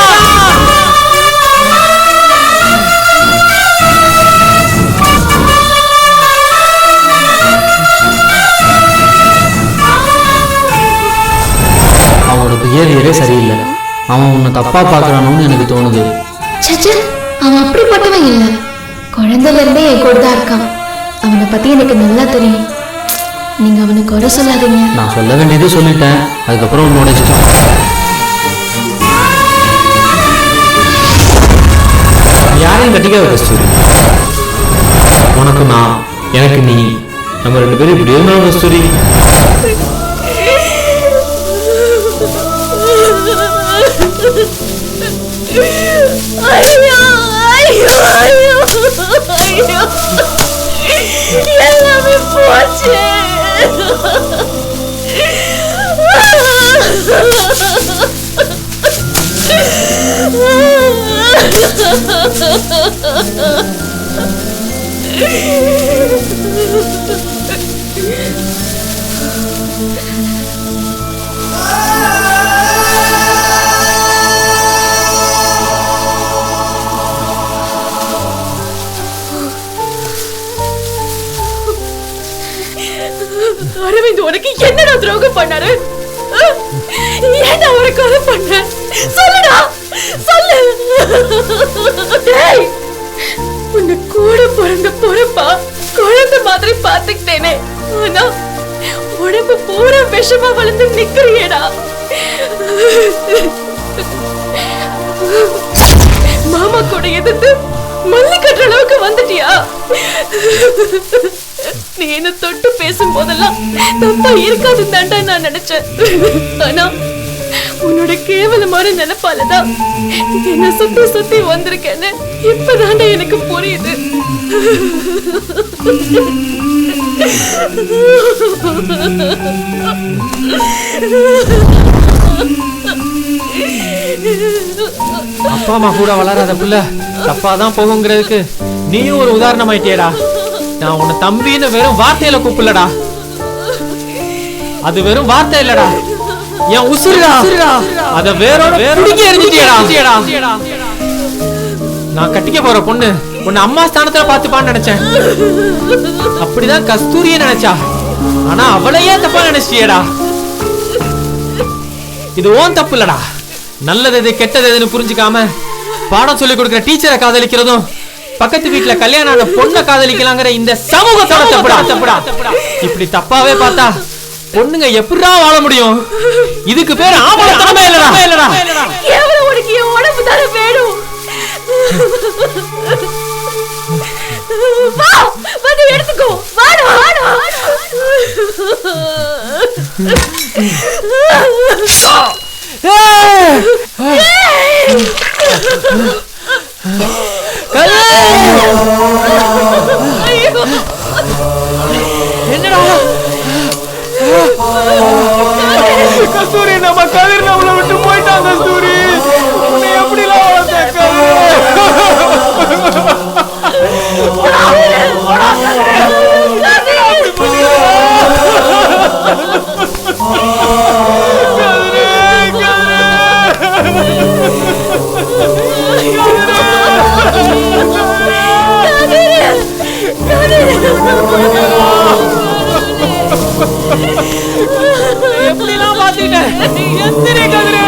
M: அவனோட பிஹேவியரே சரியில்லை. அவன் உன்னை தப்பா பார்க்கறானோன்னு எனக்கு தோணுது.
P: சச்சா, அவன் அப்படிப்பட்டவன் இல்ல. குழந்தைல இருந்தே என் கூட தான் இருக்கான். அவனை பத்தி எனக்கு நல்லா தெரியும். நீங்க அவனை குறை சொல்லாதீங்க.
M: நான் சொல்ல வேண்டியதே சொல்லிட்டேன். அதுக்கப்புறம் உன்னோட இஷ்டம். யாரையும் கட்டிக்காத கஸ்தூரி. உனக்கு நான், எனக்கு நீ, நம்ம 2 பேரும் இப்படி இருந்தாலும் கஸ்தூரி.
P: ஐயோ ஐயோ ஐயோ ஐயோ, எல்லாமே போச்சு. அரவிந்த் உனக்கு என்னடா துரோகம் பண்ணாரு? ஏன்டா அவரை கொலை பண்ண? சொல்லுடா, சொல்லு. டேய், உன்னை கூட பிறந்த பொறுப்பா குழந்தை மாதிரி பாத்துக்கிட்டேனே. ஆனா உடம்பு பூரா விஷமா வளர்ந்து நிக்கிறியேடா. மாமா கூட எதிர்த்து மல்லி கட்டுற அளவுக்கு வந்துட்டியா? நீ என்ன தொட்டு பேசும் போதெல்லாம் தப்பா இருக்காதுன்னு தாண்டா நான் நினைச்சேன். ஆனா உன்னோட கேவலமான நினைப்பாலதான் என்ன சுத்தி சுத்தி வந்திருக்கேன்னு இப்பதாண்டா எனக்கு புரியுது.
Q: அப்பா அம்மா கூட வளராத புள்ள தப்பாதான் போகுங்கிறதுக்கு நீயும் ஒரு உதாரணம் ஆயிட்டியடா. நான் உன்னை தம்பின்னு வெறும் வார்த்தையில கூப்பிடலடா. அது வெறும் வார்த்தை இல்லடா, என் உசுருடா. அத வேரோட பிடிக்க எரிஞ்சிட்டியடா. நான் கட்டிக்க போற பொண்ணு உன்னை அம்மா ஸ்தானத்துல பாத்துப்பான்னு நினைச்சேன். அப்படிதான் கஸ்தூரியே நினைச்சா. ஆனா அவளையே தப்பா நினைச்சிட்டியடா. இது ஓன் தப்பு இல்லடா. நல்லது எது கெட்டது எதுன்னு புரிஞ்சுக்காம பாடம் சொல்லி கொடுக்கிற டீச்சரை காதலிக்கிறதும் பக்கத்து வீட்டுல கல்யாணம் ஆன பொண்ணை காதலிக்கலாங்கிற இந்த சமூகத்தோட தப்புடா. இப்படி தப்பாவே பார்த்தா பொண்ணுங்க எப்படிடா வாழ முடியும்? இதுக்கு பேர் ஆம்பளத்தனமே இல்லடா.
P: கேவலம் உனக்கு என் உடம்பு தானே வேணும். வா, வந்து எடுத்துக்கோ. வாடா வாடா.
Q: என்னடா கஸ்தூரி, நம்ம கதிர் நம்மளை விட்டு போயிட்டான். கஸ்தூரி, உன்னை எப்படிலாம் எப்படிலாம் பாத்துக்கிட்டேன்? எத்தனை கதிரே